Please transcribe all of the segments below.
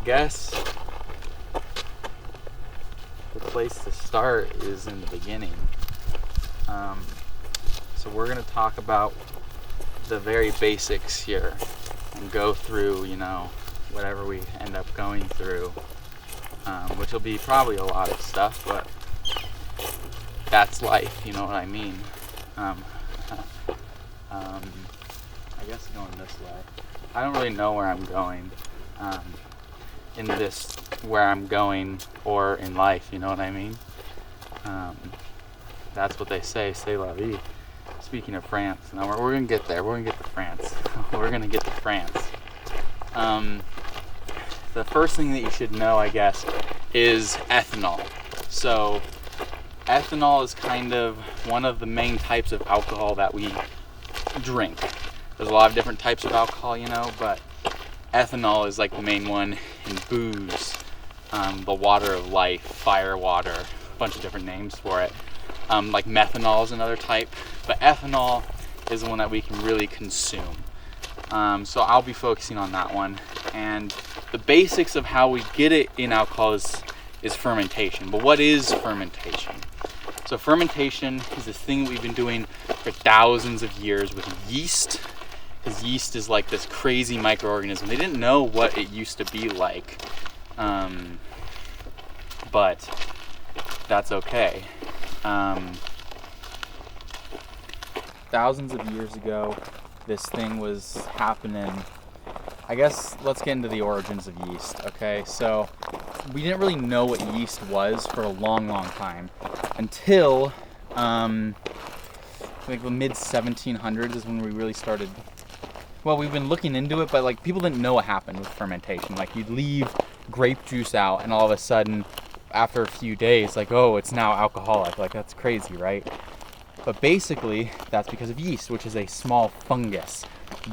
Guess the place to start is in the beginning. So we're going to talk about the very basics here and go through, whatever we end up going through, which will be probably a lot of stuff, but that's life, you know what I mean? I guess going this way. I don't really know where I'm going where I'm going or in life, you know what I mean? That's what they say, c'est la vie. Speaking of France, now we're going to get there. We're going to get to France. We're going to get to France. The first thing that you should know, I guess, is ethanol. So ethanol is kind of one of the main types of alcohol that we drink. There's a lot of different types of alcohol, but ethanol is like the main one in booze, the water of life, fire water, a bunch of different names for it. Like methanol is another type, but ethanol is the one that we can really consume. So I'll be focusing on that one. And the basics of how we get it in alcohol is fermentation. But what is fermentation? So fermentation is this thing we've been doing for thousands of years with yeast, because yeast is like this crazy microorganism. They didn't know what it used to be like, but that's okay. Thousands of years ago, this thing was happening. I guess let's get into the origins of yeast, okay? So we didn't really know what yeast was for a long time until like the mid 1700s is when we really started. Well, we've been looking into it, but like people didn't know what happened with fermentation. Like you'd leave grape juice out and all of a sudden after a few days, like, oh, it's now alcoholic. Like, that's crazy, right? But basically, that's because of yeast, which is a small fungus.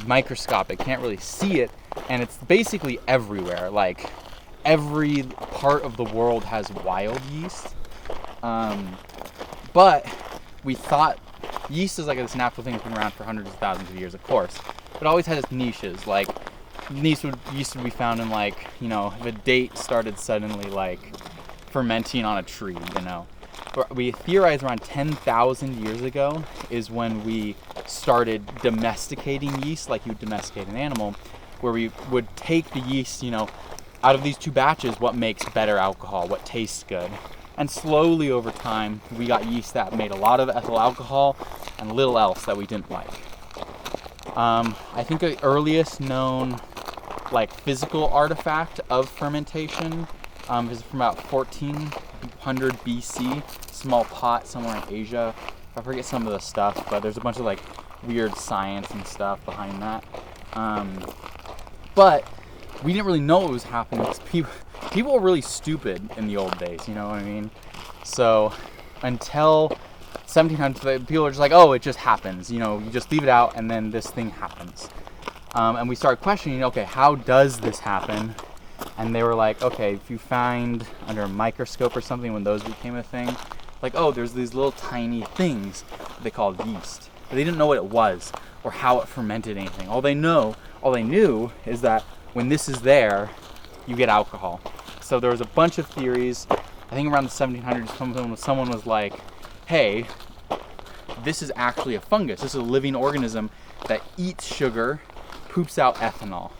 Microscopic, can't really see it, and it's basically everywhere. Like, every part of the world has wild yeast. But we thought yeast is like this natural thing that's been around for hundreds of thousands of years, of course. It always had its niches. Like, yeast would be found in, like, if a date started suddenly, like, fermenting on a tree, We theorize around 10,000 years ago is when we started domesticating yeast, like you would domesticate an animal, where we would take the yeast, out of these two batches, what makes better alcohol, what tastes good. And slowly over time, we got yeast that made a lot of ethyl alcohol and little else that we didn't like. I think the earliest known, like, physical artifact of fermentation is from about 1400 BC, small pot somewhere in Asia. I forget some of the stuff, but there's a bunch of like weird science and stuff behind that. But we didn't really know what was happening because people were really stupid in the old days, you know what I mean? So until 1700, people were just like, oh, it just happens, you just leave it out and then this thing happens. And we started questioning, okay, how does this happen? And they were like, okay, if you find under a microscope or something, when those became a thing, like, oh, there's these little tiny things they called yeast. But they didn't know what it was or how it fermented anything. All they knew is that when this is there, you get alcohol. So there was a bunch of theories. I think around the 1700s, someone was like, hey, this is actually a fungus. This is a living organism that eats sugar, poops out ethanol,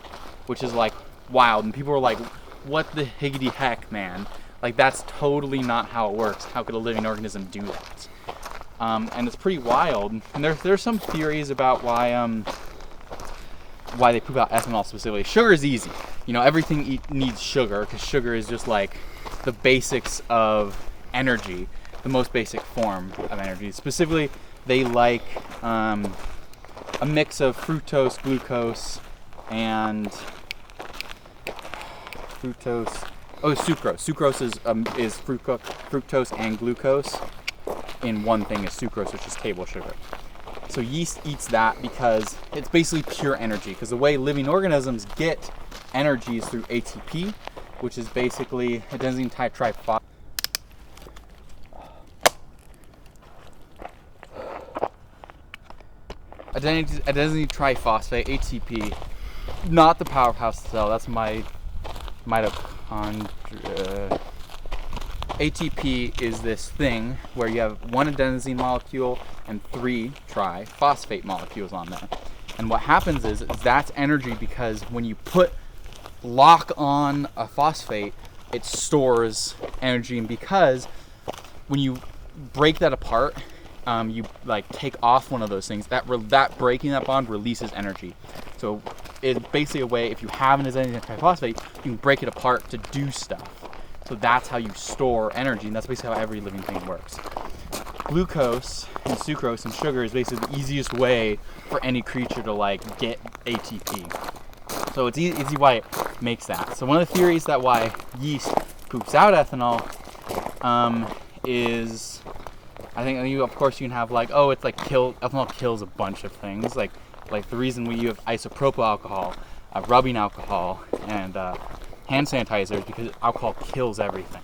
which is like wild. And people were like, what the higgity heck, man? Like, that's totally not how it works. How could a living organism do that? And it's pretty wild. And there's some theories about why they poop out ethanol specifically. Sugar is easy. Everything needs sugar because sugar is just like the basics of energy, the most basic form of energy. Specifically, they like a mix of fructose, glucose, and sucrose. Sucrose is fructose and glucose in one thing is sucrose, which is table sugar. So yeast eats that because it's basically pure energy. Because the way living organisms get energy is through ATP, which is basically adenosine triphosphate. Adenosine triphosphate, ATP, not the powerhouse cell. That's my mitochondria. ATP is this thing where you have one adenosine molecule and 3 triphosphate molecules on there. And what happens is that's energy, because when you lock on a phosphate, it stores energy. And because when you break that apart, you like take off one of those things, that breaking that bond releases energy. So it's basically a way, if you have an adenosine triphosphate, you can break it apart to do stuff. So that's how you store energy, and that's basically how every living thing works. Glucose and sucrose and sugar is basically the easiest way for any creature to like get ATP. So it's easy why it makes that. So one of the theories that why yeast poops out ethanol is, I think you can have like, oh, it's like ethanol kills a bunch of things. Like the reason you have isopropyl alcohol, rubbing alcohol, and hand sanitizer is because alcohol kills everything.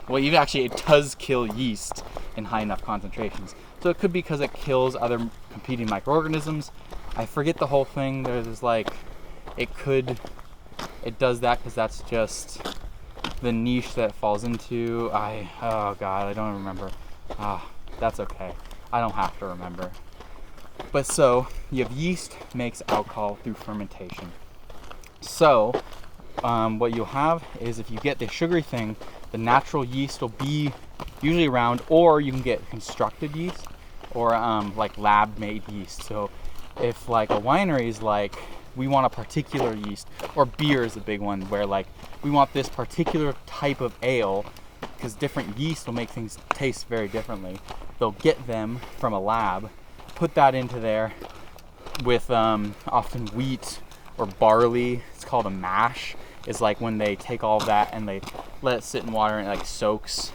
It does kill yeast in high enough concentrations. So it could be because it kills other competing microorganisms. I forget the whole thing. There's like, it does that because that's just the niche that it falls into. Oh God, I don't remember. That's okay. I don't have to remember. But so, you have yeast makes alcohol through fermentation. So, what you'll have is, if you get the sugary thing, the natural yeast will be usually around, or you can get constructed yeast, or like lab-made yeast. So if like a winery is like, we want a particular yeast, or beer is a big one, where like we want this particular type of ale, because different yeast will make things taste very differently. They'll get them from a lab, put that into there with often wheat or barley. It's called a mash. It's like when they take all of that and they let it sit in water and it like soaks,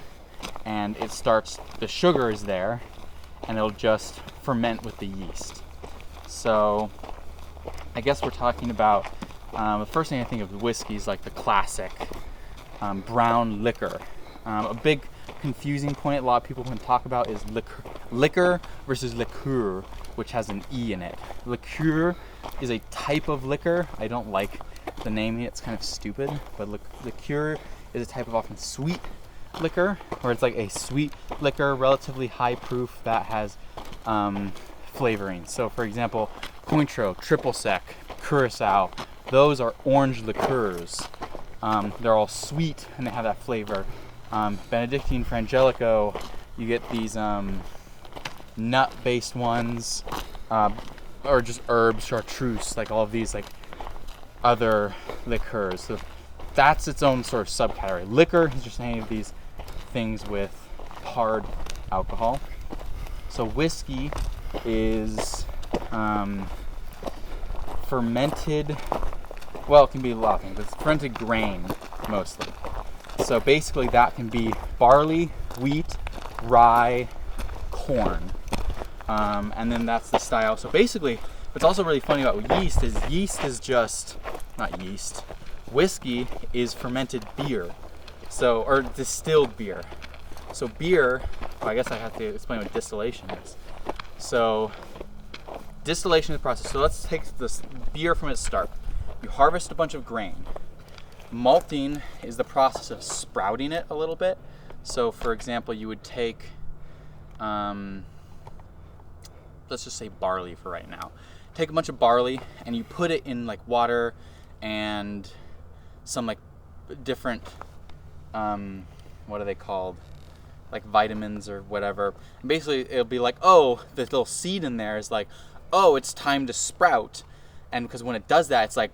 and it starts, the sugar is there, and it'll just ferment with the yeast. So I guess we're talking about, the first thing I think of whiskey is like the classic brown liquor. A big confusing point a lot of people can talk about is liquor versus liqueur, which has an E in it. Liqueur is a type of liquor. I don't like the naming, it's kind of stupid, but liqueur is a type of often sweet liquor, or it's like a sweet liquor, relatively high proof, that has flavoring. So for example, Cointreau, Triple Sec, Curacao, those are orange liqueurs. They're all sweet and they have that flavor. Benedictine, Frangelico, you get these nut-based ones, or just herbs, chartreuse, like all of these like other liqueurs. So that's its own sort of subcategory. Liquor is just any of these things with hard alcohol. So whiskey is fermented, well, it can be a lot of things, but it's fermented grain mostly. So basically that can be barley, wheat, rye, corn, and then that's the style. So basically what's also really funny about yeast is just, not yeast, whiskey is fermented beer, so, or distilled beer. So beer, well, I guess I have to explain what distillation is. So distillation is the process. So let's take this beer from its start. You harvest a bunch of grain. Malting is the process of sprouting it a little bit. So for example, you would take, let's just say barley for right now. Take a bunch of barley and you put it in like water and some like different, what are they called? Like vitamins or whatever. And basically it'll be like, oh, the little seed in there is like, oh, it's time to sprout. And because when it does that, it's like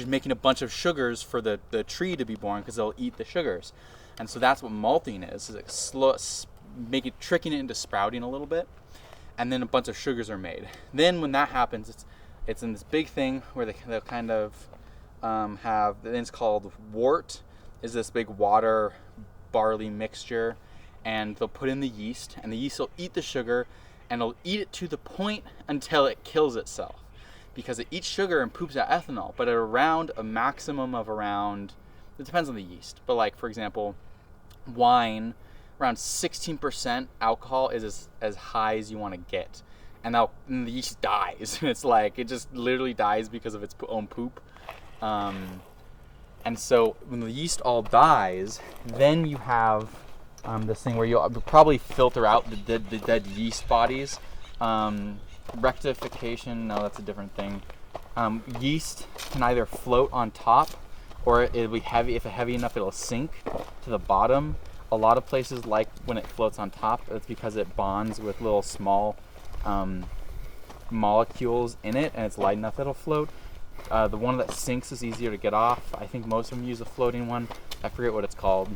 making a bunch of sugars for the tree to be born, because they'll eat the sugars. And so that's what malting is like tricking it into sprouting a little bit. And then a bunch of sugars are made. Then when that happens, it's in this big thing where they'll kind of have, then it's called wort, is this big water barley mixture. And they'll put in the yeast, and the yeast will eat the sugar, and it'll eat it to the point until it kills itself. Because it eats sugar and poops out ethanol, but at around a maximum of around, it depends on the yeast, but like for example, wine, around 16% alcohol is as high as you want to get. And the yeast dies. It's like, it just literally dies because of its own poop. And so when the yeast all dies, then you have this thing where you'll probably filter out the dead yeast bodies. Rectification, no, that's a different thing. Yeast can either float on top, or it'll be heavy. If it's heavy enough, it'll sink to the bottom. A lot of places like when it floats on top, it's because it bonds with little small molecules in it, and it's light enough it'll float. The one that sinks is easier to get off. I think most of them use a floating one. I forget what it's called.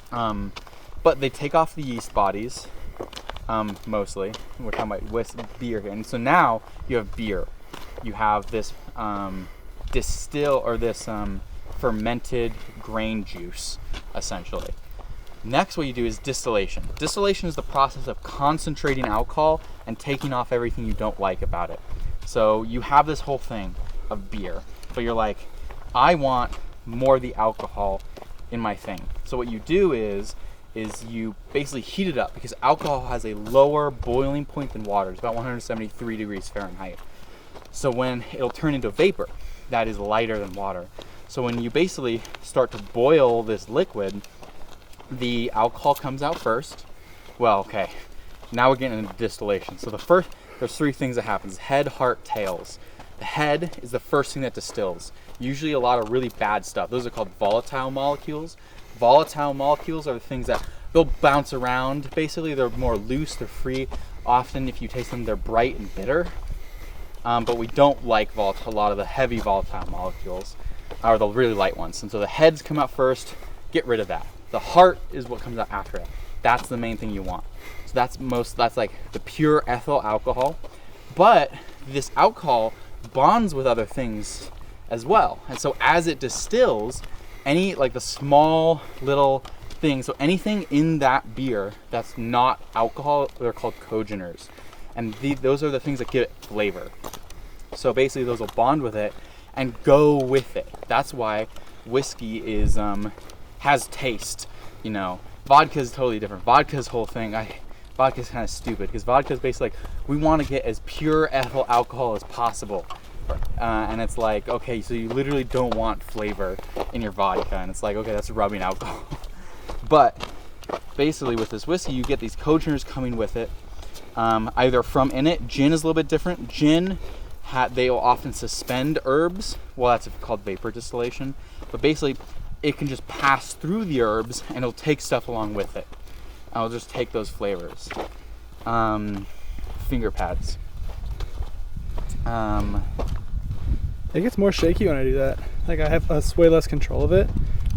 But they take off the yeast bodies, mostly. We're talking about beer here. And so now you have beer. You have this fermented grain juice, essentially. Next, what you do is distillation. Distillation is the process of concentrating alcohol and taking off everything you don't like about it. So you have this whole thing of beer, but you're like, I want more of the alcohol in my thing. So what you do is you basically heat it up, because alcohol has a lower boiling point than water. It's about 173 degrees Fahrenheit. So when it'll turn into vapor, that is lighter than water. So when you basically start to boil this liquid, the alcohol comes out first. Well, okay, now we're getting into distillation. So there's three things that happens: head, heart, tails. The head is the first thing that distills. Usually a lot of really bad stuff. Those are called volatile molecules. Volatile molecules are the things that they'll bounce around. Basically, they're more loose, they're free. Often, if you taste them, they're bright and bitter. But we don't like a lot of the heavy volatile molecules, or the really light ones. And so the heads come out first. Get rid of that. The heart is what comes out after it. That's the main thing you want. So that's like the pure ethyl alcohol. But this alcohol bonds with other things as well. And so as it distills, any like the small little things, so anything in that beer that's not alcohol, they're called cogeners. And those are the things that give it flavor. So basically those will bond with it and go with it. That's why whiskey is has taste, you know. Vodka is totally different. Vodka's whole thing, vodka's kind of stupid, because vodka's basically like, we want to get as pure ethyl alcohol as possible. And it's like, okay, so you literally don't want flavor in your vodka, and it's like, okay, that's rubbing alcohol. But basically with this whiskey, you get these cogeners coming with it, either from in it. Gin is a little bit different. Gin, they will often suspend herbs. Well, that's called vapor distillation. But basically, it can just pass through the herbs, and it'll take stuff along with it. I'll just take those flavors. Finger pads. It gets more shaky when I do that. Like, I have way less control of it.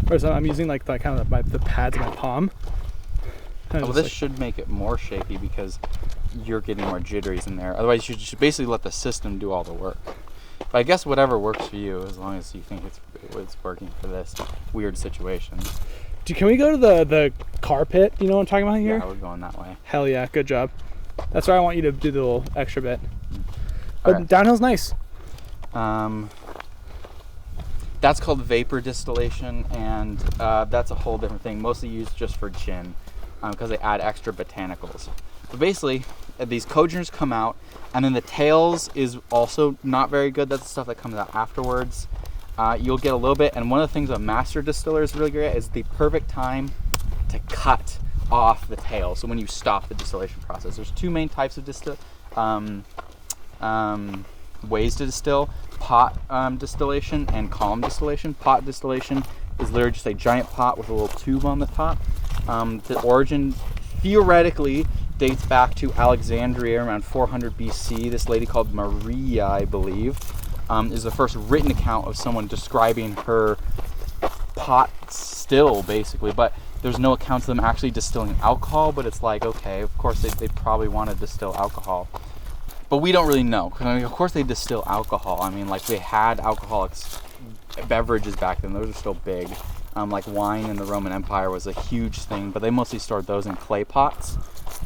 Whereas I'm using like the kind of the pads in my palm. Well, this should make it more shaky because you're getting more jitteries in there. Otherwise, you should basically let the system do all the work. But I guess whatever works for you, as long as you think it's working for this weird situation. Can we go to the car pit? You know what I'm talking about here? Yeah, we're going that way. Hell yeah, good job. That's where I want you to do the little extra bit. But right. Downhill's nice. That's called vapor distillation, and that's a whole different thing. Mostly used just for gin, because they add extra botanicals. But basically, these cogeners come out, and then the tails is also not very good. That's the stuff that comes out afterwards. You'll get a little bit, and one of the things a master distiller is really great at is the perfect time to cut off the tail. So when you stop the distillation process, there's two main types of ways to distill: pot distillation and column distillation. Pot distillation is literally just a giant pot with a little tube on the top. The origin theoretically dates back to Alexandria around 400 BC. This lady called Maria, I believe, is the first written account of someone describing her pot still, basically. But there's no accounts of them actually distilling alcohol, but it's like, okay, of course they probably want to distill alcohol. But we don't really know. I mean, of course they distill alcohol. I mean, like, they had alcoholic beverages back then. Those are still big. Like wine in the Roman Empire was a huge thing, but they mostly stored those in clay pots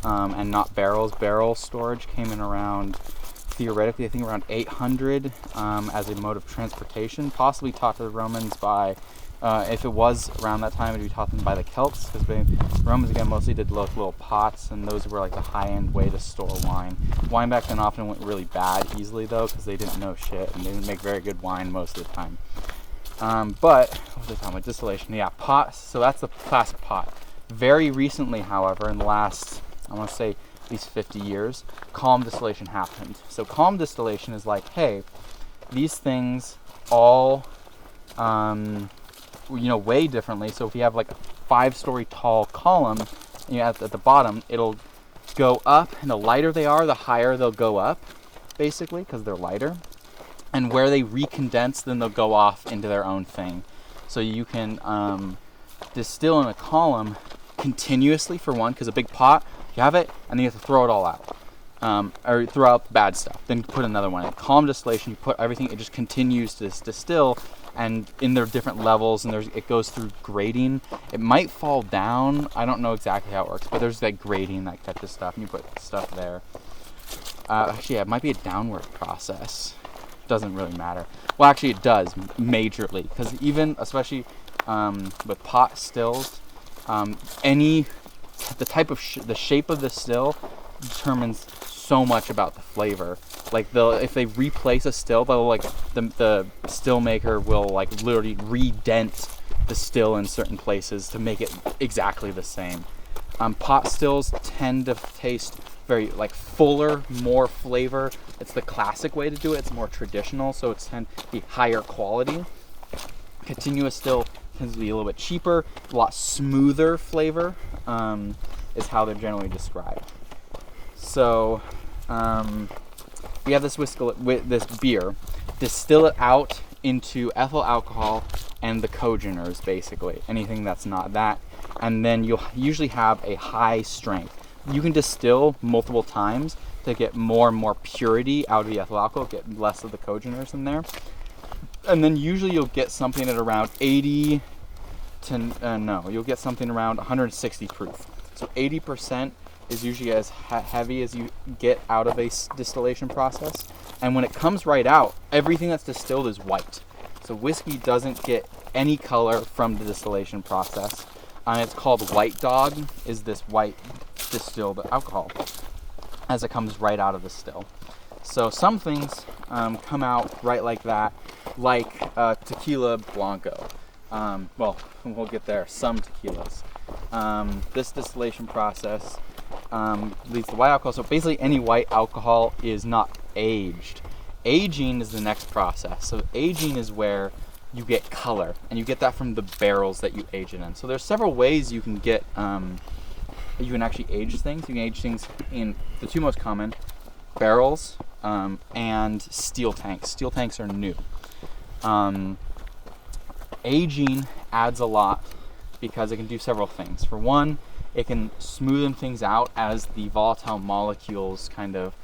and not barrels. Barrel storage came in around, theoretically, I think around 800 as a mode of transportation, possibly taught to the Romans by If it was around that time, it'd be taught them by the Celts, because the Romans, again, mostly did little pots, and those were like the high-end way to store wine. Wine back then often went really bad easily, though, because they didn't know shit, and they didn't make very good wine most of the time. But, what was I talking about? Distillation. Yeah, pots. So that's the classic pot. Very recently, however, in the last, I want to say, at least 50 years, column distillation happened. So column distillation is like, hey, these things all weigh differently. So if you have like a 5-story tall column, at the bottom, it'll go up, and the lighter they are, the higher they'll go up, basically, because they're lighter. And where they recondense, then they'll go off into their own thing. So you can distill in a column continuously, for one, because a big pot, you have it, and then you have to throw it all out. Or throw out the bad stuff, then put another one in. Column distillation, you put everything, it just continues to distill, and in their different levels, and it goes through grading. It might fall down, I don't know exactly how it works, but there's like grading, that type of stuff, and you put stuff there. Actually, yeah, it might be a downward process. Doesn't really matter. Well, actually, it does majorly, because even, especially with pot stills, the type of the shape of the still determines so much about the flavor. Like if they replace a still, they'll like the still maker will like literally redent the still in certain places to make it exactly the same. Pot stills tend to taste very like fuller, more flavor. It's the classic way to do it. It's more traditional, so it's tend to be higher quality. Continuous still tends to be a little bit cheaper, a lot smoother flavor, is how they're generally described. So we have this this beer, distill it out into ethyl alcohol and the cogeners, basically anything that's not that, and then you'll usually have a high strength. You can distill multiple times to get more and more purity out of the ethyl alcohol, get less of the cogeners in there, and then usually you'll get something at around 80 to you'll get something around 160 proof. So 80% is usually as heavy as you get out of a distillation process. And when it comes right out, everything that's distilled is white. So whiskey doesn't get any color from the distillation process. It's called white dog, is this white distilled alcohol as it comes right out of the still. So some things come out right like that, like tequila blanco. Well, we'll get there. Some tequilas. This distillation process leads to white alcohol. So basically any white alcohol is not aged. Aging is the next process. So aging is where you get color, and you get that from the barrels that you age it in. So there's several ways you can get, you can actually age things. You can age things in the two most common, barrels and steel tanks. Steel tanks are new. Aging adds a lot because it can do several things. For one, it can smoothen things out as the volatile molecules kind of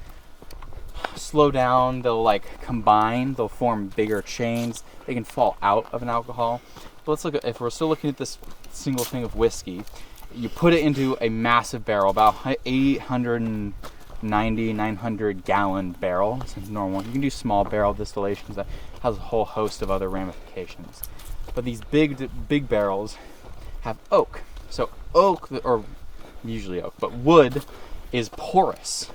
slow down. They'll like combine, they'll form bigger chains. They can fall out of an alcohol. But let's look at, if we're still looking at this single thing of whiskey, you put it into a massive barrel, about 890, 900 gallon barrel. It's a normal one. You can do small barrel distillations that has a whole host of other ramifications. But these big barrels have oak. So oak, or usually oak, but wood is porous.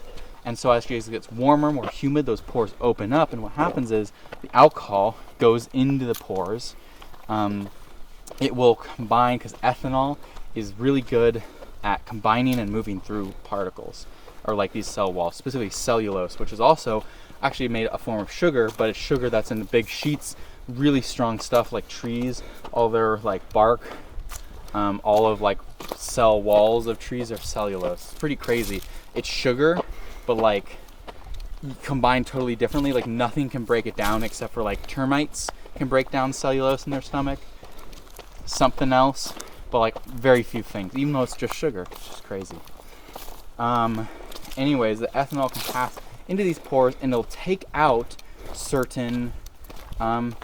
And so as it gets warmer, more humid, those pores open up, and what happens is the alcohol goes into the pores. It will combine, because ethanol is really good at combining and moving through particles, or like these cell walls, specifically cellulose, which is also actually made a form of sugar, but it's sugar that's in the big sheets, really strong stuff like trees, all their like bark, all of like cell walls of trees are cellulose. It's pretty crazy. It's sugar, but like combined totally differently. Like nothing can break it down except for like termites can break down cellulose in their stomach. Something else, but like very few things, even though it's just sugar. It's just crazy. Anyways, the ethanol can pass into these pores and it'll take out certain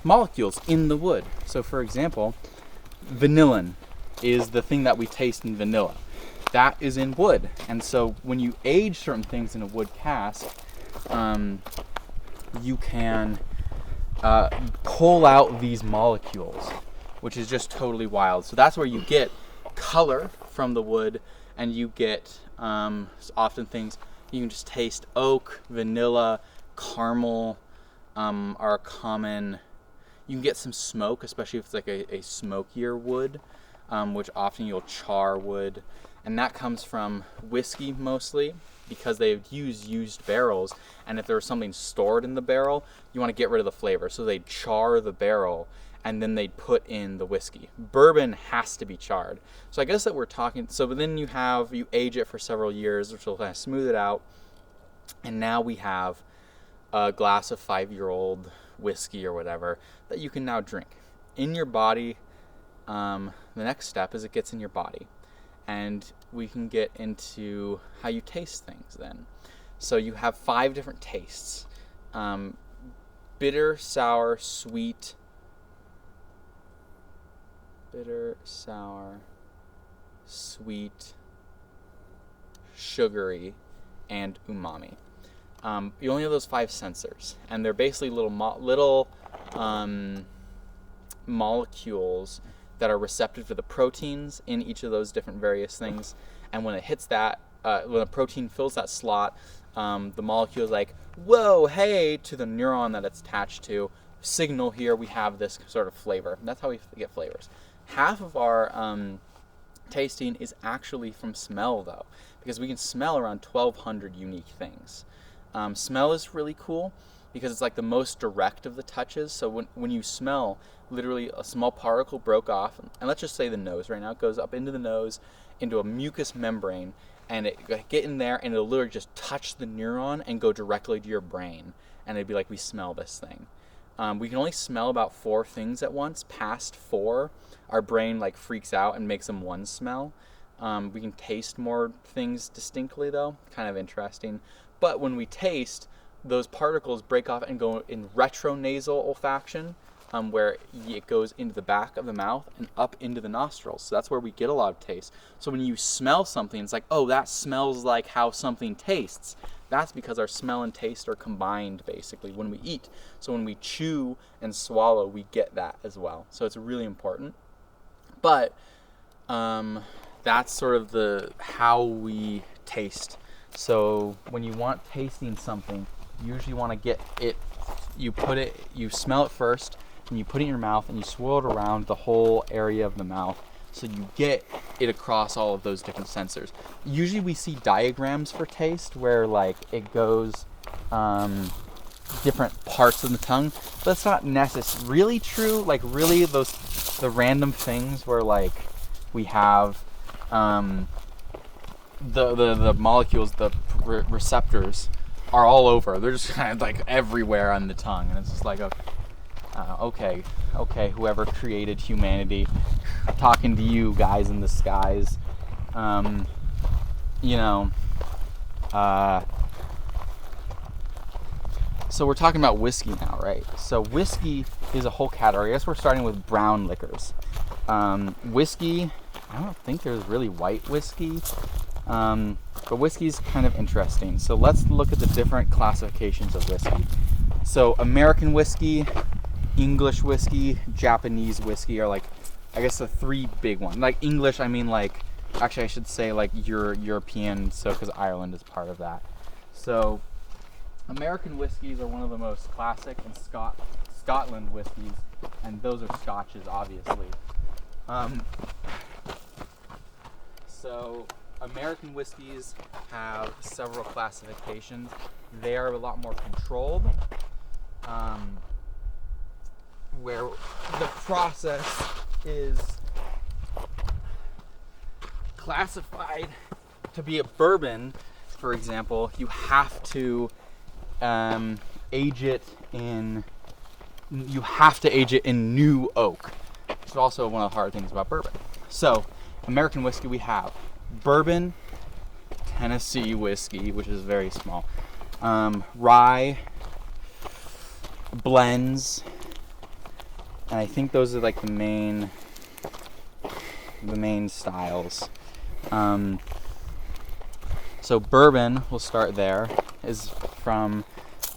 molecules in the wood. So for example, vanillin is the thing that we taste in vanilla. That is in wood. And so when you age certain things in a wood cask, you can pull out these molecules, which is just totally wild. So that's where you get color from the wood, and you get often things you can just taste. Oak, vanilla, caramel are common. You can get some smoke, especially if it's like a smokier wood, which often you'll char wood, and that comes from whiskey mostly, because they use used barrels, and if there was something stored in the barrel, you want to get rid of the flavor, so they'd char the barrel and then they'd put in the whiskey. Bourbon has to be charred. So I guess that we're talking, so then you age it for several years, which will kind of smooth it out, and now we have a glass of 5-year-old whiskey or whatever that you can now drink in your body. The next step is it gets in your body, and we can get into how you taste things then. So you have 5 different tastes: bitter, sour, sweet, sugary, and umami. You only have those 5 sensors, and they're basically little molecules that are receptive to the proteins in each of those different various things. And when it hits that, when a protein fills that slot, the molecule is like, whoa, hey, to the neuron that it's attached to, signal here, we have this sort of flavor. That's how we get flavors. Half of our tasting is actually from smell, though, because we can smell around 1,200 unique things. Smell is really cool because it's like the most direct of the touches. So when you smell, literally a small particle broke off, and let's just say the nose right now, it goes up into the nose, into a mucous membrane, and it get in there, and it'll literally just touch the neuron and go directly to your brain, and it'd be like, we smell this thing. We can only smell about 4 things at once. Past 4, our brain like freaks out and makes them one smell. We can taste more things distinctly, though, kind of interesting. But when we taste, those particles break off and go in retronasal olfaction, where it goes into the back of the mouth and up into the nostrils. So that's where we get a lot of taste. So when you smell something, it's like, oh, that smells like how something tastes. That's because our smell and taste are combined, basically, when we eat. So when we chew and swallow, we get that as well. So it's really important. But that's sort of how we taste. So when you want tasting something, you usually want to get it, you smell it first, and you put it in your mouth, and you swirl it around the whole area of the mouth, so you get it across all of those different sensors. Usually we see diagrams for taste where like it goes different parts of the tongue, but that's not necessarily really true. Like really the random things where like we have the molecules, the receptors are all over. They're just kind of like everywhere on the tongue, and it's just like, okay, whoever created humanity, talking to you guys in the skies, so we're talking about whiskey now, right? So whiskey is a whole category. I guess we're starting with brown liquors. Whiskey, I don't think there's really white whiskey, but whiskey's kind of interesting. So let's look at the different classifications of whiskey. So American whiskey, English whiskey, Japanese whiskey are like, I guess, the 3 big ones. Like English, I mean like, actually I should say like European, so because Ireland is part of that. So American whiskeys are one of the most classic, and Scotland whiskeys, and those are scotches, obviously. So American whiskeys have several classifications. They are a lot more controlled, where the process is classified to be a bourbon. For example, you have to age it in new oak. It's also one of the hard things about bourbon. So American whiskey, we have bourbon, Tennessee whiskey, which is very small, rye, blends, and I think those are like the main styles. So bourbon, we'll start there, is from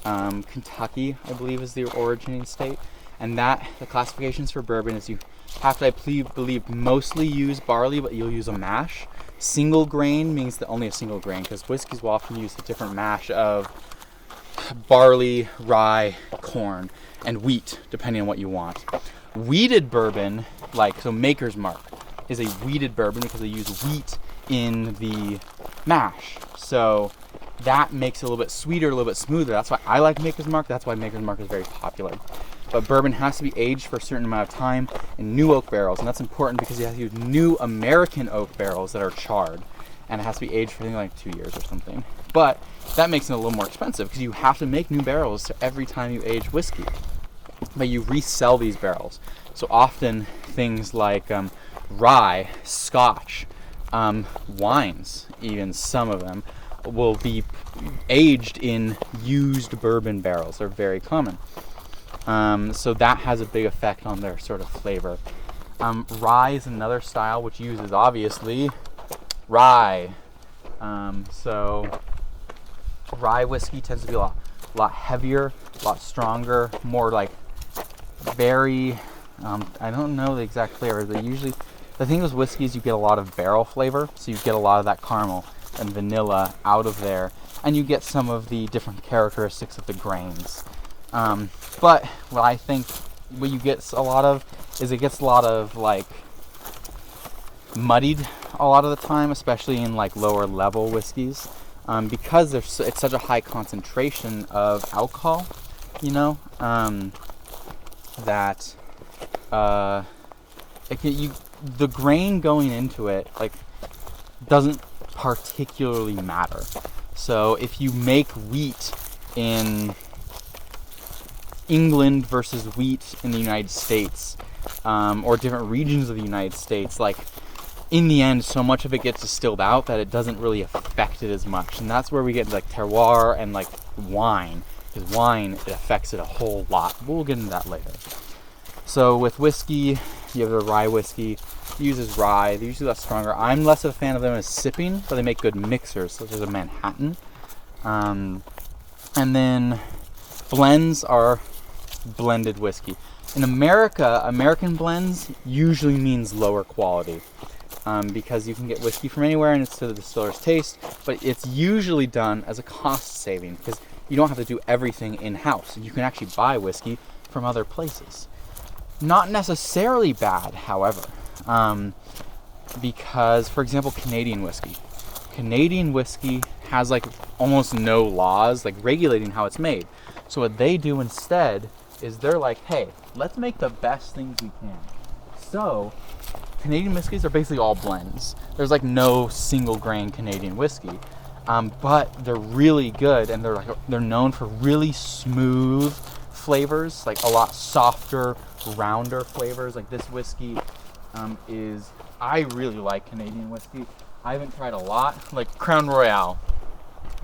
Kentucky, I believe, is the originating state. And the classifications for bourbon is you have to, I believe, mostly use barley, but you'll use a mash. Single grain means that only a single grain, because whiskeys will often use a different mash of barley, rye, corn, and wheat, depending on what you want. Wheated bourbon, so Maker's Mark, is a wheated bourbon because they use wheat in the mash. So that makes it a little bit sweeter, a little bit smoother. That's why I like Maker's Mark. That's why Maker's Mark is very popular. But bourbon has to be aged for a certain amount of time in new oak barrels, and that's important because you have to use new American oak barrels that are charred, and it has to be aged for like 2 years or something. But that makes it a little more expensive because you have to make new barrels every time you age whiskey. But you resell these barrels. So often things like rye, scotch, wines, even some of them, will be aged in used bourbon barrels. They're very common. So that has a big effect on their sort of flavor. Rye is another style which uses, obviously, rye. So rye whiskey tends to be a lot heavier, a lot stronger, more like very, I don't know the exact flavor, but usually the thing with whiskey is you get a lot of barrel flavor, so you get a lot of that caramel and vanilla out of there, and you get some of the different characteristics of the grains. But what I think what you get a lot of is it gets a lot of like muddied a lot of the time, especially in like lower level whiskeys, because it's such a high concentration of alcohol, that the grain going into it doesn't particularly matter. So if you make wheat in England versus wheat in the United States, or different regions of the United States, in the end, so much of it gets distilled out that it doesn't really affect it as much. And that's where we get terroir and wine, because wine, it affects it a whole lot. We'll get into that later. So with whiskey, you have the rye whiskey. It uses rye. They're usually less stronger. I'm less of a fan of them as sipping, but they make good mixers, such as a Manhattan. And then blends are blended whiskey. In America, American blends usually means lower quality, because you can get whiskey from anywhere and it's to the distiller's taste, but it's usually done as a cost saving because you don't have to do everything in-house. You can actually buy whiskey from other places. Not necessarily bad, however, because, for example, Canadian whiskey. Canadian whiskey has almost no laws regulating how it's made. So what they do instead is they're hey, let's make the best things we can. So Canadian whiskeys are basically all blends. There's no single grain Canadian whiskey, but they're really good, and they're known for really smooth flavors, a lot softer, rounder flavors. This whiskey I really like Canadian whiskey. I haven't tried a lot. Crown Royal,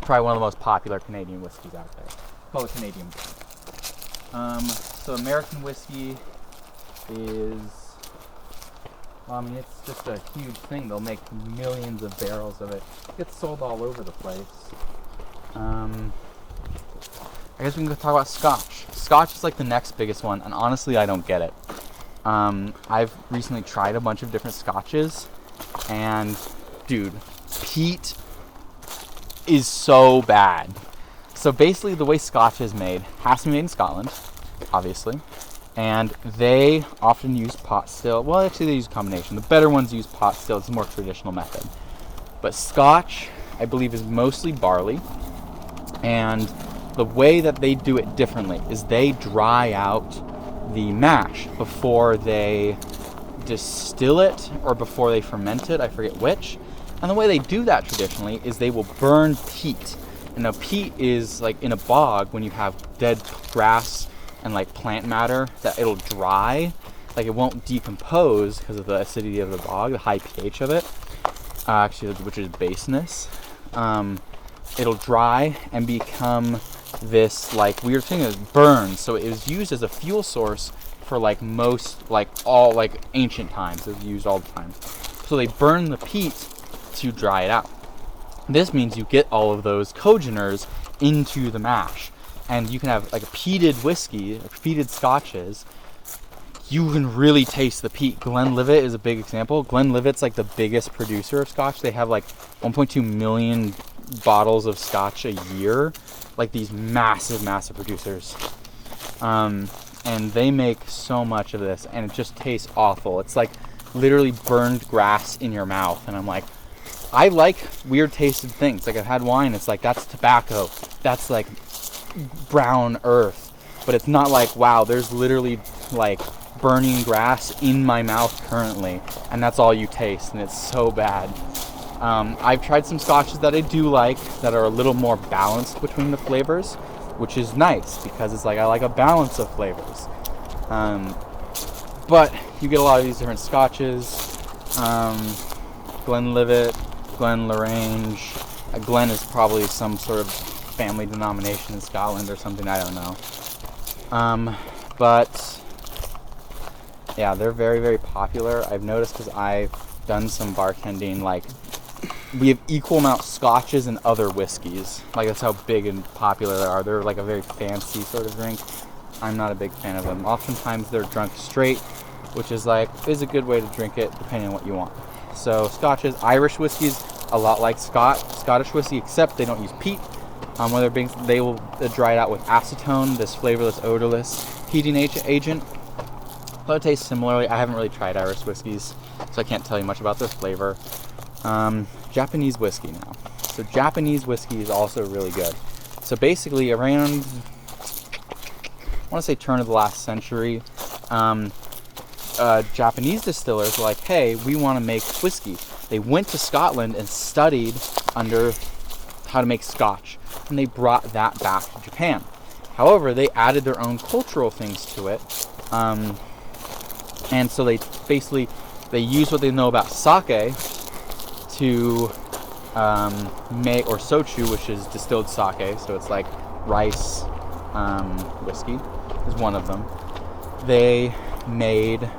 probably one of the most popular Canadian whiskeys out there. Call it Canadian. So American whiskey is, it's just a huge thing. They'll make millions of barrels of it. It gets sold all over the place. I guess we can go talk about Scotch. Scotch is the next biggest one, and honestly, I don't get it. I've recently tried a bunch of different Scotches, and dude, peat is so bad. So basically, the way Scotch is made has to be made in Scotland, obviously, and they often use pot still. Well, actually, they use a combination. The better ones use pot still. It's a more traditional method. But Scotch, I believe, is mostly barley, and the way that they do it differently is they dry out the mash before they distill it or before they ferment it. I forget which. And the way they do that traditionally is they will burn peat. And now peat is in a bog when you have dead grass and plant matter, that it'll dry. It won't decompose because of the acidity of the bog, the high pH of it, which is baseness. It'll dry and become this weird thing that burns. So it was used as a fuel source for all ancient times. It was used all the time. So they burn the peat to dry it out. This means you get all of those cogeners into the mash, and you can have a peated whiskey, peated scotches, you can really taste the peat. Glenlivet is a big example. Glenlivet's like the biggest producer of scotch. They have like 1.2 million bottles of scotch a year, like these massive producers. And they make so much of this, and it just tastes awful. It's like literally burned grass in your mouth. And I'm like, I like weird tasted things. Like I've had wine, it's like, that's tobacco, that's like brown earth, but it's not like, wow, there's literally like burning grass in my mouth currently, and that's all you taste, and it's so bad. I've tried some scotches that I do like that are a little more balanced between the flavors, which is nice because it's like I like a balance of flavors. But you get a lot of these different scotches. Glenlivet, Glenlagrange. Glen is probably some sort of family denomination in Scotland or something, I don't know. But yeah, they're very popular. I've noticed because I've done some bartending, like we have equal amount of scotches and other whiskeys. Like that's how big and popular they are. They're like a very fancy sort of drink. I'm not a big fan of them. Oftentimes they're drunk straight, which is a good way to drink it depending on what you want. So scotches, Irish whiskeys, a lot like Scottish whiskey, except they don't use peat. They will dry it out with acetone, this flavorless, odorless heating agent. But it tastes similarly. I haven't really tried Irish whiskeys, so I can't tell you much about their flavor. Japanese whiskey now. So Japanese whiskey is also really good. So basically around, I want to say turn of the last century, Japanese distillers were like, hey, we want to make whiskey. They went to Scotland and studied under how to make scotch, and they brought that back to Japan. However, they added their own cultural things to it, and so they use what they know about sake to make, or sochu, which is distilled sake, so it's like rice whiskey is one of them. They made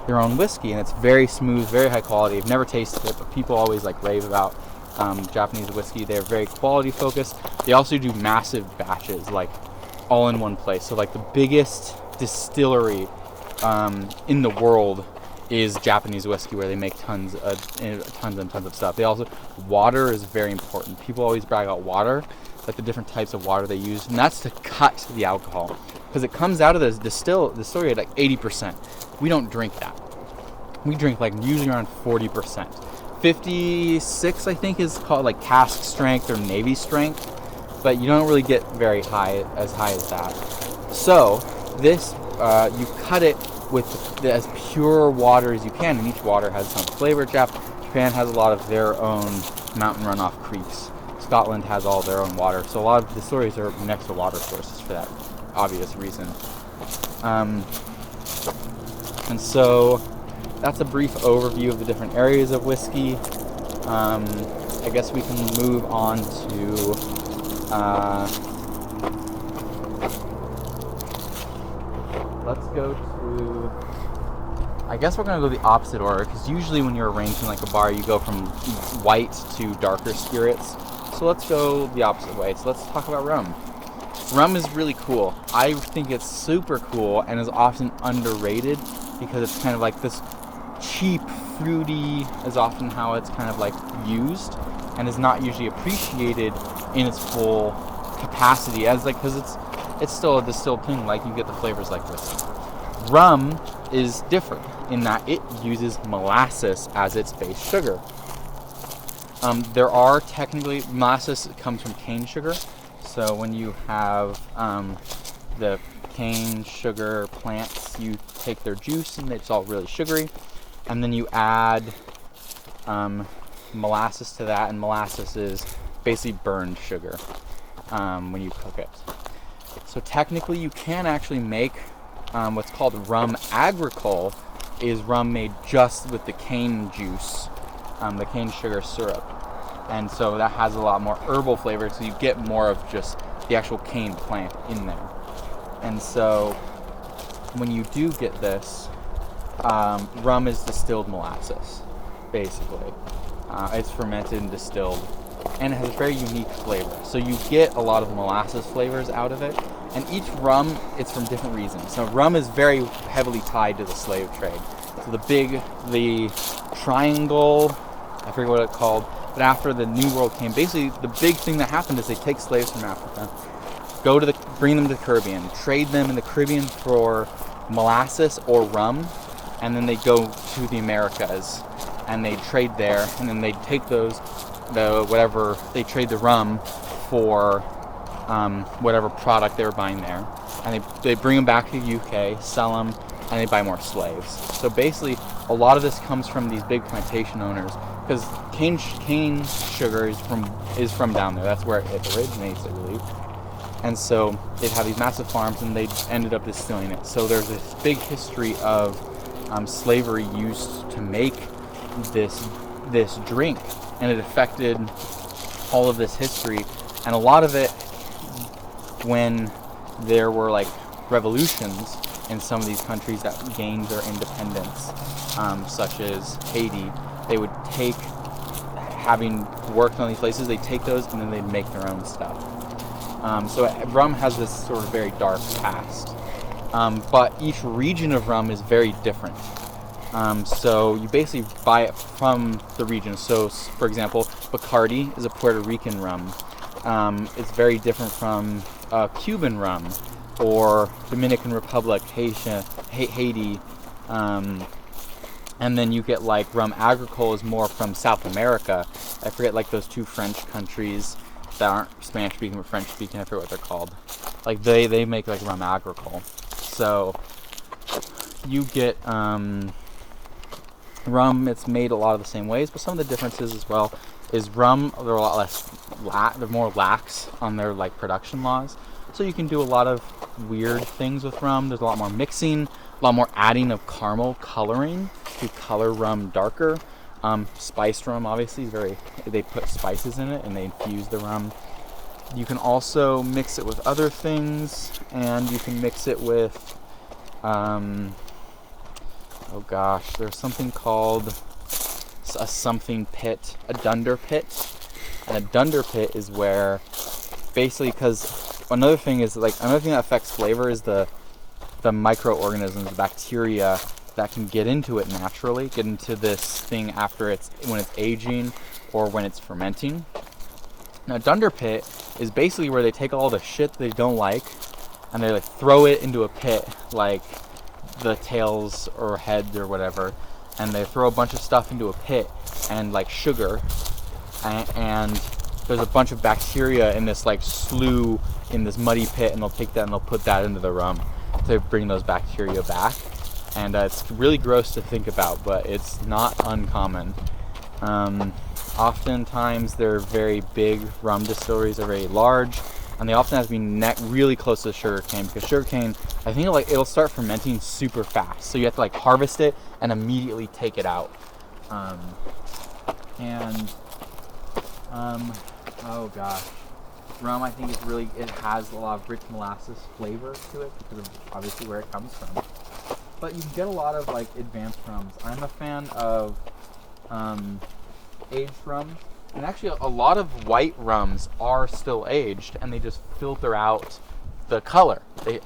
their own whiskey, and it's very smooth, very high quality. I've never tasted it, but people always like rave about Japanese whiskey. They're very quality focused. They also do massive batches, like all in one place. So like the biggest distillery in the world is Japanese whiskey, where they make tons and tons of stuff. They also, water is very important. People always brag about water, like the different types of water they use, and that's to cut the alcohol, because it comes out of the distillery at like 80%. We don't drink that. We drink like usually around 40%. 56, I think, is called like cask strength or Navy strength, but you don't really get very high as that. So this, you cut it with as pure water as you can, and each water has some flavor. Japan has a lot of their own mountain runoff creeks. Scotland has all their own water, so a lot of distilleries are next to water sources for that obvious reason. And so that's a brief overview of the different areas of whiskey. I guess we can move on to let's go to, I guess we're going to go the opposite order, because usually when you're arranging like a bar, you go from white to darker spirits. So let's go the opposite way. So let's talk about rum. Rum is really cool. I think it's super cool and is often underrated, because it's kind of like this cheap, fruity is often how it's kind of like used, and is not usually appreciated in its full capacity, as like, because it's still a distilled thing, like you get the flavors like whiskey. Rum is different in that it uses molasses as its base sugar. There are technically, molasses comes from cane sugar, so when you have the cane sugar plants, you take their juice and it's all really sugary, and then you add molasses to that, and molasses is basically burned sugar when you cook it. So technically you can actually make what's called rum agricole, is rum made just with the cane juice, the cane sugar syrup, and so that has a lot more herbal flavor, so you get more of just the actual cane plant in there. And so when you do get this, rum is distilled molasses, basically. It's fermented and distilled and it has a very unique flavor. So you get a lot of molasses flavors out of it, and each rum, it's from different reasons. So rum is very heavily tied to the slave trade. So the triangle, I forget what it's called, but after the New World came, basically the big thing that happened is they take slaves from Africa, bring them to the Caribbean, trade them in the Caribbean for molasses or rum, and then they go to the Americas and they trade there, and then they take they trade the rum for whatever product they were buying there, and they bring them back to the UK, sell them, and they buy more slaves. So basically, a lot of this comes from these big plantation owners, because cane sugar is from down there. That's where it originates, I believe. And so they'd have these massive farms, and they ended up distilling it. So there's this big history of slavery used to make this drink, and it affected all of this history. And a lot of it, when there were like revolutions in some of these countries that gained their independence, such as Haiti, they would take, having worked on these places, they'd take those and then they'd make their own stuff. So rum has this sort of very dark past, but each region of rum is very different. So you basically buy it from the region. So, for example, Bacardi is a Puerto Rican rum. It's very different from Cuban rum or Dominican Republic, Haiti. And then you get like rum agricole is more from South America. I forget, like those two French countries that aren't Spanish speaking but French speaking. I forget what they're called. Like they make like rum agricole. So you get rum. It's made a lot of the same ways, but some of the differences as well is rum. They're a lot less. They're more lax on their like production laws. So you can do a lot of weird things with rum. There's a lot more mixing, a lot more adding of caramel coloring to color rum darker. Spiced rum, obviously, they put spices in it and they infuse the rum. You can also mix it with other things, and you can mix it with, oh gosh, there's something called a something pit, a dunder pit. And a dunder pit is where, basically, because another thing that affects flavor is the microorganisms, the bacteria that can get into it naturally, get into this thing when it's aging or when it's fermenting. Now, dunder pit is basically where they take all the shit they don't like and they like throw it into a pit, like the tails or heads or whatever, and they throw a bunch of stuff into a pit and like sugar, and there's a bunch of bacteria in this like slough in this muddy pit, and they'll take that and they'll put that into the rum to bring those bacteria back. And it's really gross to think about, but it's not uncommon. Oftentimes they're very big. Rum distilleries are very large, and they often have to be really close to the sugarcane, because sugarcane, I think it'll start fermenting super fast. So you have to like harvest it and immediately take it out. Oh gosh, rum, I think it has a lot of rich molasses flavor to it because of obviously where it comes from. But you can get a lot of like advanced rums. I'm a fan of aged rums, and actually a lot of white rums are still aged, and they just filter out the color. They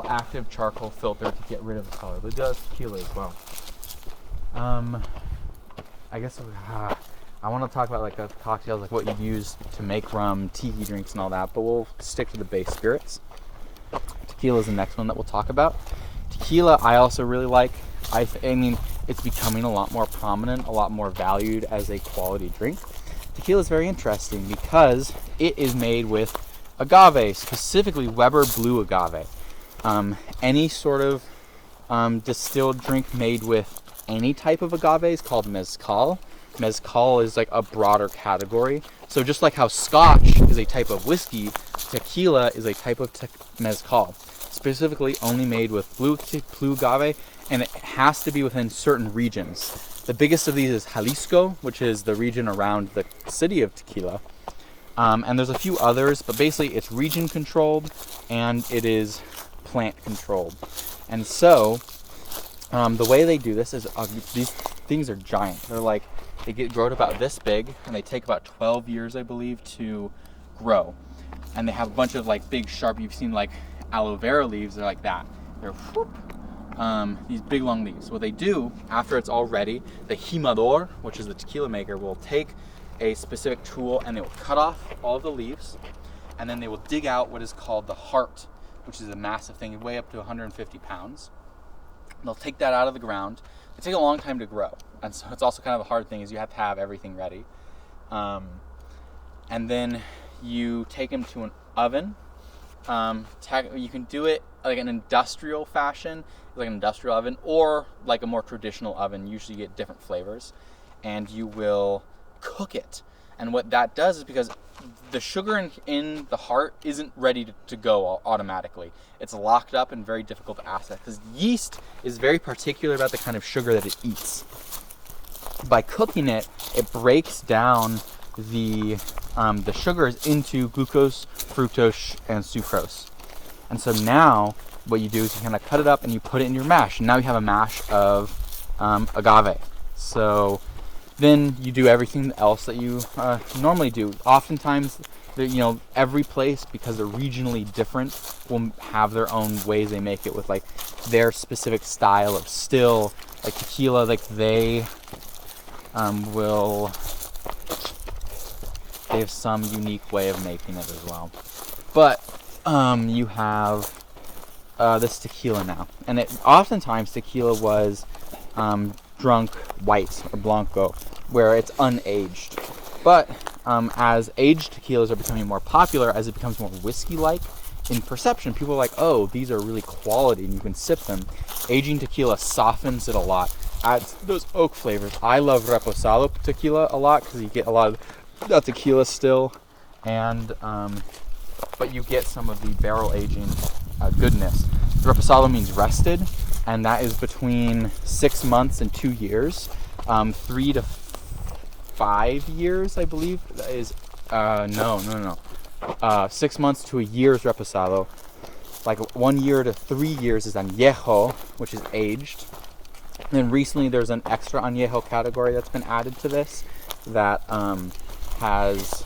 active charcoal filter to get rid of the color. But it does tequila as well. I guess I want to talk about like the cocktails, like what you use to make rum, tiki drinks, and all that. But we'll stick to the base spirits. Tequila is the next one that we'll talk about. Tequila, I also really like. I mean, it's becoming a lot more prominent, a lot more valued as a quality drink. Tequila is very interesting because it is made with agave, specifically Weber Blue Agave. Any sort of distilled drink made with any type of agave is called mezcal. Mezcal is like a broader category. So just like how Scotch is a type of whiskey, tequila is a type of mezcal. Specifically only made with blue agave, and it has to be within certain regions. The biggest of these is Jalisco, which is the region around the city of Tequila. And there's a few others, but basically it's region controlled and it is plant controlled. And so the way they do this is these things are giant. They're like They grow to about this big, and they take about 12 years, I believe, to grow. And they have a bunch of like big sharp, you've seen like aloe vera leaves, they're like that. They're whoop, these big long leaves. What they do after it's all ready, the jimador, which is the tequila maker, will take a specific tool and they will cut off all of the leaves, and then they will dig out what is called the heart, which is a massive thing, it weigh up to 150 pounds. They'll take that out of the ground. It takes a long time to grow, and so it's also kind of a hard thing, is you have to have everything ready. And then you take them to an oven. You can do it like an industrial fashion, like an industrial oven, or like a more traditional oven. Usually you get different flavors, and you will cook it. And what that does is, because the sugar in the heart isn't ready to go automatically. It's locked up and very difficult to access, because yeast is very particular about the kind of sugar that it eats. By cooking it, it breaks down the sugars into glucose, fructose, and sucrose. And so now what you do is you kind of cut it up and you put it in your mash. And now you have a mash of agave. So then you do everything else that you normally do. Oftentimes, every place, because they're regionally different, will have their own ways they make it with like their specific style of still. Like tequila, like they have some unique way of making it as well. But you have this tequila now, and oftentimes tequila was drunk white or blanco, where it's unaged. But as aged tequilas are becoming more popular, as it becomes more whiskey-like in perception, people are like, oh, these are really quality, and you can sip them. Aging tequila softens it a lot, adds those oak flavors. I love reposado tequila a lot because you get a lot of that tequila still, and but you get some of the barrel aging goodness. Reposado means rested, and that is between 6 months and 2 years. 3 to 5 years, I believe, is 6 months to a year is reposado. Like 1 year to 3 years is añejo, which is aged. And then recently there's an extra añejo category that's been added to this that has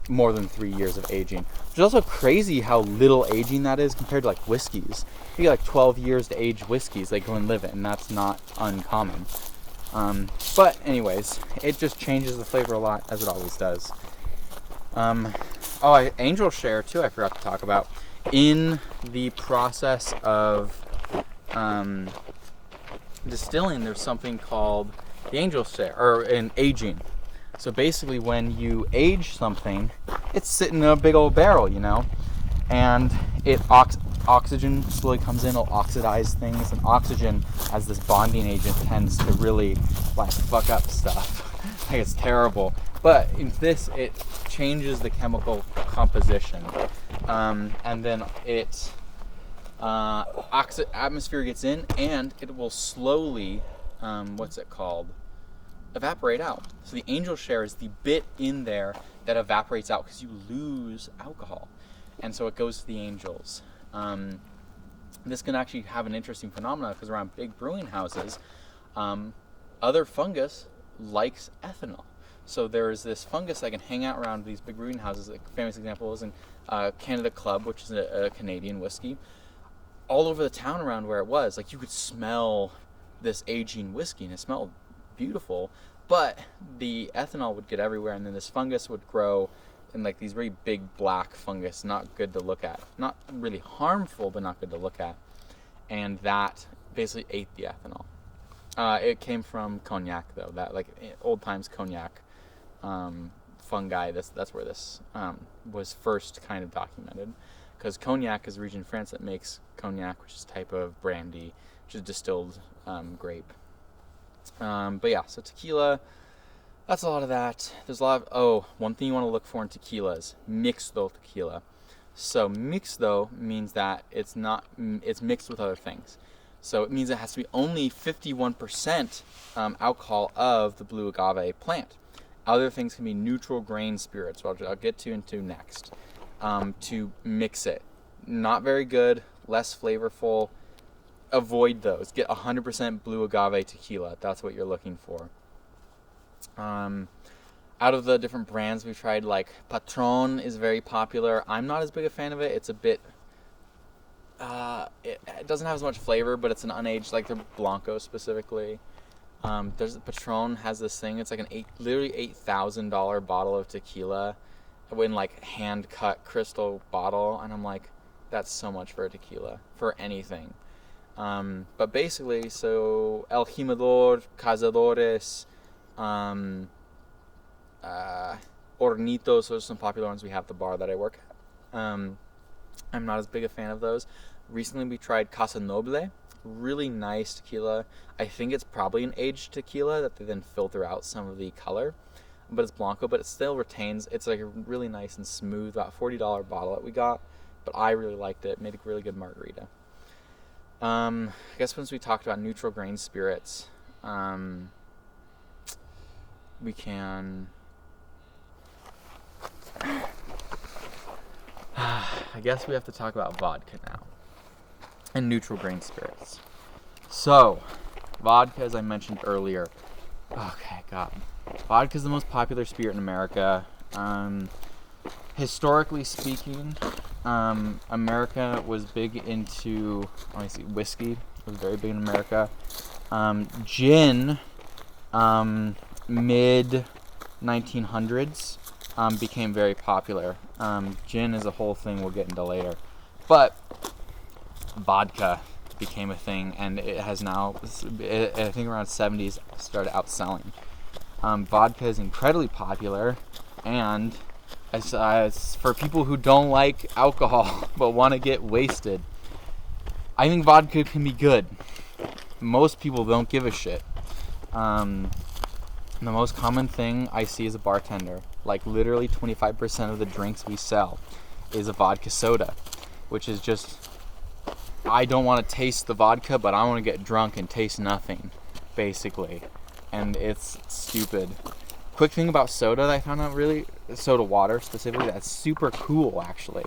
more than 3 years of aging. Which is also crazy how little aging that is compared to like whiskeys. You get like 12 years to age whiskeys, like Glenlivet, and that's not uncommon. But anyways, it just changes the flavor a lot, as it always does. Angel share too, I forgot to talk about. In the process of distilling, there's something called the angel share, or in aging. So basically when you age something, it's sitting in a big old barrel, and it oxygen slowly comes in, it'll oxidize things, and oxygen as this bonding agent tends to really like fuck up stuff. Like, it's terrible. But in this, it changes the chemical composition, and then it atmosphere gets in, and it will slowly evaporate out. So the angel share is the bit in there that evaporates out because you lose alcohol, and so it goes to the angels. This can actually have an interesting phenomenon, because around big brewing houses, other fungus likes ethanol. So there's this fungus that can hang out around these big brewing houses. A famous example is in Canada Club, which is a Canadian whiskey. All over the town around where it was, like, you could smell this aging whiskey, and it smelled beautiful, but the ethanol would get everywhere, and then this fungus would grow in like these very big black fungus, not good to look at, not really harmful, but not good to look at, and that basically ate the ethanol. It came from cognac, though, that like old times cognac fungi. That's where this was first kind of documented, because cognac is a region in France that makes cognac, which is a type of brandy, which is distilled grape. But yeah, so tequila, that's a lot of that. There's a lot of, one thing you want to look for in tequila is mixto tequila. So mixto means that it's mixed with other things. So it means it has to be only 51% alcohol of the blue agave plant. Other things can be neutral grain spirits, which I'll get into next, to mix it. Not very good, less flavorful. Avoid those. Get 100% blue agave tequila. That's what you're looking for. Out of the different brands we've tried, like Patron is very popular. I'm not as big a fan of it. It's a bit, it doesn't have as much flavor, but it's an unaged, like the Blanco specifically. There's Patron has this thing. It's like literally $8,000 bottle of tequila, in like hand cut crystal bottle, and I'm like, that's so much for a tequila for anything. But basically, so El Jimador, Cazadores, Hornitos, those are some popular ones we have at the bar that I work at. I'm not as big a fan of those. Recently we tried Casa Noble, really nice tequila. I think it's probably an aged tequila that they then filter out some of the color, but it's Blanco, but it still retains, it's like a really nice and smooth, about $40 bottle that we got, but I really liked it. Made a really good margarita. I guess once we talked about neutral grain spirits, we can, I guess we have to talk about vodka now and neutral grain spirits. So, vodka, as I mentioned earlier, okay, God, vodka is the most popular spirit in America. Historically speaking, America was big into, whiskey was very big in America. Gin, mid 1900s, became very popular. Gin is a whole thing we'll get into later. But vodka became a thing, and it has now, I think around 70s, started outselling. Vodka is incredibly popular, and as for people who don't like alcohol but want to get wasted, I think vodka can be good. Most people don't give a shit. The most common thing I see as a bartender, like literally 25% of the drinks we sell is a vodka soda, which is just, I don't want to taste the vodka, but I want to get drunk and taste nothing, basically. And it's stupid. Quick thing about soda that I found out, really, soda water specifically, that's super cool actually.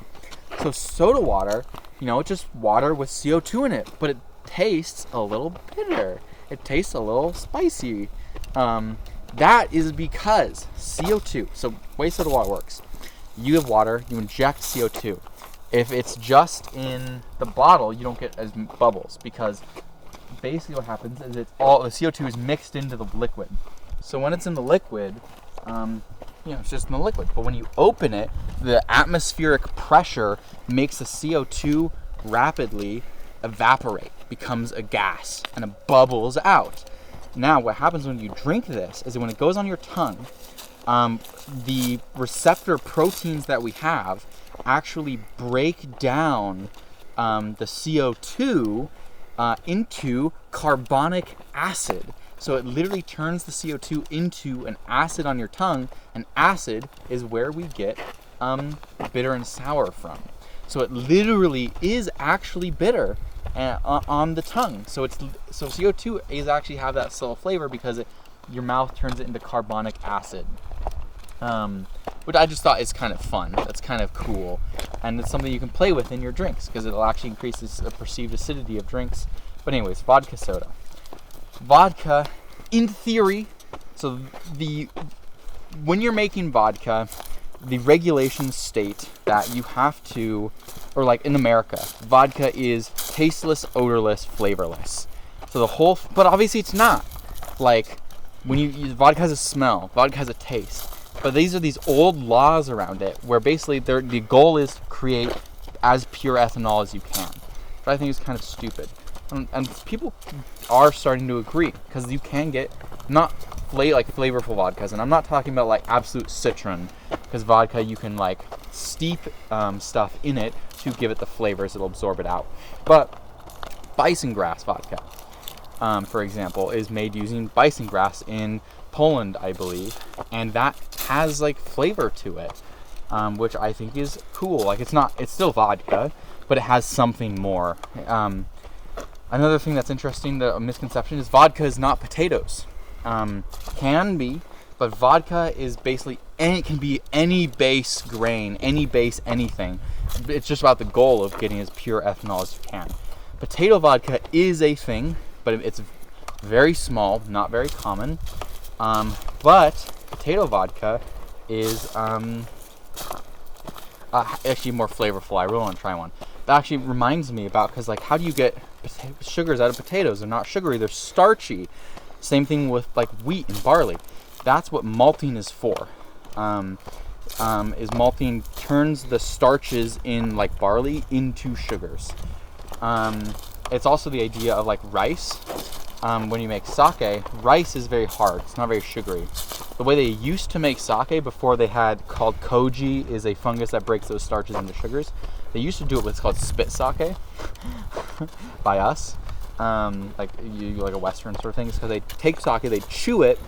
So soda water, it's just water with CO2 in it, but it tastes a little bitter. It tastes a little spicy. That is because CO2, so way soda water works. You have water, you inject CO2. If it's just in the bottle, you don't get as bubbles, because basically what happens is all the CO2 is mixed into the liquid. So when it's in the liquid, it's just in the liquid. But when you open it, the atmospheric pressure makes the CO2 rapidly evaporate, becomes a gas, and it bubbles out. Now, what happens when you drink this is that when it goes on your tongue, the receptor proteins that we have actually break down the CO2 into carbonic acid. So it literally turns the CO2 into an acid on your tongue, and acid is where we get bitter and sour from. So it literally is actually bitter on the tongue. So CO2 is actually have that subtle flavor because your mouth turns it into carbonic acid. Which I just thought is kind of fun. That's kind of cool. And it's something you can play with in your drinks because it'll actually increase the perceived acidity of drinks. But anyways, vodka soda. Vodka, in theory, so when you're making vodka, the regulations state that you have to, or like in America, vodka is tasteless, odorless, flavorless. So but obviously it's not. Like, vodka has a smell, vodka has a taste. But these are these old laws around it where basically the goal is to create as pure ethanol as you can. Which I think is kind of stupid. And people are starting to agree because you can get not flavorful vodkas. And I'm not talking about like Absolute Citron, because vodka you can like steep stuff in it to give it the flavors, it'll absorb it out. But bison grass vodka, for example, is made using bison grass in Poland, I believe, and that has like flavor to it, which I think is cool. Like it's still vodka, but it has something more. Another thing that's interesting, a misconception, is vodka is not potatoes. Can be, but vodka is basically it can be any base grain, any base anything. It's just about the goal of getting as pure ethanol as you can. Potato vodka is a thing, but it's very small, not very common. But potato vodka is actually more flavorful. I really want to try one. That actually reminds me about, because like, how do you get sugars out of potatoes? They're not sugary, they're starchy. Same thing with like wheat and barley. That's what malting is for. Is malting turns the starches in like barley into sugars. It's also the idea of like rice. When you make sake, rice is very hard. It's not very sugary. The way they used to make sake before they had called koji is a fungus that breaks those starches into sugars. They used to do it with what's called spit sake by us. Like a Western sort of thing. Because they take sake, they chew it,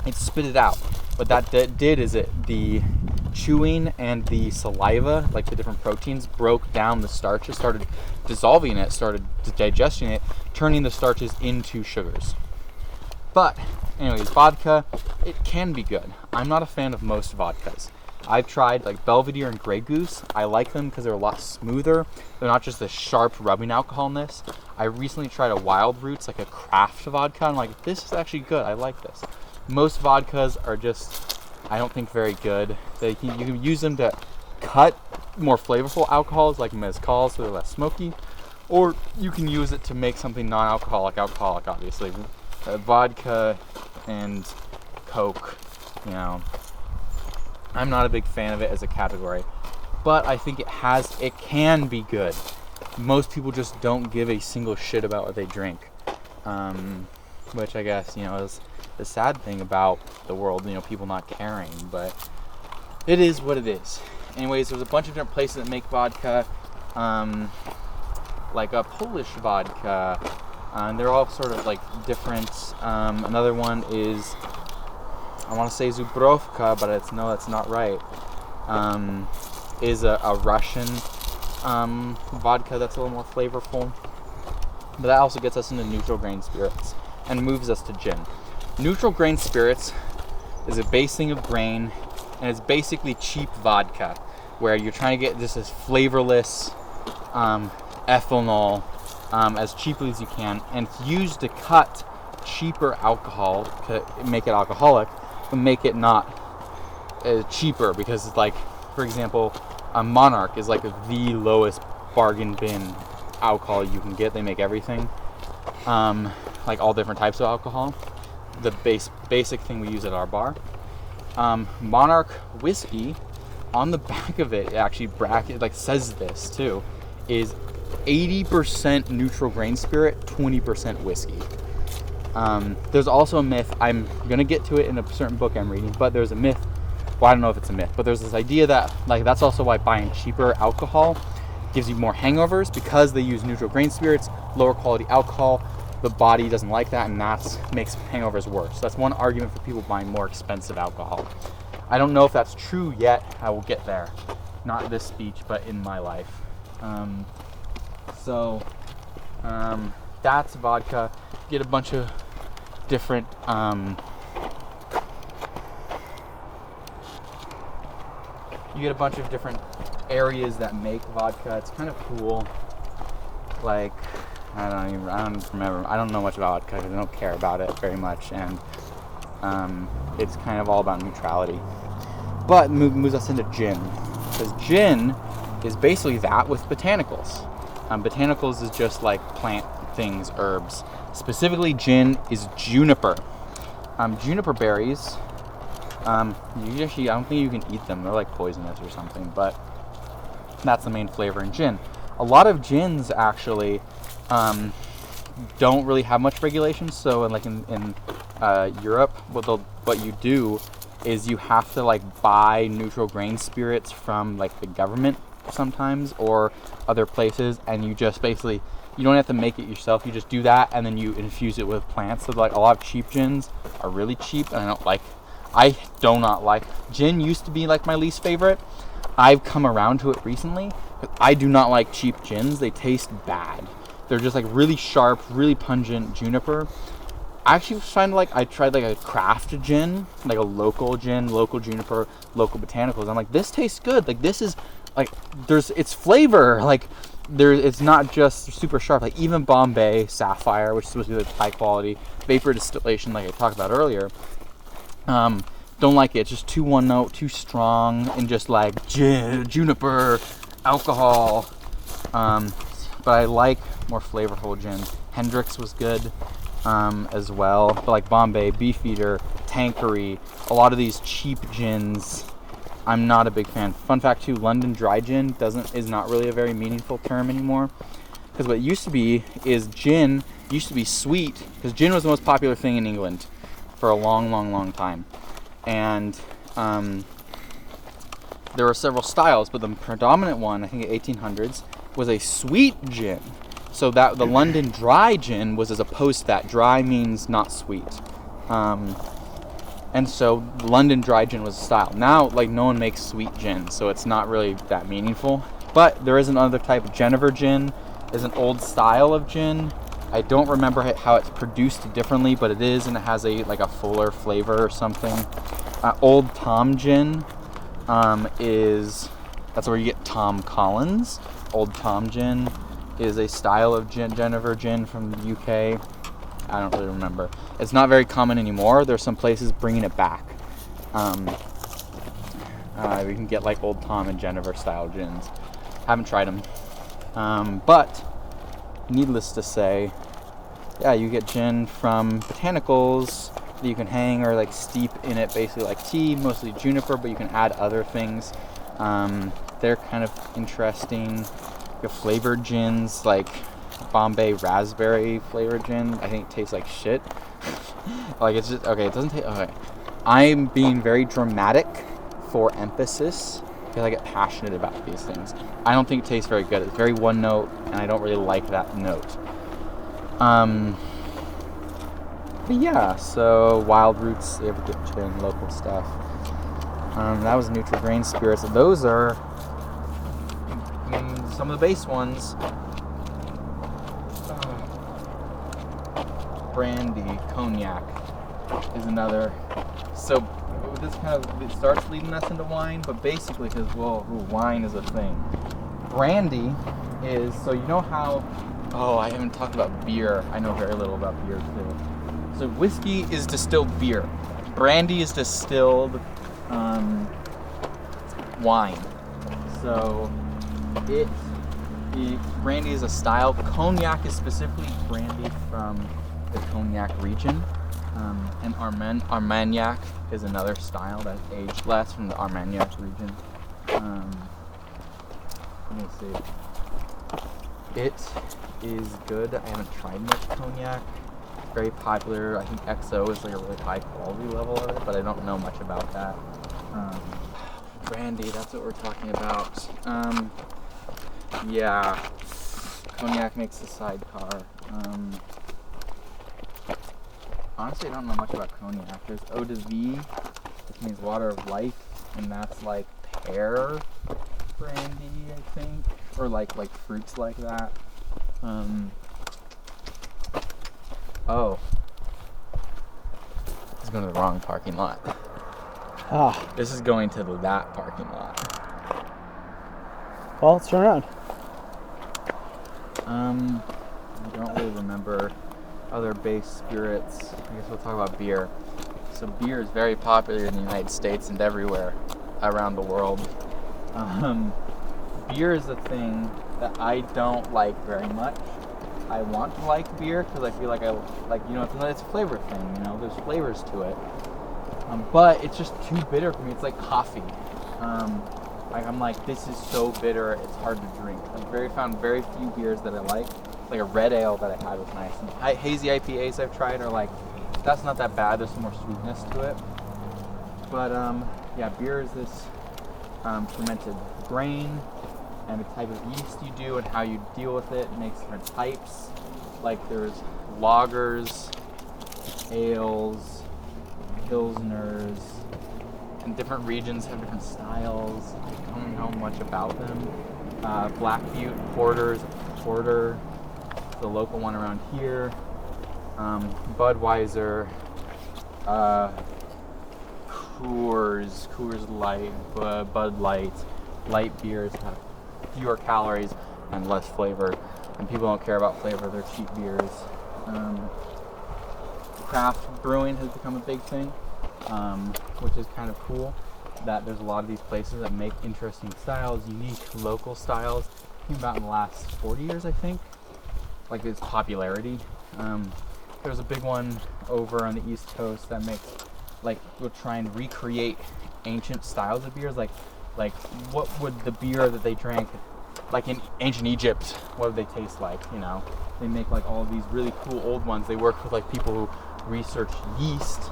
and spit it out. What that did is the chewing and the saliva, like the different proteins, broke down the starches, started dissolving it, started digesting it, turning the starches into sugars. But anyways, vodka, it can be good. I'm not a fan of most vodkas. I've tried like Belvedere and Grey Goose. I like them because they're a lot smoother. They're not just the sharp rubbing alcoholness. I recently tried a Wild Roots, like a craft vodka. I'm like, this is actually good. I like this. Most vodkas are just, I don't think, very good. You can use them to cut more flavorful alcohols like mezcal, so they're less smoky, or you can use it to make something non-alcoholic, obviously. Vodka and Coke, I'm not a big fan of it as a category, but I think it can be good. Most people just don't give a single shit about what they drink, which I guess, is the sad thing about the world, people not caring, but it is what it is. Anyways, there's a bunch of different places that make vodka, like a Polish vodka, and they're all sort of like different. Another one is, I want to say Zubrovka, but that's not right. Is a Russian vodka that's a little more flavorful. But that also gets us into neutral grain spirits and moves us to gin. Neutral grain spirits is a basing of grain, and it's basically cheap vodka, where you're trying to get this as flavorless ethanol as cheaply as you can, and it's used to cut cheaper alcohol, to make it alcoholic, but make it not cheaper, because it's like, for example, a Monarch is like the lowest bargain bin alcohol you can get. They make everything, like all different types of alcohol. The basic thing we use at our bar. Monarch whiskey, on the back of it, actually says this too, is 80% neutral grain spirit, 20% whiskey. There's also a myth, I'm gonna get to it in a certain book I'm reading, but there's a myth, well, I don't know if it's a myth, but there's this idea that that's also why buying cheaper alcohol gives you more hangovers, because they use neutral grain spirits, lower quality alcohol. The body doesn't like that, and that makes hangovers worse. That's one argument for people buying more expensive alcohol. I don't know if that's true yet. I will get there. Not this speech, but in my life. That's vodka. Get a bunch of different areas that make vodka. It's kind of cool. Like, I don't remember. I don't know much about vodka because I don't care about it very much, and it's kind of all about neutrality. But moves us into gin, because gin is basically that with botanicals. Botanicals is just like plant things, herbs. Specifically, gin is juniper. Juniper berries. I don't think you can eat them. They're like poisonous or something, but that's the main flavor in gin. A lot of gins actually don't really have much regulation. So in Europe, what you do is you have to buy neutral grain spirits from the government sometimes, or other places, and you just basically, you don't have to make it yourself. You just do that, and then you infuse it with plants. So a lot of cheap gins are really cheap, and I do not like gin. Used to be my least favorite. I've come around to it recently, but I do not like cheap gins. They taste bad. They're just really sharp, really pungent juniper. I actually find I tried a craft gin, a local gin, local juniper, local botanicals. I'm this tastes good. This is there's its flavor. It's not just super sharp. Even Bombay Sapphire, which is supposed to be high quality vapor distillation, I talked about earlier, Don't like it. It's just too one note, too strong, and just like juniper, alcohol. But I like more flavorful gin. Hendrix was good as well. But like Bombay, Beefeater, Tanqueray, a lot of these cheap gins, I'm not a big fan. Fun fact too, London dry gin is not really a very meaningful term anymore. Because what it used to be is gin used to be sweet, because gin was the most popular thing in England for a long time. And there were several styles, but the predominant one, I think in 1800s, was a sweet gin. So that the London dry gin was as opposed to that. Dry means not sweet. And so London dry gin was a style. Now, like, no one makes sweet gin, so it's not really that meaningful. But there is another type of Genever gin, is an old style of gin. I don't remember how it's produced differently, but it is, and it has a fuller flavor or something. Old Tom gin that's where you get Tom Collins. Old Tom gin is a style of Genever gin from the UK. I don't really remember. It's not very common anymore. There's some places bringing it back. We can get like Old Tom and Genever style gins. Haven't tried them. But needless to say, yeah, you get gin from botanicals that you can hang or like steep in it, basically like tea, mostly juniper, but you can add other things. They're kind of interesting. You have flavored gins like Bombay raspberry flavored gin. I think it tastes like shit. Like, it's just, okay, it doesn't taste, okay. I'm being very dramatic for emphasis because I get passionate about these things. I don't think it tastes very good. It's very one note, and I don't really like that note. But yeah, so Wild Roots, they have a good gin, local stuff. That was Nutri-Grain Spirits. Those are some of the base ones. Brandy, cognac is another. So this kind of, it starts leading us into wine, but basically, because wine is a thing. Brandy is, so you know how, I haven't talked about beer. I know very little about beer too. So whiskey is distilled beer. Brandy is distilled wine. So brandy is a style. Cognac is specifically brandy from the Cognac region. And Armagnac is another style that's aged less from the Armagnac region. Let me see. It is good. I haven't tried much cognac. Very popular. I think XO is like a really high quality level of it, but I don't know much about that. Brandy, that's what we're talking about. Yeah. Cognac makes the sidecar. Honestly, I don't know much about cognac. There's eau de vie, which means water of life, and that's like pear brandy, I think, or like fruits like that. This is going to the wrong parking lot. This is going to that parking lot. Well, let's turn around. I don't really remember other base spirits. I guess we'll talk about beer. So beer is very popular in the United States and everywhere around the world. Beer is a thing that I don't like very much. I want to like beer because I feel like it's a flavor thing, there's flavors to it. But it's just too bitter for me. It's like coffee. I'm like, this is so bitter, it's hard to drink. I've found very few beers that I like. Like a red ale that I had was nice. And hazy IPAs I've tried are like, that's not that bad. There's some more sweetness to it. But yeah, beer is this fermented grain, and the type of yeast you do and how you deal with it makes different types. Like there's lagers, ales, pilsners, and different regions have different styles. I don't know much about them. Black Butte Porter is a porter. It's the local one around here. Budweiser, Coors Light, Bud Light. Light beers have fewer calories and less flavor, and people don't care about flavor. They're cheap beers. Craft brewing has become a big thing. which is kind of cool. That there's a lot of these places that make interesting styles, unique local styles. Came about in the last 40 years, I think. Like its popularity. There's a big one over on the East Coast that makes, like, will try and recreate ancient styles of beers. Like what would the beer that they drank, like in ancient Egypt, what would they taste like? You know, they make like all of these really cool old ones. They work with like people who research yeast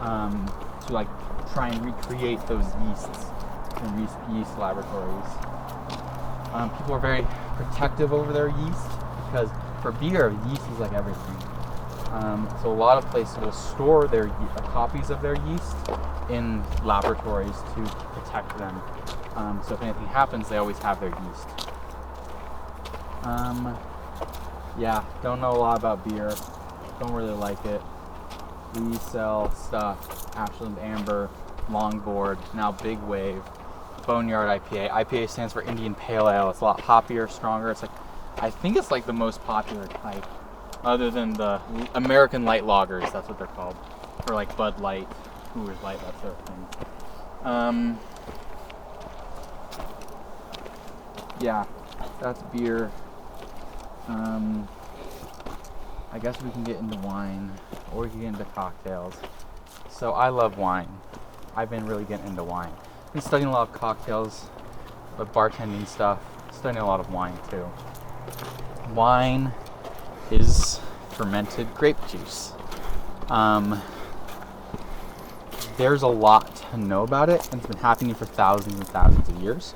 to like try and recreate those yeasts in yeast laboratories. People are very protective over their yeast because for beer, yeast is like everything. So a lot of places will store their copies of their yeast in laboratories to protect them. So if anything happens, they always have their yeast. Yeah, don't know a lot about beer. Don't really like it. We sell stuff: Ashland Amber, Longboard, now Big Wave, Boneyard IPA. IPA stands for Indian Pale Ale. It's a lot hoppier, stronger. It's like, I think it's like the most popular type, other than the American Light Lagers. That's what they're called, or like Bud Light, Coors Light, that sort of thing. Yeah, that's beer. I guess we can get into wine, or we can get into cocktails. So I love wine. I've been really getting into wine. I've been studying a lot of cocktails, but bartending stuff, studying a lot of wine too. Wine is fermented grape juice. There's a lot to know about it, and it's been happening for thousands and thousands of years.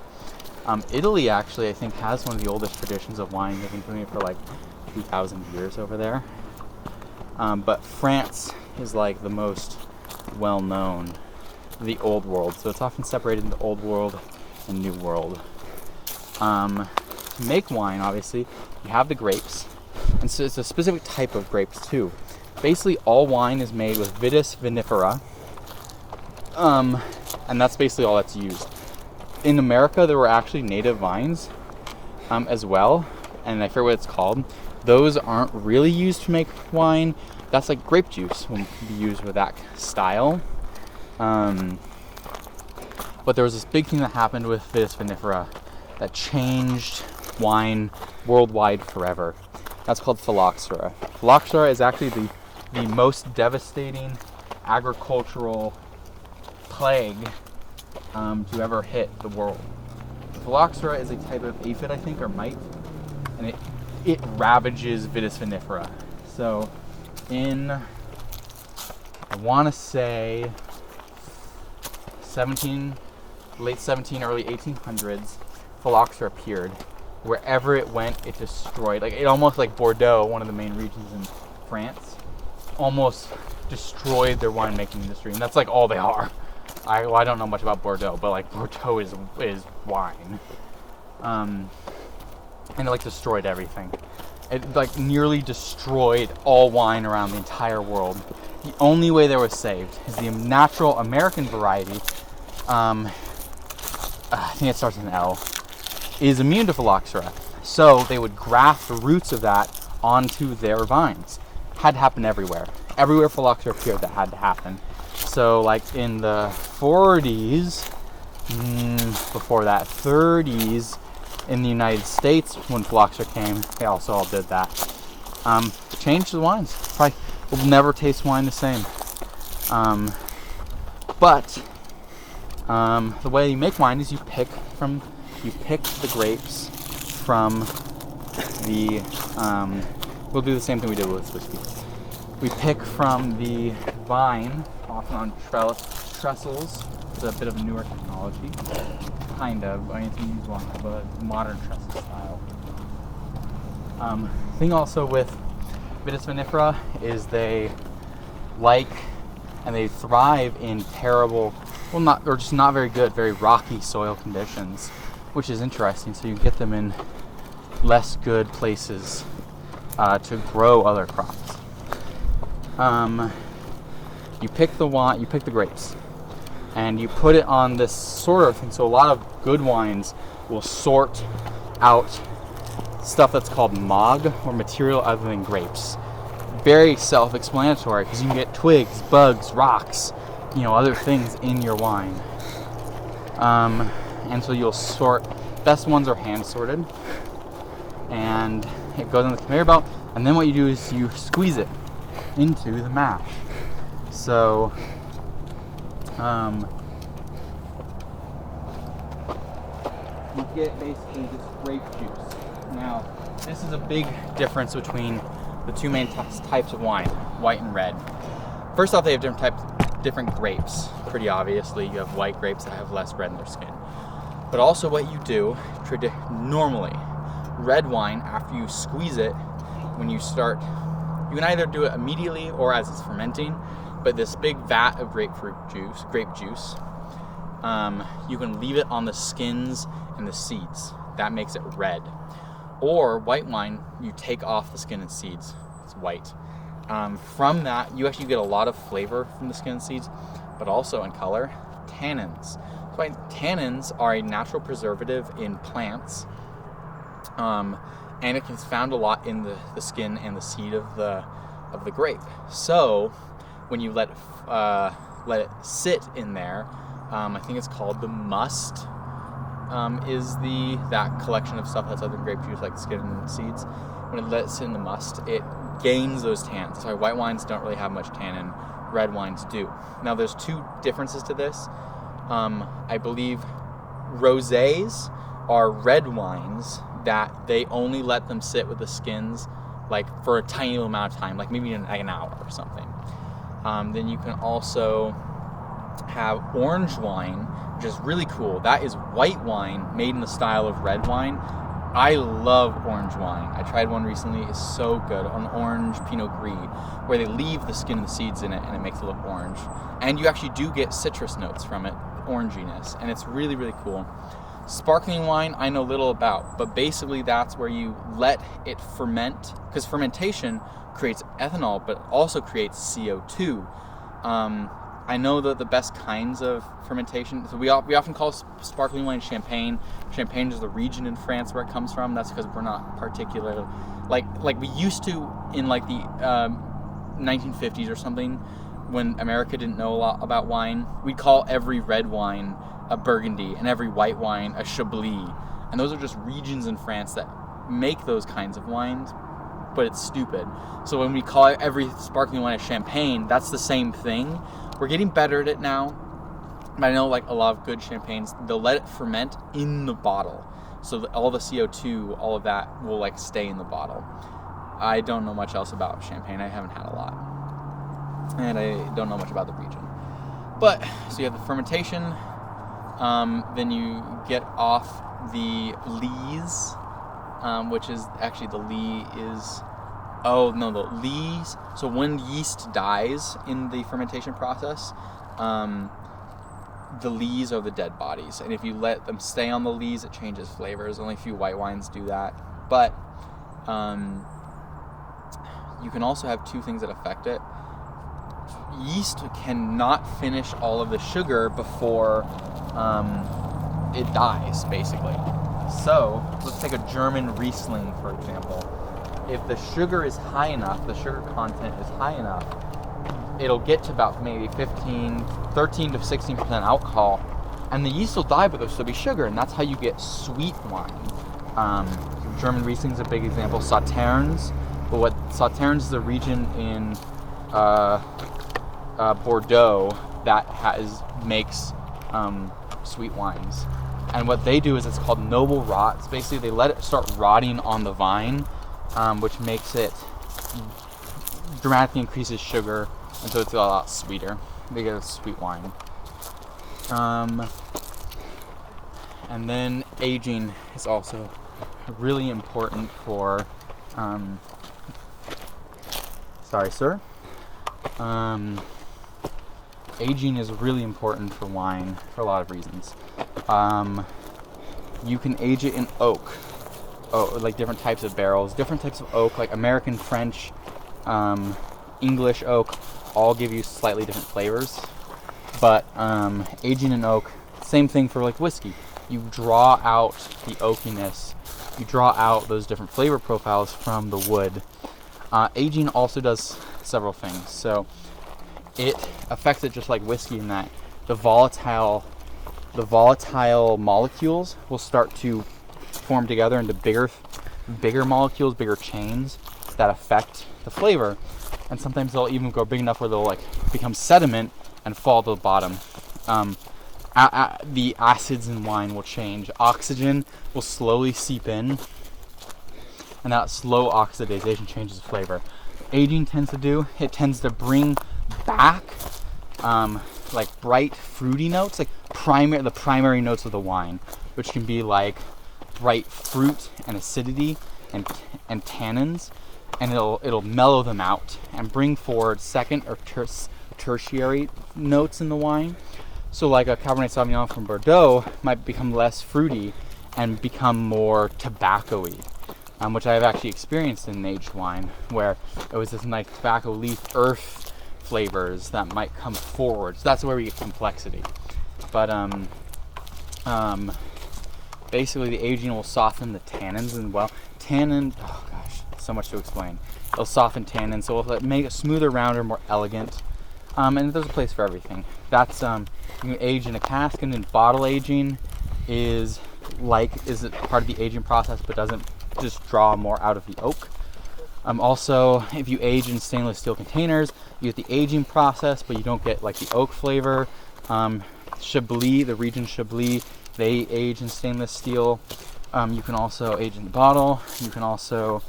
Italy actually, I think, has one of the oldest traditions of wine. They've been doing it for like 2,000 years over there. But France is like the most well-known, the Old World. So it's often separated into Old World and New World. To make wine, obviously, you have the grapes. And so it's a specific type of grapes too. Basically, all wine is made with Vitis vinifera. And that's basically all that's used. In America, there were actually native vines as well, and I forget what it's called. Those aren't really used to make wine. That's like grape juice will be used with that style. But there was this big thing that happened with Vitis vinifera that changed wine worldwide forever. That's called phylloxera. Phylloxera is actually the most devastating agricultural plague to ever hit the world. Phylloxera is a type of aphid, I think, or mite, and it ravages Vitis vinifera. So in, I want to say late 17, early 1800s, phylloxera appeared. Wherever it went, it destroyed. Like, it almost, like Bordeaux, one of the main regions in France, almost destroyed their winemaking industry, and that's like all they are. I don't know much about Bordeaux, but like Bordeaux is wine, and it like destroyed everything. It like nearly destroyed all wine around the entire world. The only way they were saved is the natural American variety. I think it starts with an L. Is immune to phylloxera, so they would graft the roots of that onto their vines. Had to happen everywhere. Everywhere phylloxera appeared, that had to happen. So like in the 40s, before that, 30s, in the United States, when phylloxera came, they also all did that. Changed the wines. Probably will never taste wine the same. But the way you make wine is you pick the grapes from the, we'll do the same thing we did with whiskey. We pick from the vine, often on trestles. It's a bit of a newer technology. Kind of. I mean, it's used one, but modern trestle style. Thing also with Vitis vinifera is they like and they thrive in terrible, just not very good, very rocky soil conditions, which is interesting. So you get them in less good places to grow other crops. You pick the grapes, and you put it on this sorter thing. So a lot of good wines will sort out stuff that's called MOG, or material other than grapes. Very self-explanatory, because you can get twigs, bugs, rocks, other things in your wine. And so you'll sort, best ones are hand sorted, and it goes on the conveyor belt, and then what you do is you squeeze it into the mash. So you get basically this grape juice. Now, this is a big difference between the two main types of wine, white and red. First off, they have different grapes. Pretty obviously, you have white grapes that have less red in their skin. But also what you do, normally, red wine, after you squeeze it, when you start, you can either do it immediately or as it's fermenting, but this big vat of grape juice, you can leave it on the skins and the seeds. That makes it red. Or white wine, you take off the skin and seeds. It's white. From that, you actually get a lot of flavor from the skin and seeds, but also in color, tannins. So tannins are a natural preservative in plants, and it is found a lot in the skin and the seed of the grape. So when you let it sit in there, I think it's called the must. Is that collection of stuff that's other than grape juice, like the skin and seeds. When it lets in the must, it gains those tannins. That's why white wines don't really have much tannin, red wines do. Now there's two differences to this. I believe rosés are red wines that they only let them sit with the skins like for a tiny little amount of time, like maybe an hour or something. Then you can also have orange wine, which is really cool. That is white wine made in the style of red wine. I love orange wine. I tried one recently. It's so good. An orange Pinot Gris, where they leave the skin and the seeds in it, and it makes it look orange. And you actually do get citrus notes from it, oranginess, and it's really, really cool. Sparkling wine, I know little about, but basically that's where you let it ferment, because fermentation creates ethanol, but also creates CO2. I know that the best kinds of fermentation, so we often call sparkling wine champagne. Champagne is the region in France where it comes from. That's because we're not particular, like we used to in like the 1950s or something, when America didn't know a lot about wine. We'd call every red wine a Burgundy and every white wine a Chablis. And those are just regions in France that make those kinds of wines, but it's stupid. So when we call every sparkling wine a champagne, that's the same thing. We're getting better at it now, but I know like a lot of good champagnes, they'll let it ferment in the bottle. So that all the CO2, all of that will like stay in the bottle. I don't know much else about champagne. I haven't had a lot. And I don't know much about the region. But, so you have the fermentation, then you get off the lees, which is actually the lees. So when yeast dies in the fermentation process, the lees are the dead bodies. And if you let them stay on the lees, it changes flavors. Only a few white wines do that. But you can also have two things that affect it. Yeast cannot finish all of the sugar before it dies, basically. So let's take a German Riesling, for example. If the sugar is high enough, the sugar content is high enough, it'll get to about maybe 13 to 16% alcohol, and the yeast will die, but there'll still be sugar, and that's how you get sweet wine. German Riesling is a big example. Sauternes, but Sauternes is a region in Bordeaux that makes sweet wines, and what they do is it's called noble rot. It's basically they let it start rotting on the vine, which makes it dramatically increases sugar, and so it's a lot sweeter. They get a sweet wine. And then aging is also really important for sorry, sir. Aging is really important for wine for a lot of reasons. You can age it in oak, like different types of barrels, different types of oak, like American, French, English oak, all give you slightly different flavors. But aging in oak, same thing for like whiskey. You draw out the oakiness, you draw out those different flavor profiles from the wood. Aging also does several things. So it affects it just like whiskey in that the volatile molecules will start to form together into bigger molecules, bigger chains that affect the flavor. And sometimes they'll even go big enough where they'll like become sediment and fall to the bottom. The acids in wine will change. Oxygen will slowly seep in, and that slow oxidization changes the flavor. Aging tends to bring back like bright fruity notes, like the primary notes of the wine, which can be like bright fruit and acidity and tannins, and it'll mellow them out and bring forward second or tertiary notes in the wine. So like a Cabernet Sauvignon from Bordeaux might become less fruity and become more tobacco-y, which I've actually experienced in aged wine, where it was this nice tobacco leaf earth flavors that might come forward. So that's where we get complexity. But basically the aging will soften the tannins, and oh gosh, so much to explain. It'll soften tannins, so it'll make it smoother, rounder, more elegant. And there's a place for everything. That's you can age in a cask, and then bottle aging is part of the aging process, but doesn't just draw more out of the oak. Also, if you age in stainless steel containers, you get the aging process, but you don't get like the oak flavor. Chablis, the region Chablis, they age in stainless steel. You can also age in the bottle. You can also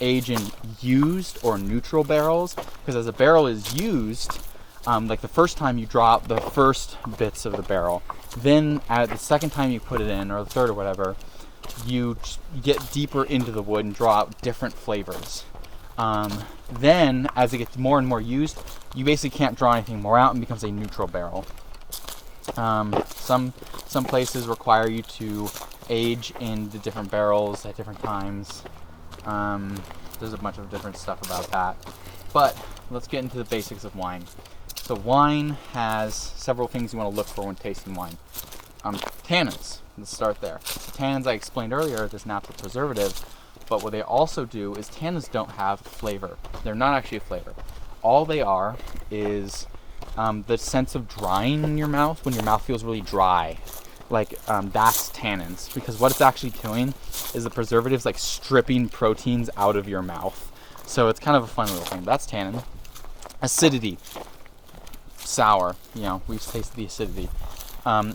age in used or neutral barrels, because as a barrel is used, like the first time you draw out the first bits of the barrel, then at the second time you put it in, or the third or whatever, you get deeper into the wood and draw out different flavors. Then as it gets more and more used, you basically can't draw anything more out and becomes a neutral barrel. Some places require you to age in the different barrels at different times. There's a bunch of different stuff about that. But let's get into the basics of wine. So wine has several things you want to look for when tasting wine. Tannins. Let's start there. So tannins, I explained earlier, are this natural preservative, but what they also do is tannins don't have flavor. They're not actually a flavor. All they are is the sense of drying in your mouth when your mouth feels really dry. That's tannins, because what it's actually doing is the preservatives like stripping proteins out of your mouth. So it's kind of a fun little thing. That's tannin. Acidity. Sour. We've tasted the acidity.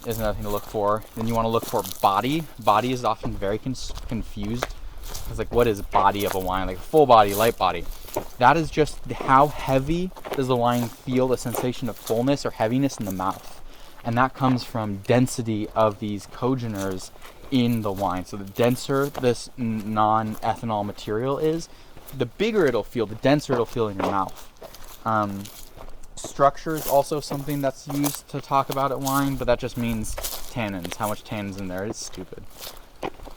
Is another thing to look for. Then you want to look for body. Body is often very confused. It's like, what is body of a wine? Like full body, light body. That is just how heavy does the wine feel, the sensation of fullness or heaviness in the mouth. And that comes from density of these cogeners in the wine. So the denser this non-ethanol material is, the bigger it'll feel, the denser it'll feel in your mouth. Structure is also something that's used to talk about at wine, but that just means tannins, how much tannins in there. It's stupid.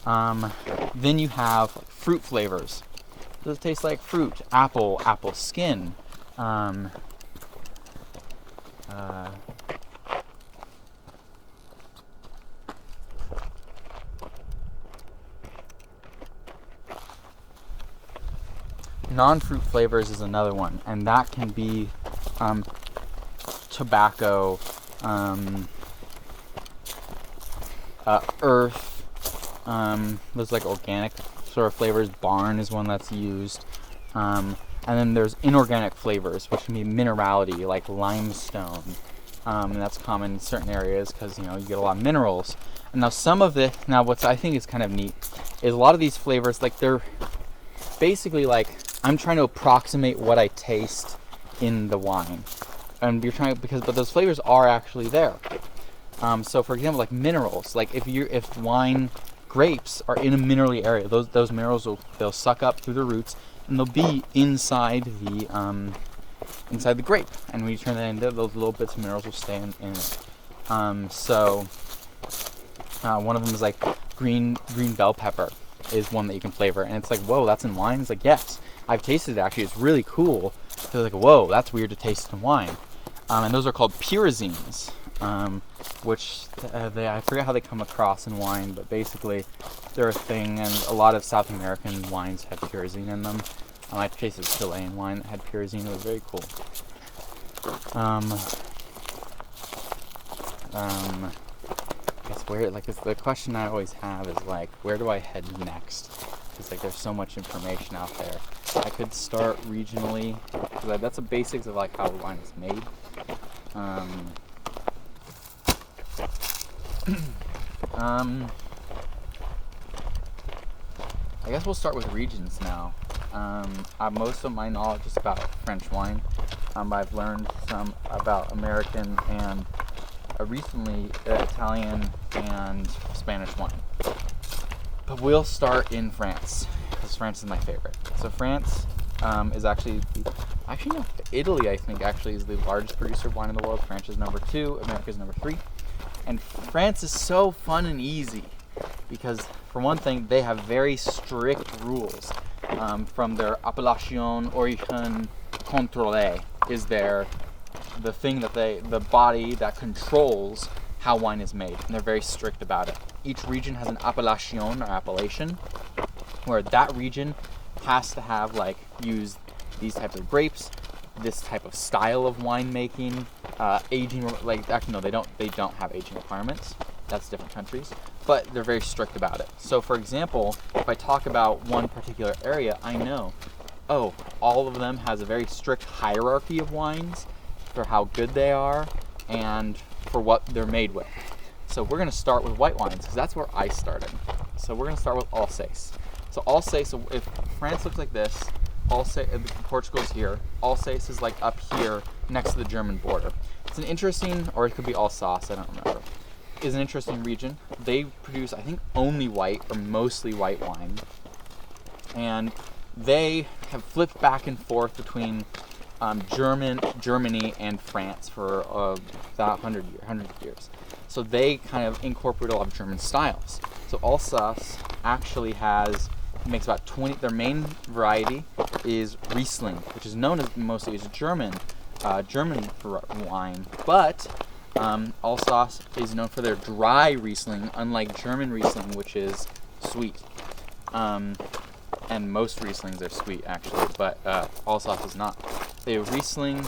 Then you have fruit flavors. Does it taste like fruit? Apple skin. Non-fruit flavors is another one, and that can be tobacco, earth. There's like organic sort of flavors. Barn is one that's used. And then there's inorganic flavors, which can be minerality, like limestone. And that's common in certain areas because, you get a lot of minerals. And now what I think is kind of neat is a lot of these flavors, like they're basically like, I'm trying to approximate what I taste in the wine. And but those flavors are actually there. So for example, like minerals, like if wine grapes are in a minerally area, those minerals they'll suck up through the roots and they'll be inside the grape. And when you turn that into, those little bits of minerals will stay in it. One of them is like green bell pepper is one that you can flavor, and it's like, whoa, that's in wine? It's like, yes, I've tasted it actually. It's really cool. So like, whoa, that's weird to taste in wine. And those are called pyrazines, which I forget how they come across in wine, but basically they're a thing, and a lot of South American wines have pyrazine in them. I tasted Chilean wine that had pyrazine. It was very cool. I guess where, like, it's the question I always have is, like, where do I head next? Because, like, there's so much information out there. I could start regionally, because that's the basics of, like, how wine is made. I guess we'll start with regions now. Most of my knowledge is about French wine. I've learned some about American and recently Italian and Spanish wine. But we'll start in France, because France is my favorite. So France is actually no, Italy, I think, actually is the largest producer of wine in the world. France is number 2, America is number 3. And France is so fun and easy because, for one thing, they have very strict rules. From their appellation origine contrôlée is the thing that the body that controls how wine is made, and they're very strict about it. Each region has an appellation or appellation, where that region has to have use these types of grapes, this type of style of winemaking, aging. They don't have aging requirements. That's different countries, but they're very strict about it. So, for example, if I talk about one particular area, I know, all of them has a very strict hierarchy of wines for how good they are and for what they're made with. So we're going to start with white wines because that's where I started. So we're going to start with Alsace. So Alsace, so if France looks like this, Portugal's here. Alsace is like up here next to the German border. It's an interesting, or it could be Alsace, I don't remember. Is an interesting region. They produce, I think, only white or mostly white wine. And they have flipped back and forth between Germany and France for about 100 years. So they kind of incorporate a lot of German styles. So Alsace actually makes about 20. Their main variety is Riesling, which is known as mostly as German wine, but Alsace is known for their dry Riesling, unlike German Riesling, which is sweet. And most Rieslings are sweet, actually, but Alsace is not. They have Riesling,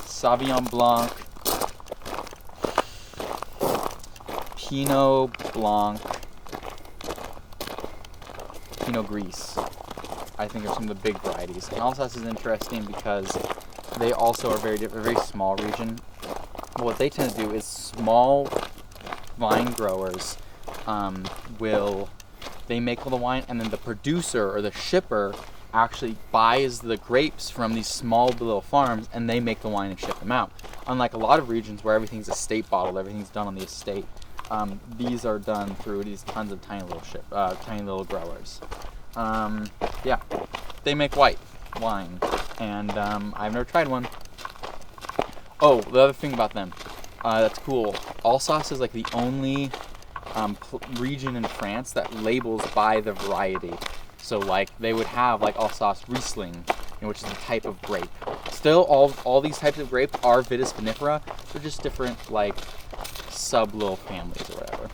Sauvignon Blanc, Pinot Blanc, Pinot Gris, I think are some of the big varieties. And Alsace is interesting because they also are very different, very small region. What they tend to do is small vine growers they make all the wine, and then the producer or the shipper actually buys the grapes from these small little farms, and they make the wine and ship them out. Unlike a lot of regions where everything's estate bottled, everything's done on the estate, these are done through these tons of tiny little growers. They make white wine, and I've never tried one. Oh, the other thing about them that's cool, Alsace is like the only region in France that labels by the variety. So they would have Alsace Riesling, which is a type of grape. Still, all these types of grapes are Vitis vinifera. They're just different sub little families or whatever.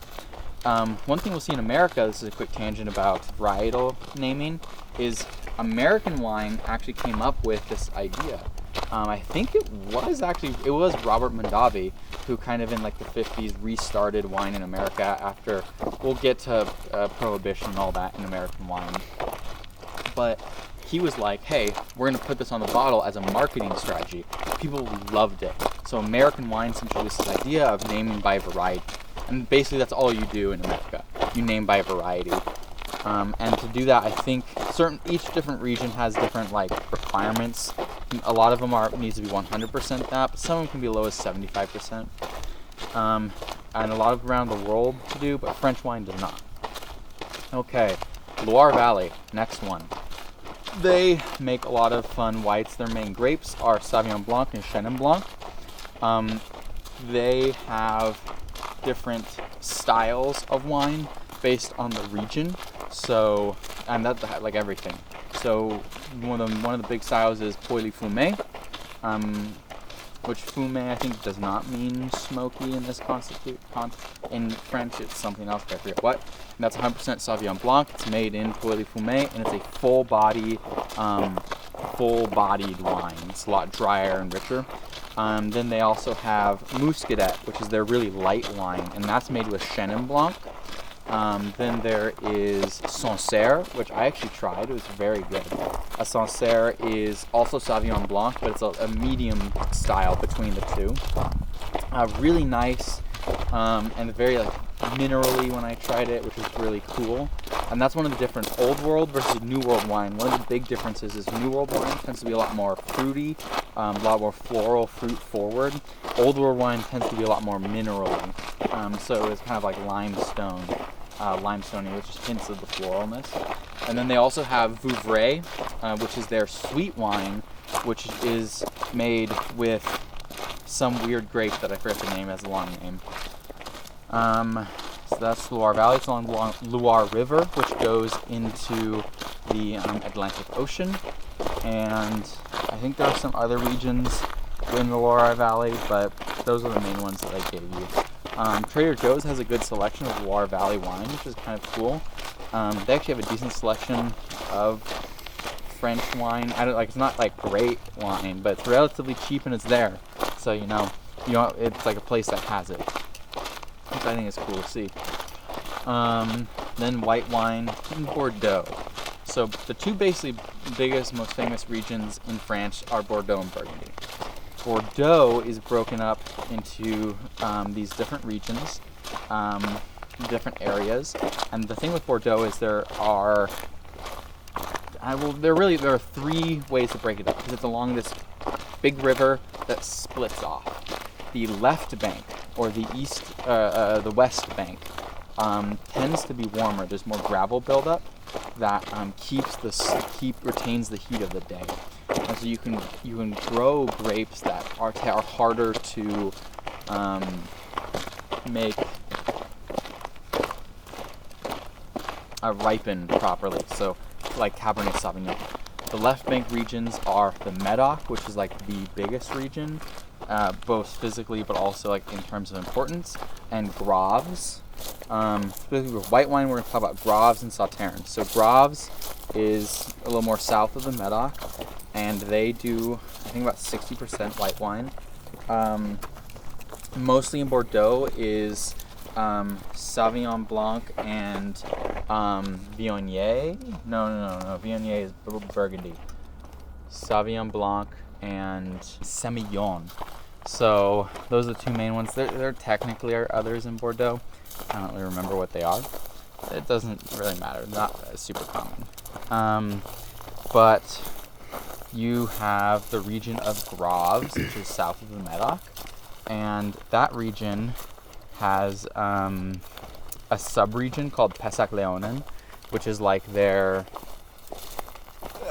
One thing we'll see in America, this is a quick tangent about varietal naming, is American wine actually came up with this idea. I think it was Robert Mondavi who kind of in the 50s restarted wine in America after, we'll get to Prohibition and all that in American wine. But he was like, hey, we're going to put this on the bottle as a marketing strategy. People loved it. So American wines introduced this idea of naming by variety. And basically that's all you do in America. You name by variety. And to do that, I think each different region has different requirements. A lot of them needs to be 100% that, but some of them can be as low as 75%. And a lot of around the world to do, but French wine does not. Okay, Loire Valley, next one. They make a lot of fun whites. Their main grapes are Sauvignon Blanc and Chenin Blanc. They have different styles of wine based on the region. So, and that's everything. So one of the big styles is Poêlé Fumé, which fumé I think does not mean smoky in this in French it's something else, but I forget what. And that's 100% Sauvignon Blanc. It's made in Poêlé Fumé, and it's a full body full-bodied wine. It's a lot drier and richer. Then they also have Muscadet, which is their really light wine, and that's made with Chenin Blanc. Then there is Sancerre, which I actually tried. It was very good. A Sancerre is also Sauvignon Blanc, but it's a medium style between the two. Really nice, and very like minerally when I tried it, which was really cool. And that's one of the difference. Old World versus New World wine. One of the big differences is New World wine tends to be a lot more fruity, a lot more floral, fruit forward. Old World wine tends to be a lot more minerally. So it's kind of like limestoney, which just hints of the floralness. And then they also have Vouvray, which is their sweet wine, which is made with some weird grape that I forget the name, has a long name. So that's Loire Valley. It's along the Loire River, which goes into the Atlantic Ocean. And I think there are some other regions in the Loire Valley, but those are the main ones that I gave you. Trader Joe's has a good selection of Loire Valley wine, which is kind of cool. They actually have a decent selection of French wine. It's not like great wine, but it's relatively cheap and it's there. So it's like a place that has it, which I think is cool to see. Then white wine in Bordeaux. So the two basically biggest, most famous regions in France are Bordeaux and Burgundy. Bordeaux is broken up into these different regions, different areas, and the thing with Bordeaux is there are three ways to break it up, because it's along this big river that splits off. The left bank, or the west bank, tends to be warmer. There's more gravel buildup that retains the heat of the day. And so you can grow grapes that are harder to make ripen properly. So like Cabernet Sauvignon. The left bank regions are the Medoc, which is like the biggest region, both physically but also like in terms of importance, and Graves. Specifically with white wine, we're going to talk about Graves and Sauternes. So Graves is a little more south of the Medoc, and they do, I think, about 60% white wine. Mostly in Bordeaux is Sauvignon Blanc and Viognier. No. Viognier is Burgundy. Sauvignon Blanc and Semillon. So those are the two main ones. There technically are others in Bordeaux. I don't really remember what they are. It doesn't really matter. They're not super common. But you have the region of Graves, which is south of the Medoc, and that region has a sub-region called Pessac-Léognan, which is like I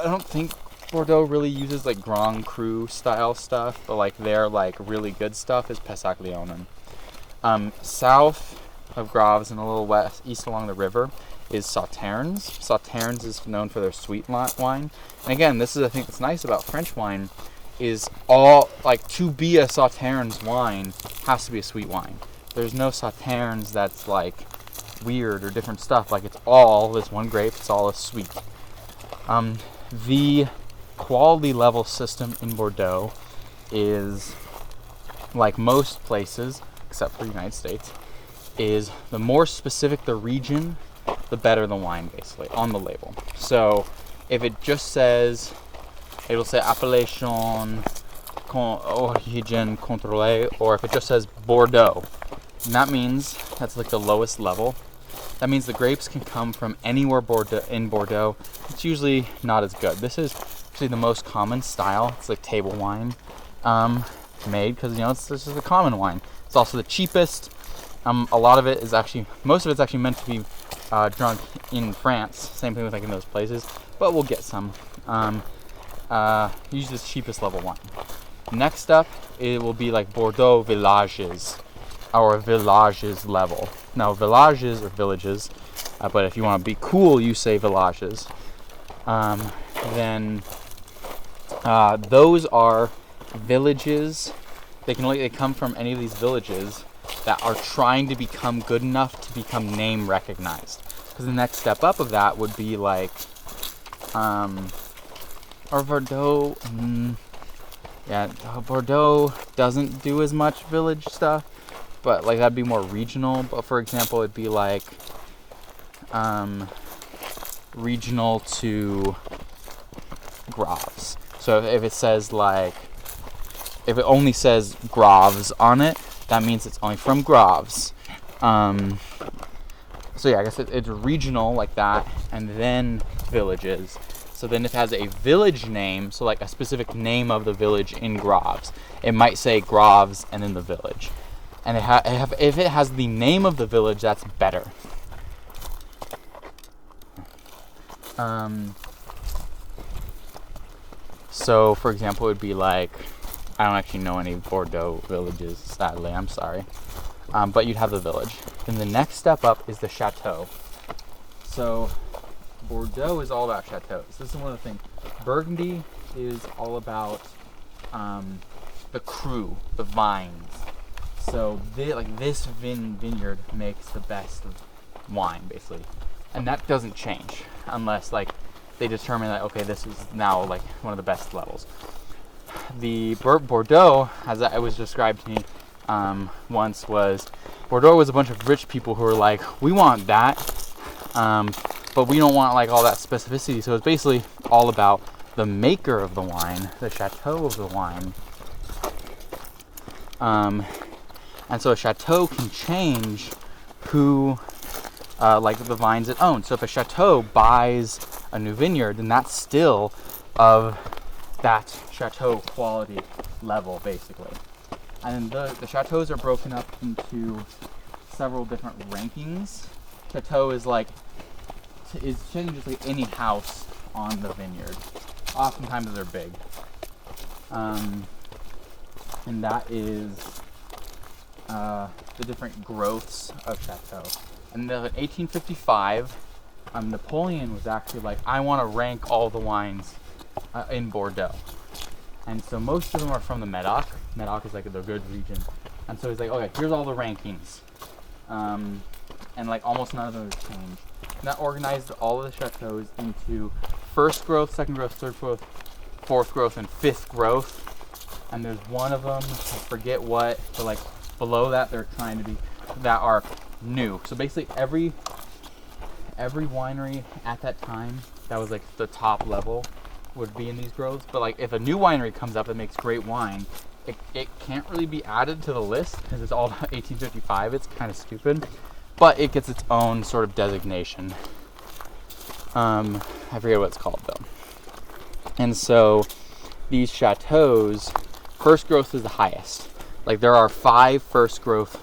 don't think Bordeaux really uses like Grand Cru style stuff, but like their like really good stuff is Pessac-Léognan. South of Graves and a little east along the river is Sauternes. Sauternes is known for their sweet wine. And again, this is the thing that's nice about French wine, is all, like, to be a Sauternes wine has to be a sweet wine. There's no Sauternes that's like weird or different stuff. Like, it's all this one grape, it's all a sweet. The quality level system in Bordeaux is, like most places except for the United States, is the more specific the region, the better the wine, basically, on the label. So if it just says, it'll say Appellation Origine Contrôlée, or if it just says Bordeaux, and that means that's like the lowest level. That means the grapes can come from anywhere in Bordeaux. It's usually not as good. This is actually the most common style. It's like table wine made because, it's just a common wine. It's also the cheapest. A lot of it is actually, most of it's actually meant to be drunk in France. Same thing with like in those places, but we'll get some. Usually the cheapest level wine. Next up, it will be like Bordeaux villages, or villages level. Now villages are villages, but if you want to be cool, you say villages. Then those are villages. They come from any of these villages that are trying to become good enough to become name recognized. Because the next step up of that would be like Or Bordeaux. Yeah, Bordeaux doesn't do as much village stuff, but like that'd be more regional. But for example, it'd be like regional to Graves. So if it says like, if it only says Graves on it, that means it's only from Graves. So yeah, I guess it's regional like that, and then villages. So then if it has a village name, so like a specific name of the village in Graves, it might say Graves and then the village. And if it has the name of the village, that's better. So for example, it would be like, I don't actually know any Bordeaux villages, sadly, I'm sorry. But you'd have the village. Then the next step up is the chateau. So Bordeaux is all about chateaus. This is one of the things. Burgundy is all about the cru, the vines. So this vineyard makes the best of wine, basically. And that doesn't change unless like they determine that, okay, this is now like one of the best levels. The Bordeaux, as it was described to me once, was Bordeaux was a bunch of rich people who were like, we want that, but we don't want like all that specificity. So it's basically all about the maker of the wine, the chateau of the wine. And so a chateau can change who, like the vines it owns. So if a chateau buys a new vineyard, then that's still of that chateau quality level, basically. And the chateaus are broken up into several different rankings. Chateau is like, is just like any house on the vineyard. Oftentimes they're big. And that is the different growths of chateau. And in 1855, Napoleon was actually like, I want to rank all the wines in Bordeaux. And so most of them are from the Medoc. Medoc is like the good region. And so he's like, okay, here's all the rankings. And like almost none of them have changed. And that organized all of the chateaus into first growth, second growth, third growth, fourth growth, and fifth growth. And there's one of them, I forget what, but like below that they're trying to be, that are new. So basically every winery at that time that was like the top level would be in these growths. But like if a new winery comes up that makes great wine, it can't really be added to the list because it's all about 1855. It's kind of stupid, but it gets its own sort of designation. I forget what it's called though. And so these chateaus, first growth is the highest. Like there are 5 first growth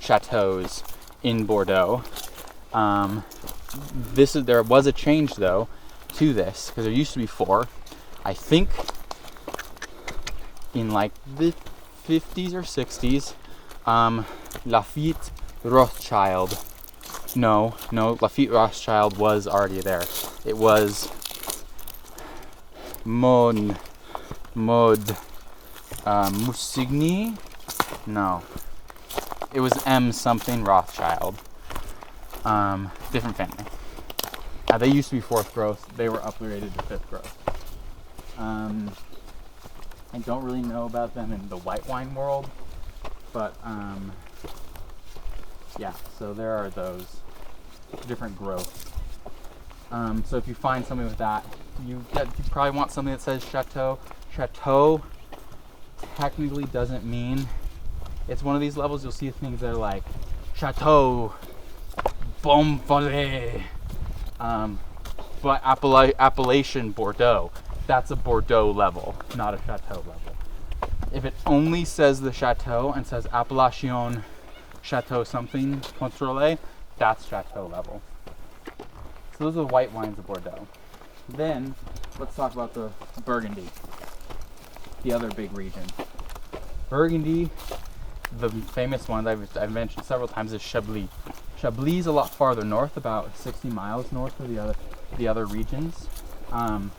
chateaus in Bordeaux. There was a change though to this, because there used to be 4. I think in like the 50s or 60s, Lafitte Rothschild. No, Lafitte Rothschild was already there. It was Mode Musigny? No. It was M something Rothschild. Different family. They used to be 4th growth. They were upgraded to 5th growth. I don't really know about them in the white wine world, but yeah, so there are those different growths. So if you find something with that, you probably want something that says chateau. Chateau technically doesn't mean, it's one of these levels you'll see things that are like Chateau Bombolé, but appellation Bordeaux, that's a Bordeaux level, not a chateau level. If it only says the chateau and says appellation chateau something contrôlé, that's chateau level. So those are the white wines of Bordeaux. Then let's talk about the Burgundy, the other big region. Burgundy, the famous one that I've mentioned several times, is Chablis. Chablis is a lot farther north, about 60 miles north of the other regions, and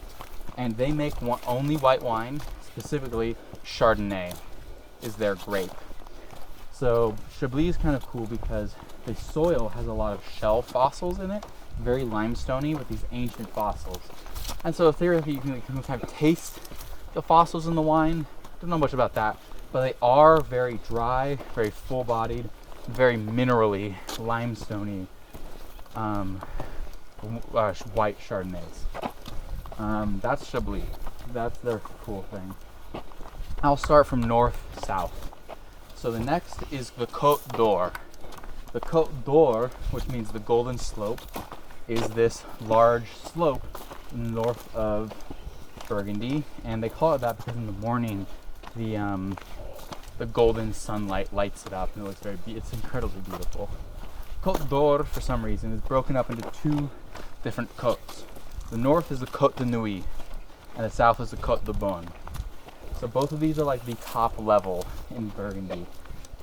they make only white wine. Specifically, Chardonnay is their grape. So Chablis is kind of cool because the soil has a lot of shell fossils in it, very limestoney with these ancient fossils. And so theoretically you can kind of taste the fossils in the wine. Don't know much about that, but they are very dry, very full-bodied, very minerally, limestoney white Chardonnays. That's Chablis. That's their cool thing. I'll start from north south. So the next is the Côte d'Or. The Côte d'Or, which means the golden slope, is this large slope north of Burgundy, and they call it that because in the morning the golden sunlight lights it up, and it looks it's incredibly beautiful. Côte d'Or, for some reason, is broken up into two different côtes. The north is the Côte de Nuit, and the south is the Côte de Beaune. So both of these are like the top level in Burgundy.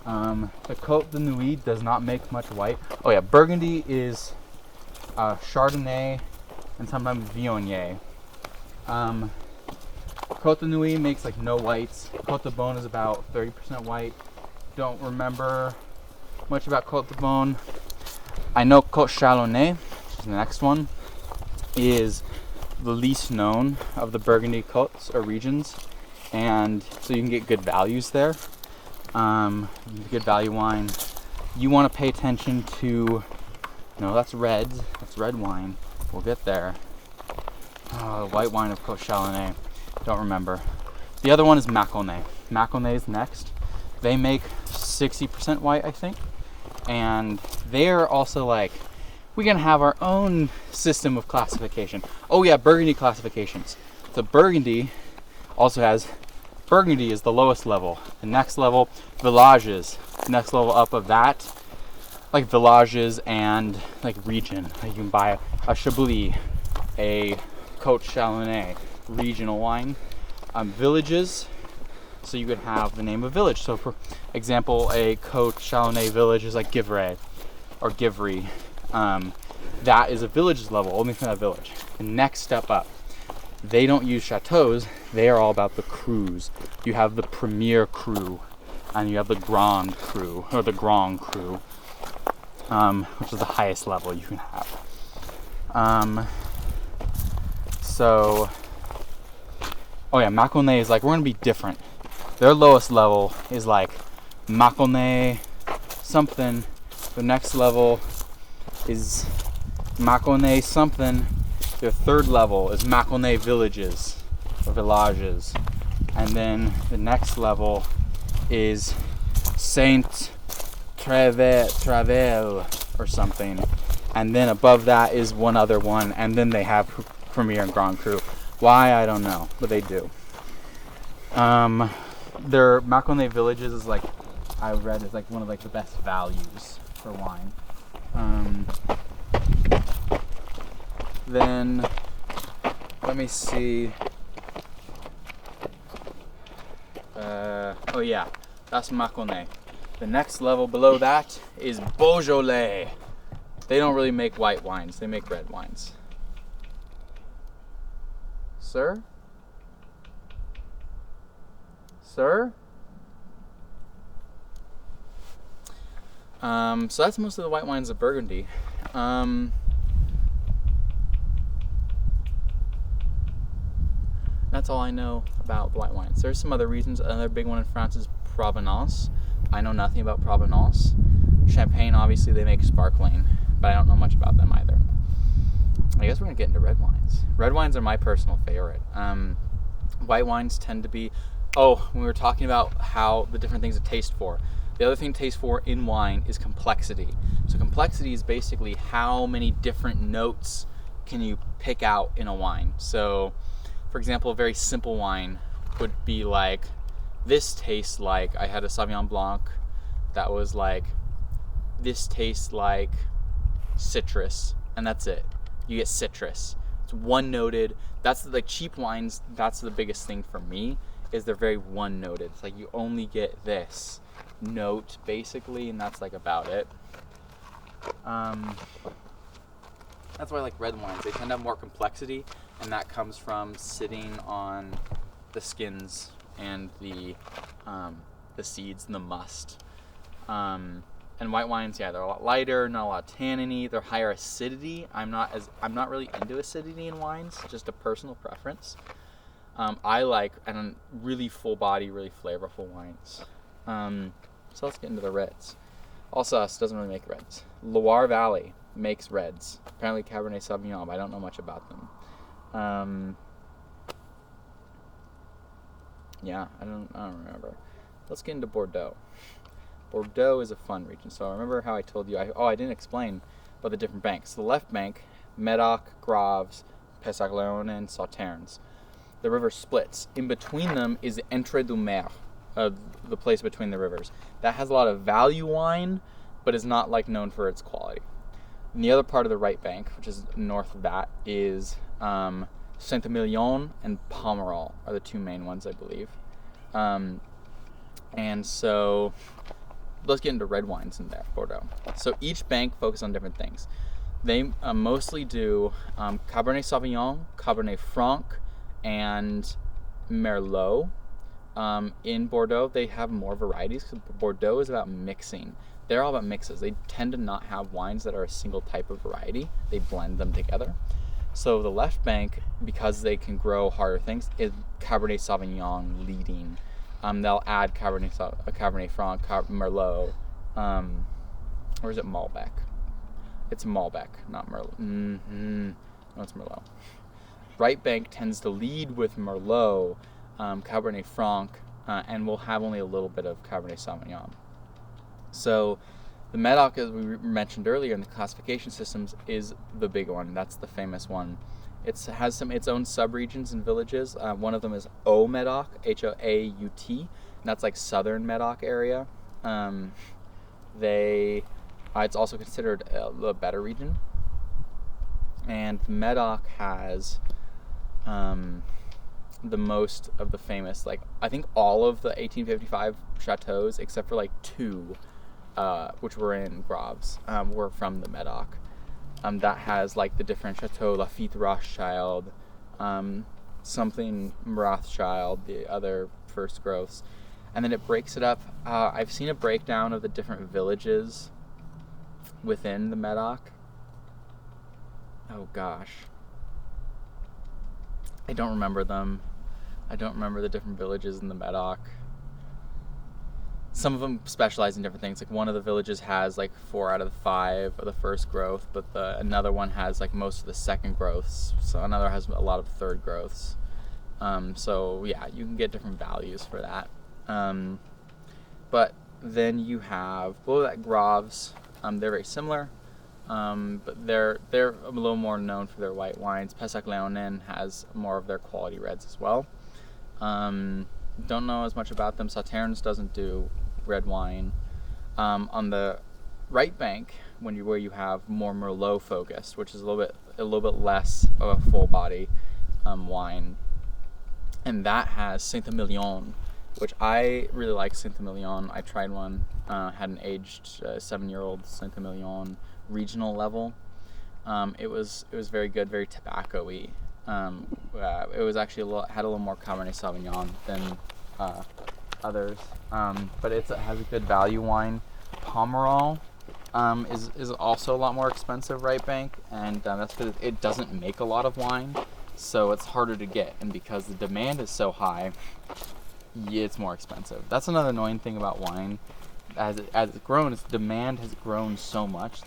The Côte de Nuit does not make much white. Oh yeah, Burgundy is Chardonnay and sometimes Viognier. Côte de Nuit makes like no whites. Côte de Beaune is about 30% white. Don't remember much about Côte de Beaune. I know Côte Chalonnais, which is the next one, is the least known of the Burgundy côtes or regions, and so you can get good values there. Good value wine. You want to pay attention to, that's red wine. We'll get there. The white wine of Côte Chalonnais. Don't remember. The other one is Mâconnais. Mâconnais is next. They make 60% white, I think. And they're also like, we can have our own system of classification. Oh yeah, Burgundy classifications. So Burgundy also has, Burgundy is the lowest level. The next level, villages. Next level up of that, like villages and like region. Like you can buy a Chablis, a Côte Chalonnais, regional wine. Villages, so you could have the name of village. So for example, a Côte Chalonnais village is like Givray or Givry. That is a village level, only from that village. The next step up, they don't use chateaus, they are all about the crus. You have the Premier Cru, and you have the Grand Cru, or the Grand Cru, which is the highest level you can have. Oh yeah, Mâconnais is like, we're gonna be different. Their lowest level is like Mâconnais something. The next level is Mâconnais something. Their third level is Mâconnais villages or villages. And then the next level is Saint Travel or something. And then above that is one other one, and then they have Premier and Grand Cru. Why, I don't know, but they do. Their Mâconnais villages is like, I read, is like one of like the best values for wine. Then let me see. Oh yeah, that's Mâconnais. The next level below that is Beaujolais. They don't really make white wines, they make red wines. Sir? Sir? So that's most of the white wines of Burgundy. That's all I know about the white wines. There's some other reasons. Another big one in France is Provenance. I know nothing about Provenance. Champagne, obviously, they make sparkling, but I don't know much about them either. I guess we're gonna get into red wines. Red wines are my personal favorite. White wines tend to be, we were talking about how the different things to taste for. The other thing to taste for in wine is complexity. So complexity is basically how many different notes can you pick out in a wine. So, for example, a very simple wine would be like, this tastes like, I had a Sauvignon Blanc that was like, this tastes like citrus, and that's it. You get citrus. It's one noted. That's like cheap wines, that's the biggest thing for me, is they're very one noted. It's like you only get this note basically, and that's like about it. That's why I like red wines. They tend to have more complexity, and that comes from sitting on the skins and the seeds and the must. And white wines, yeah, they're a lot lighter, not a lot of tannin-y. They're higher acidity. I'm not really into acidity in wines, just a personal preference. I like and really full body, really flavorful wines. So let's get into the reds. Alsace doesn't really make reds. Loire Valley makes reds. Apparently Cabernet Sauvignon, but I don't know much about them. Yeah, I don't remember. Let's get into Bordeaux. Bordeaux is a fun region. So remember how I told you, I didn't explain about the different banks. The left bank, Medoc, Graves, Pessac-Léognan, and Sauternes. The river splits. In between them is the Entre du Mer, the place between the rivers. That has a lot of value wine, but is not like known for its quality. And the other part of the right bank, which is north of that, is Saint-Emilion and Pomerol are the two main ones, I believe. And so let's get into red wines in there, Bordeaux. So each bank focuses on different things. They mostly do Cabernet Sauvignon, Cabernet Franc, and Merlot. In Bordeaux, they have more varieties. Bordeaux is about mixing. They're all about mixes. They tend to not have wines that are a single type of variety. They blend them together. So the left bank, because they can grow harder things, is Cabernet Sauvignon leading. They'll add Cabernet Franc, Merlot, or is it Malbec? It's Malbec, not Merlot. No, it's Merlot. Right bank tends to lead with Merlot, Cabernet Franc, and will have only a little bit of Cabernet Sauvignon. So the Medoc, as we mentioned earlier in the classification systems, is the big one. That's the famous one. It has its own subregions and villages. One of them is Haut-Medoc, Haut, and that's like southern Medoc area. It's also considered a better region. And Medoc has the most of the famous, like I think all of the 1855 chateaus except for like two, which were in Graves, were from the Medoc. That has like the different Chateau Lafite Rothschild, something Rothschild, the other first growths, and then it breaks it up. I've seen a breakdown of the different villages within the Medoc. Oh gosh, I don't remember them. I don't remember the different villages in the Medoc. Some of them specialize in different things. Like one of the villages has like 4 out of the 5 of the first growth, but another one has like most of the second growths. So another has a lot of third growths. So yeah, you can get different values for that. But then you have below that Graves. They're very similar, but they're a little more known for their white wines. Pessac-Léognan has more of their quality reds as well. Don't know as much about them. Sauternes doesn't do red wine. On the right bank, where you have more Merlot focused, which is a little bit less of a full body wine, and that has Saint-Emilion, which I really like. Saint-Emilion, I tried one, had an aged 7-year-old Saint-Emilion regional level. It was very good, very tobacco-y. It was actually had a little more Cabernet Sauvignon than others, but it has a good value wine. Pomerol is also a lot more expensive right bank, and that's because it doesn't make a lot of wine, so it's harder to get, and because the demand is so high, it's more expensive. That's another annoying thing about wine. As it's grown, its demand has grown so much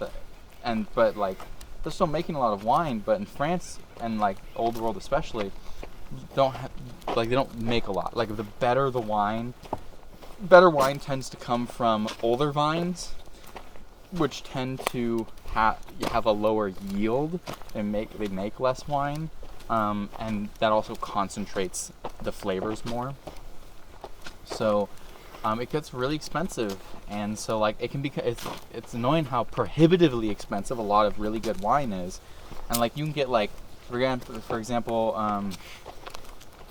but like they're still making a lot of wine, but in France and like old world especially, they don't make a lot. Like the better wine tends to come from older vines, which tend to have a lower yield and they make less wine, and that also concentrates the flavors more. So it gets really expensive, and so like it can be it's annoying how prohibitively expensive a lot of really good wine is, and like you can get like for example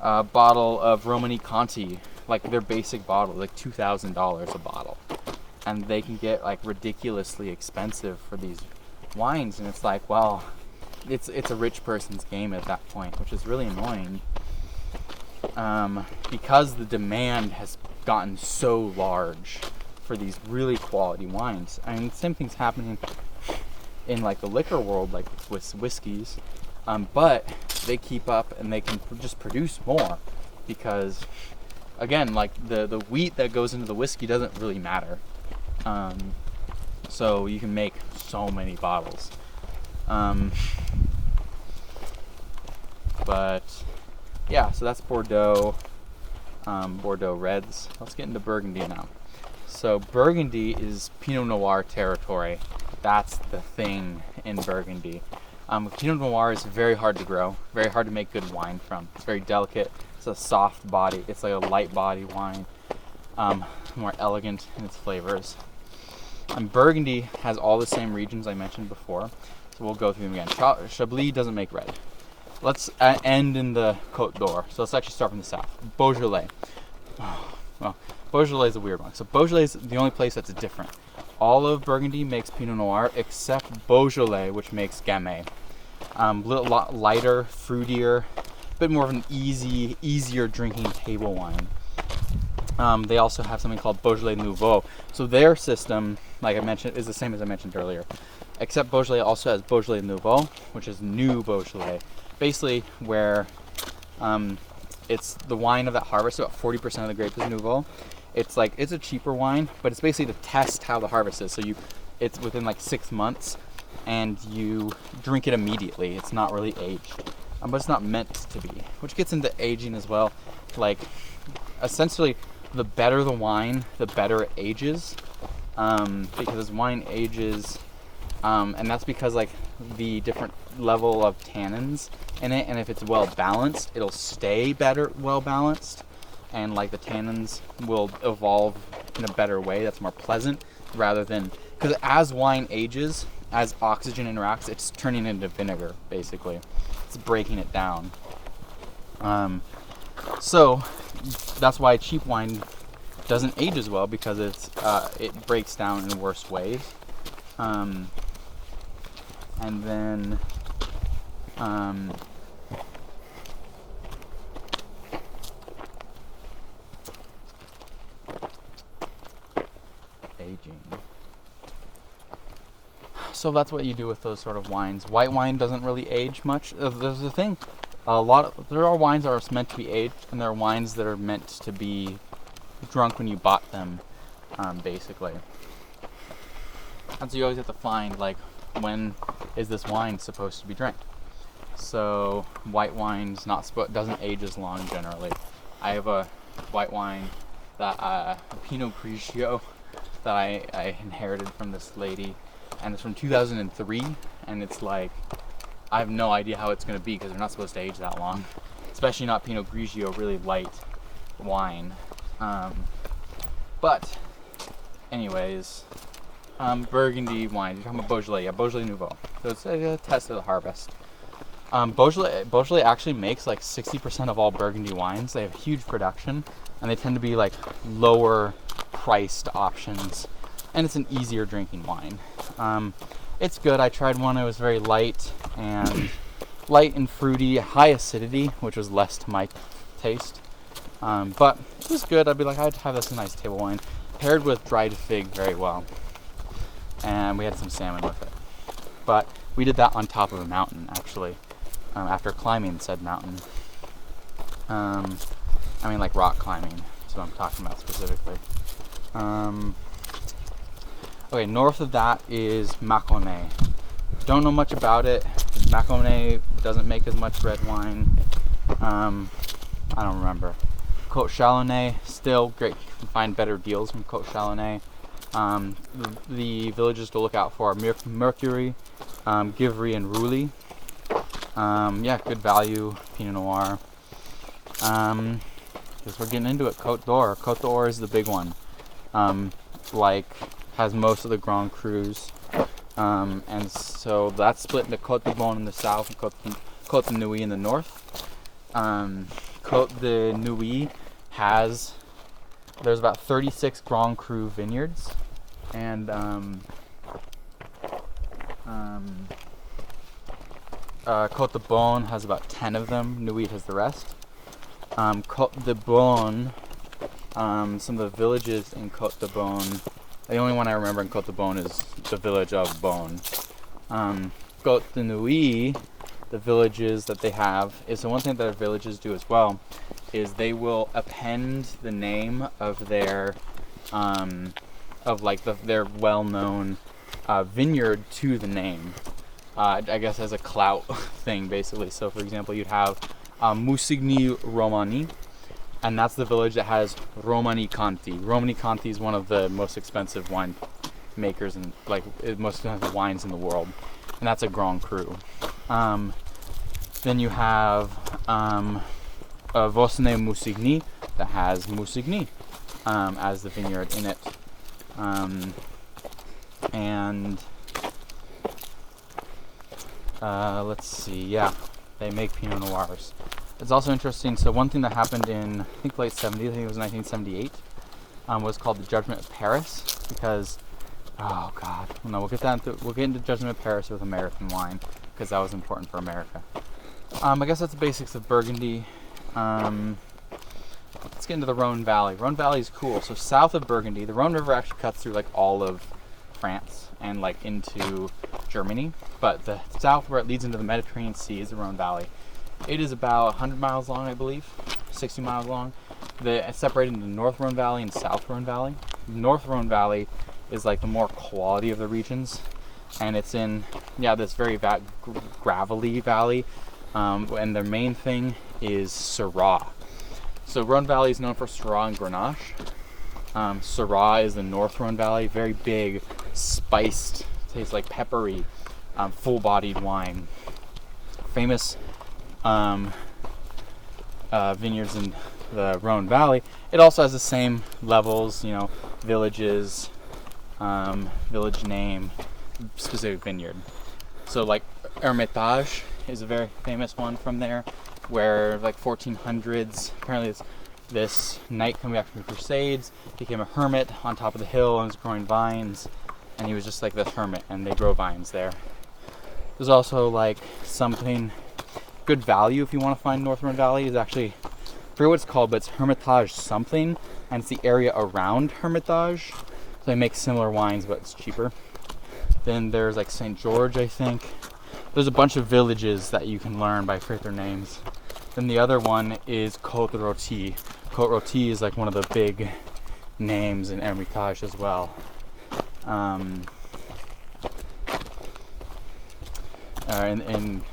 a bottle of Romani Conti, like their basic bottle, like $2,000 a bottle, and they can get like ridiculously expensive for these wines, and it's like, well, it's a rich person's game at that point, which is really annoying, because the demand has gotten so large for these really quality wines. I mean, same thing's happening in like the liquor world, like with whiskeys, but they keep up and they can just produce more because, again, like the wheat that goes into the whiskey doesn't really matter. So you can make so many bottles. But yeah, so that's Bordeaux, Bordeaux Reds. Let's get into Burgundy now. So Burgundy is Pinot Noir territory. That's the thing in Burgundy. Pinot Noir is very hard to grow, very hard to make good wine from. It's very delicate. It's a soft body. It's like a light body wine, more elegant in its flavors. Burgundy has all the same regions I mentioned before, so we'll go through them again. Chablis doesn't make red. Let's end in the Côte d'Or. So let's actually start from the south. Beaujolais. Well, Beaujolais is a weird one. So Beaujolais is the only place that's different. All of Burgundy makes Pinot Noir except Beaujolais, which makes Gamay. A lot lighter, fruitier, a bit more of an easier drinking table wine. They also have something called Beaujolais Nouveau. So their system, like I mentioned, is the same as I mentioned earlier. Except Beaujolais also has Beaujolais Nouveau, which is new Beaujolais. Basically where it's the wine of that harvest, about 40% of the grape is Nouveau. It's a cheaper wine, but it's basically to test how the harvest is. So it's within like 6 months and you drink it immediately. It's not really aged, but it's not meant to be, which gets into aging as well. Like essentially the better the wine, the better it ages, because wine ages, and that's because like the different level of tannins in it, and if it's well balanced, it'll stay better well balanced, and like the tannins will evolve in a better way that's more pleasant, rather than, because as wine ages, as oxygen interacts, it's turning into vinegar. Basically, it's breaking it down. So that's why cheap wine doesn't age as well, because it breaks down in worse ways. And then aging. So that's what you do with those sort of wines. White wine doesn't really age much. There's the thing. There are wines that are meant to be aged, and there are wines that are meant to be drunk when you bought them, basically. And so you always have to find, like, when is this wine supposed to be drank? So white wine's doesn't age as long generally. I have a white wine that a Pinot Grigio that I inherited from this lady, and it's from 2003, and it's like, I have no idea how it's going to be because they're not supposed to age that long, especially not Pinot Grigio, really light wine. But anyways, Burgundy wine, you're talking about Beaujolais. Yeah, Beaujolais Nouveau. So it's a test of the harvest. Beaujolais actually makes like 60% of all Burgundy wines. They have huge production, and they tend to be like lower priced options, and it's an easier drinking wine. It's good. I tried one. It was very light and fruity, high acidity, which was less to my taste. But it was good. I'd have this nice table wine paired with dried fig very well. And we had some salmon with it. But we did that on top of a mountain, actually, after climbing said mountain. Like rock climbing. That's what I'm talking about specifically. Okay, north of that is Mâconnais. Don't know much about it. Mâconnais doesn't make as much red wine. I don't remember. Côte Chalonnais, still great. You can find better deals from Côte Chalonnais. The villages to look out for are Mercury, Givry, and Rouly. Good value Pinot Noir. Guess we're getting into it. Côte d'Or. Côte d'Or is the big one. Has most of the Grand Crus. And so that's split into Côte de Beaune in the south and Côte de Nuit in the north. Côte de Nuit there's about 36 Grand Cru vineyards, and Côte de Beaune has about 10 of them. Nuit has the rest. Côte de Beaune, some of the villages in Côte de Beaune The only one I remember in Côte de Beaune is the village of Beaune. Côte de Nuit, the villages that they have, is the one thing that their villages do as well, is they will append the name of their, their well-known vineyard to the name. I guess as a clout thing, basically. So, for example, you'd have Musigny Romani, and that's the village that has Romani Conti. Romani Conti is one of the most expensive wine makers and most expensive wines in the world, and that's a Grand Cru. Then you have Vosne Musigny that has Musigny as the vineyard in it, and let's see, yeah, they make Pinot Noirs. It's also interesting, so one thing that happened in, I think, late 70s, I think it was 1978, was called the Judgment of Paris, because, oh god, no, we'll get into Judgment of Paris with American wine, because that was important for America. I guess that's the basics of Burgundy. Let's get into the Rhone Valley. Rhone Valley is cool. So south of Burgundy, the Rhone River actually cuts through all of France and into Germany, but the south where it leads into the Mediterranean Sea is the Rhone Valley. It is about 100 miles long, I believe, 60 miles long. It's separated into North Rhone Valley and South Rhone Valley. North Rhone Valley is the more quality of the regions, and it's in this very gravelly valley, and their main thing is Syrah. So Rhone Valley is known for Syrah and Grenache. Syrah is the North Rhone Valley, very big, spiced, tastes like peppery, full-bodied wine. Famous vineyards in the Rhone Valley. It also has the same levels, villages, village name, specific vineyard. So Hermitage is a very famous one from there, where 1400s, apparently this knight coming back from the Crusades became a hermit on top of the hill and was growing vines, and he was just this hermit, and they grow vines there. There's also something good value if you want to find North Rhone Valley is actually, I forget what it's called, but it's Hermitage something, and it's the area around Hermitage. So they make similar wines, but it's cheaper. Then there's St. George, I think. There's a bunch of villages that you can learn by their names. Then the other one is Côte Rôtie. Côte Rôtie is one of the big names in Hermitage as well.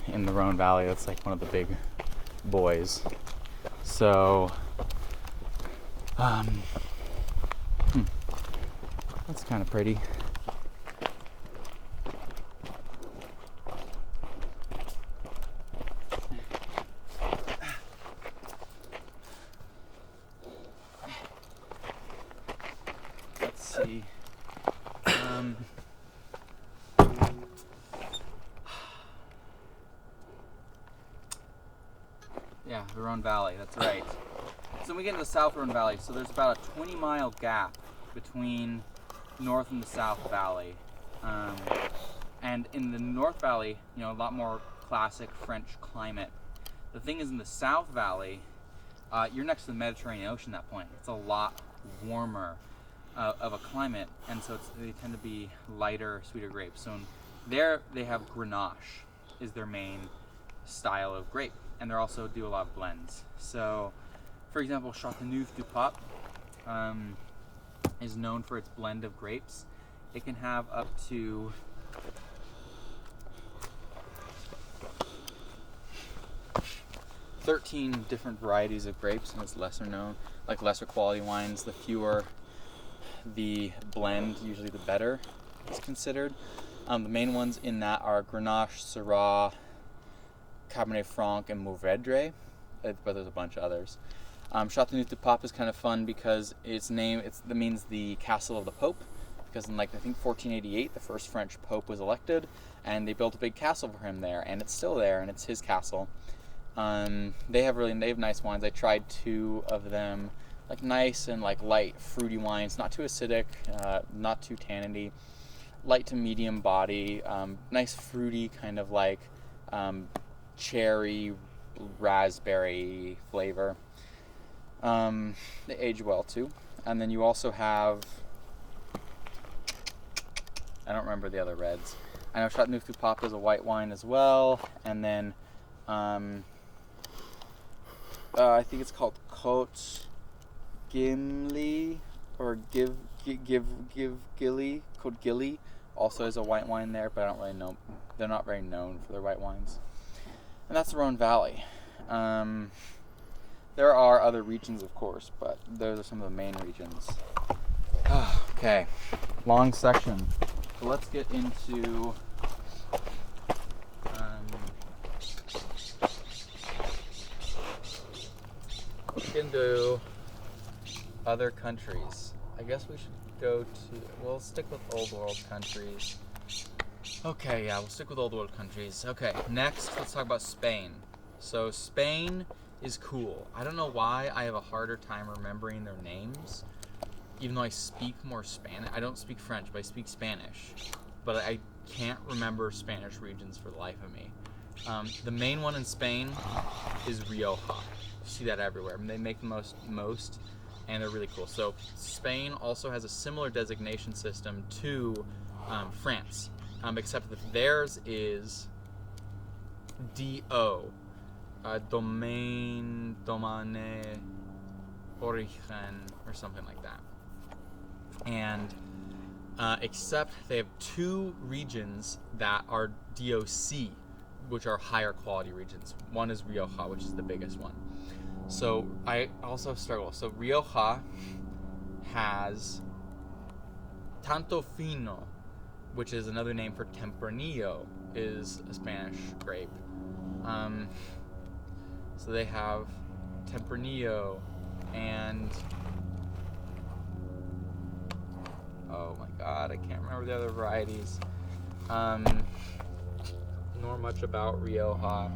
In the Rhone Valley, that's one of the big boys. So, that's kind of pretty. Let's see. Yeah, the Rhone Valley, that's right. So when we get into the South Rhone Valley, so there's about a 20-mile gap between North and the South Valley. And in the North Valley, a lot more classic French climate. The thing is, in the South Valley, you're next to the Mediterranean Ocean at that point. It's a lot warmer of a climate, and so they tend to be lighter, sweeter grapes. So there they have Grenache is their main style of grape, and they also do a lot of blends. So, for example, Châteauneuf-du-Pape is known for its blend of grapes. It can have up to 13 different varieties of grapes, and it's lesser known. Lesser quality wines, the fewer the blend, usually the better it's considered. The main ones in that are Grenache, Syrah, Cabernet Franc, and Mourvedre, but there's a bunch of others. Châteauneuf-du-Pape is kind of fun because it means the castle of the Pope, because in I think 1488 the first French Pope was elected, and they built a big castle for him there, and it's still there, and it's his castle. They have nice wines. I tried 2 of them, nice and light fruity wines, not too acidic, not too tanniny, light to medium body, nice fruity kind of cherry raspberry flavor. They age well too. And then you also have I don't remember the other reds. I know Chateauneuf du Pape is a white wine as well, and then I think it's called Côte Gimli or Côte Gilly also is a white wine there, but I don't really know. They're not very known for their white wines. And that's the Rhone Valley. There are other regions, of course, but those are some of the main regions. Okay, long section. So let's get into other countries. I guess we should go to, we'll stick with old world countries. Okay, yeah, we'll stick with old world countries. Okay, next, let's talk about Spain. So Spain is cool. I don't know why I have a harder time remembering their names, even though I speak more Spanish. I don't speak French, but I speak Spanish. But I can't remember Spanish regions for the life of me. The main one in Spain is Rioja. You see that everywhere. I mean, they make the most, and they're really cool. So Spain also has a similar designation system to France, except that theirs is DO, Domaine Origen, or something like that. And except they have two regions that are DOC, which are higher quality regions. One is Rioja, which is the biggest one. So I also struggle. So Rioja has Tanto Fino, which is another name for Tempranillo, is a Spanish grape. So they have Tempranillo and oh my god, I can't remember the other varieties. Nor much about Rioja.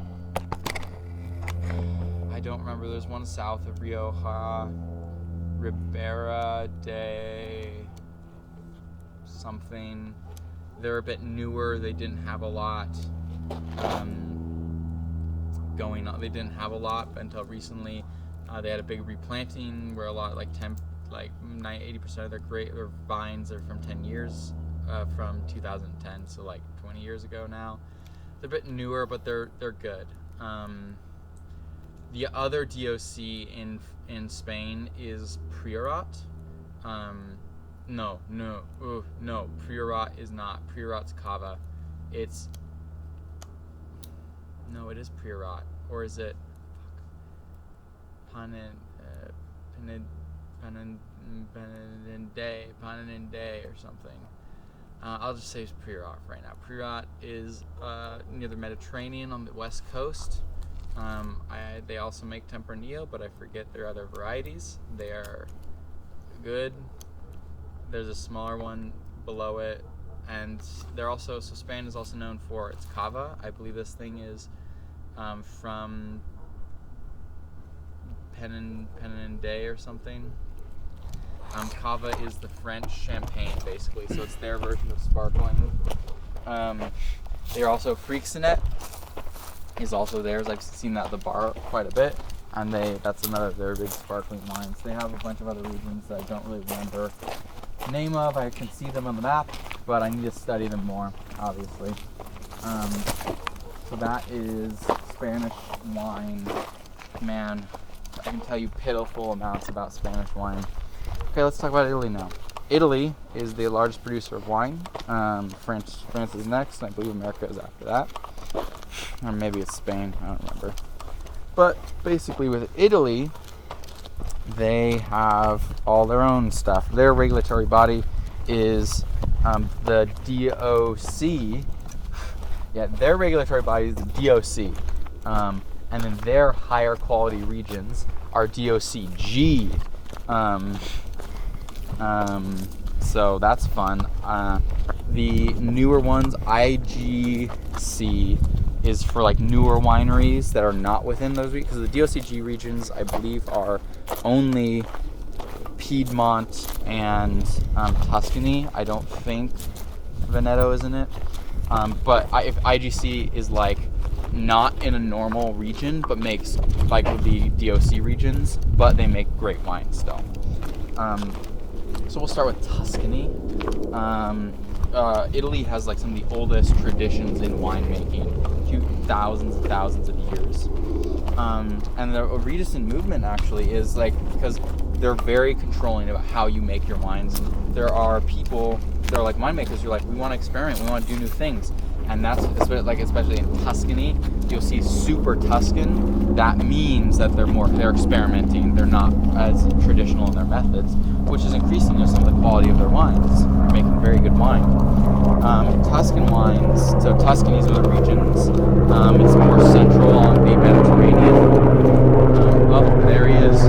I don't remember. There's one south of Rioja, Ribera de something. They're a bit newer. They didn't have a lot going on. They didn't have a lot until recently. They had a big replanting where a lot, like 80% of their vines are from 10 years, from 2010, so like 20 years ago now. They're a bit newer, but they're good. The other DOC in Spain is Priorat. No, Priorat is not. Priorat's Cava. It is Priorat, or is it Paneninde or something? I'll just say it's Priorat right now. Priorat is near the Mediterranean on the west coast. They also make Tempranillo, but I forget their other varieties. They are good. There's a smaller one below it, and they're also, so Spain is also known for its cava. I believe this thing is from Peneninde or something. Cava is the French champagne, basically, so it's their version of sparkling. They're also Freixenet is also theirs. I've seen that at the bar quite a bit, and that's another of their big sparkling wines. They have a bunch of other regions that I don't really remember the name of. I can see them on the map, but I need to study them more, obviously. So that is Spanish wine. Man, I can tell you pitiful amounts about Spanish wine. Okay, let's talk about Italy now. Italy is the largest producer of wine. France is next, and I believe America is after that. Or maybe it's Spain, I don't remember. But basically with Italy, they have all their own stuff. Their regulatory body is the DOC. Yeah, their regulatory body is the DOC. And then their higher quality regions are DOCG. So that's fun. The newer ones, IGC, is for like newer wineries that are not within those regions, because the DOCG regions, I believe, are only Piedmont and Tuscany. I don't think Veneto is in it. But if IGC is like not in a normal region, but makes like the DOC regions, but they make great wine still. So we'll start with Tuscany. Italy has like some of the oldest traditions in winemaking, thousands and thousands of years. And the Reticent movement actually is like, because they're very controlling about how you make your wines. There are people, they're like winemakers, you're like, we want to experiment, we want to do new things. And that's like, especially in Tuscany, you'll see super Tuscan. That means that they're experimenting. They're not as traditional in their methods, which is increasing some of the quality of their wines. They're making very good wine. Tuscan wines, so Tuscany's other regions, it's more central on the Mediterranean. There he is.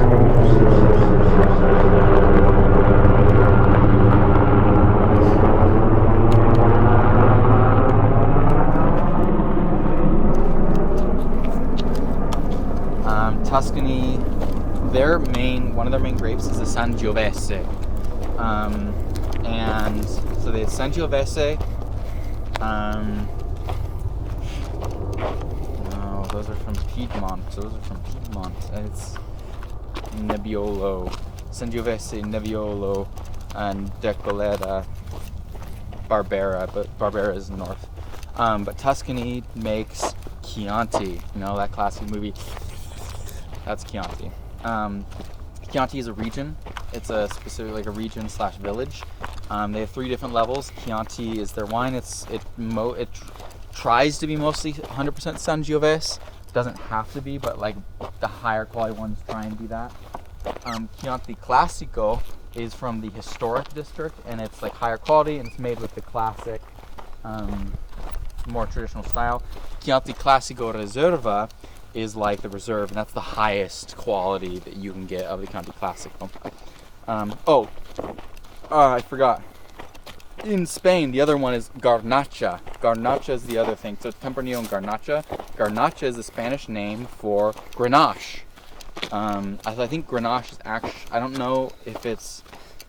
Tuscany, one of their main grapes is the Sangiovese. And so they have Sangiovese. No, those are from Piedmont. It's Nebbiolo. Sangiovese, Nebbiolo, and Decoleta, Barbera, but Barbera is north. But Tuscany makes Chianti. You know, that classic movie. That's Chianti. Chianti is a region. It's a specific, like a region / village. They have 3 different levels. Chianti is their wine. It tries to be mostly 100% Sangiovese. It doesn't have to be, but like the higher quality ones try and be that. Chianti Classico is from the historic district, and it's like higher quality, and it's made with the classic, more traditional style. Chianti Classico Reserva is like the reserve, and that's the highest quality that you can get of the Chianti Classico. I forgot. In Spain, the other one is Garnacha. Garnacha is the other thing. So it's Tempranillo and Garnacha. Garnacha is the Spanish name for Grenache. I think Grenache is actually, I don't know if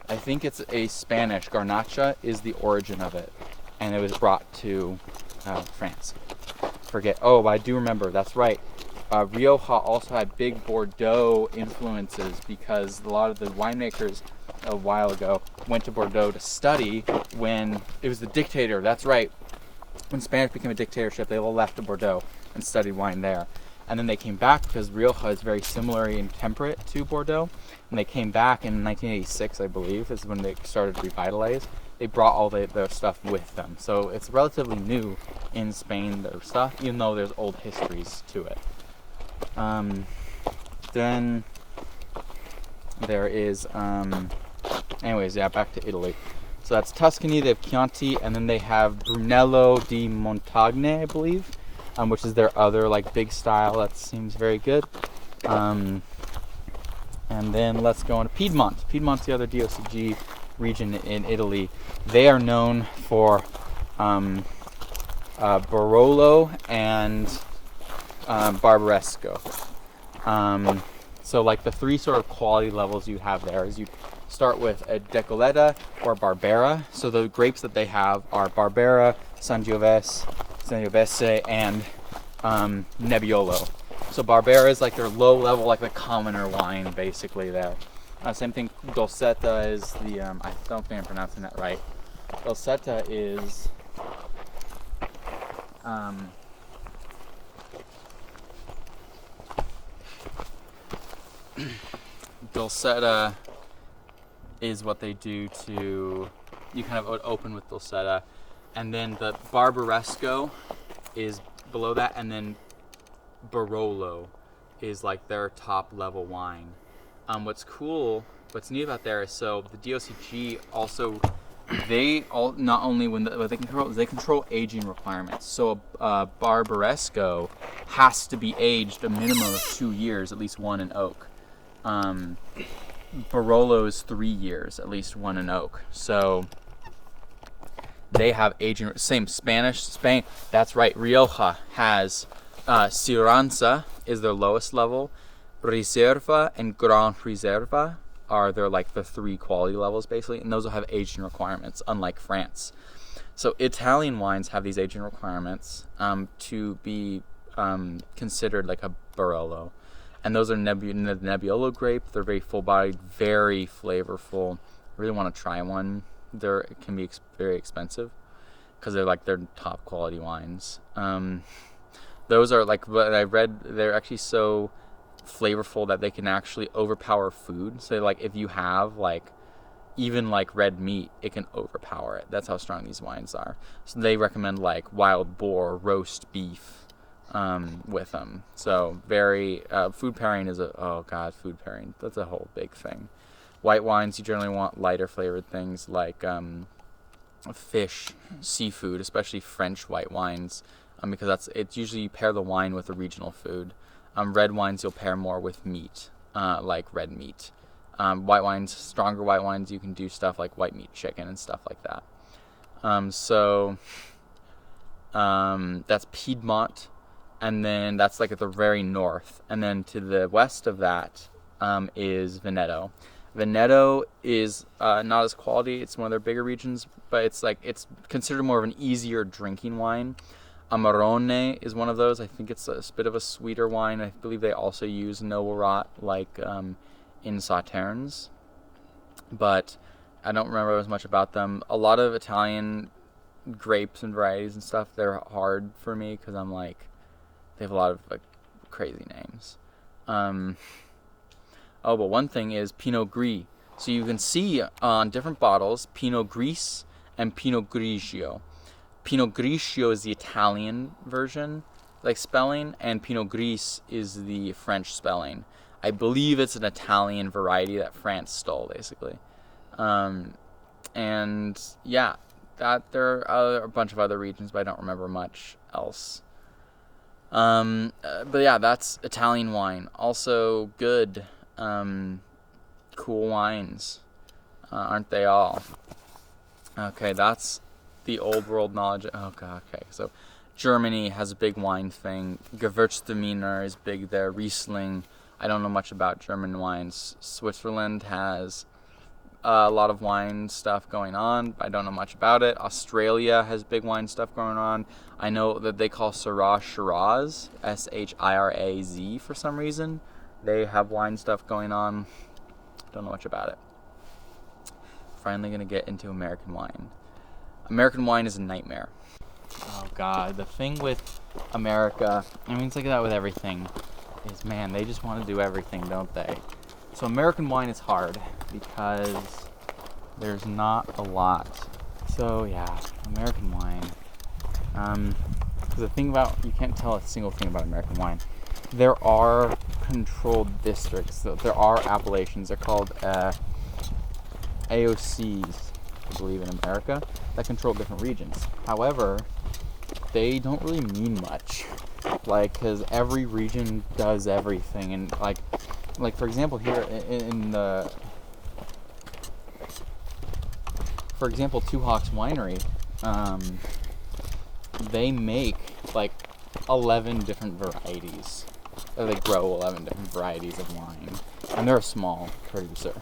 I think it's a Spanish. Garnacha is the origin of it, and it was brought to France. But I do remember, that's right. Rioja also had big Bordeaux influences because a lot of the winemakers a while ago went to Bordeaux to study when it was the dictator. That's right. When Spanish became a dictatorship, they all left to Bordeaux and studied wine there. And then they came back because Rioja is very similar and temperate to Bordeaux. And they came back in 1986, I believe, is when they started to revitalize. They brought all their stuff with them. So it's relatively new in Spain, their stuff, even though there's old histories to it. Then there is, back to Italy. So that's Tuscany, they have Chianti, and then they have Brunello di Montagne, I believe, which is their other like big style that seems very good. And then let's go on to Piedmont. Piedmont's the other DOCG region in Italy. They are known for Barolo and Barbaresco. So like the 3 sort of quality levels you have there is you start with a Decoleta or Barbera. So the grapes that they have are Barbera, Sangiovese, and Nebbiolo. So Barbera is like their low level, like the commoner wine basically there. Same thing, Dolcetta is the, I don't think I'm pronouncing that right. Dolcetta is, Dolcetta is what they do to, you kind of open with Dolcetta, and then the Barbaresco is below that, and then Barolo is like their top level wine. What's neat about there is, so the DOCG also, they all not only they control aging requirements. So Barbaresco has to be aged a minimum of 2 years, at least one in oak. Barolo is 3 years, at least one in oak. So they have aging. Same Spain. That's right. Rioja has Siranza is their lowest level. Reserva and Gran Reserva are their like the 3 quality levels basically, and those will have aging requirements, unlike France. So Italian wines have these aging requirements to be considered like a Barolo, and those are Nebbiolo grape. They're very full-bodied, very flavorful. I really want to try one. It can be very expensive. because they're top quality wines. Those are like what I read. They're actually so flavorful that they can actually overpower food. So like if you have like even like red meat, it can overpower it. That's how strong these wines are. So they recommend like wild boar, roast beef with them. So very food pairing is food pairing. That's a whole big thing. White wines, you generally want lighter flavored things like fish, seafood, especially French white wines, because it's usually you pair the wine with a regional food. Red wines you'll pair more with meat, like red meat. White wines, stronger white wines, you can do stuff like white meat chicken and stuff like that. That's Piedmont, and then that's like at the very north, and then to the west of that is Veneto. Veneto is not as quality. It's one of their bigger regions, but it's considered more of an easier drinking wine. Amarone is one of those. I think it's a bit of a sweeter wine. I believe they also use noble rot like in Sauternes, but I don't remember as much about them. A lot of Italian grapes and varieties and stuff, they're hard for me because I'm like, they have a lot of like crazy names. But one thing is Pinot Gris. So you can see on different bottles Pinot Gris and Pinot Grigio. Pinot Grigio is the Italian version, like spelling, and Pinot Gris is the French spelling. I believe it's an Italian variety that France stole, basically. And yeah, that there are a bunch of other regions, but I don't remember much else. But yeah, that's Italian wine. Also good, cool wines, aren't they all? Okay, that's the old world knowledge. Oh god, okay. So Germany has a big wine thing. Gewürztraminer is big there. Riesling. I don't know much about German wines. Switzerland has a lot of wine stuff going on. I don't know much about it. Australia has big wine stuff going on. I know that they call Syrah Shiraz, Shiraz, for some reason. They have wine stuff going on. Don't know much about it. Finally gonna get into American wine. American wine is a nightmare. Oh god, the thing with America, I mean it's like that with everything, is man, they just want to do everything, don't they? So American wine is hard because there's not a lot. So yeah, American wine. Because the thing about, you can't tell a single thing about American wine. There are controlled districts. There are appellations. They're called AOCs, I believe, in America, that control different regions. However, they don't really mean much. Like, because every region does everything, and like for example here in the, for example, Two Hawks Winery, they make like 11 different varieties. They grow 11 different varieties of wine, and they're a small producer.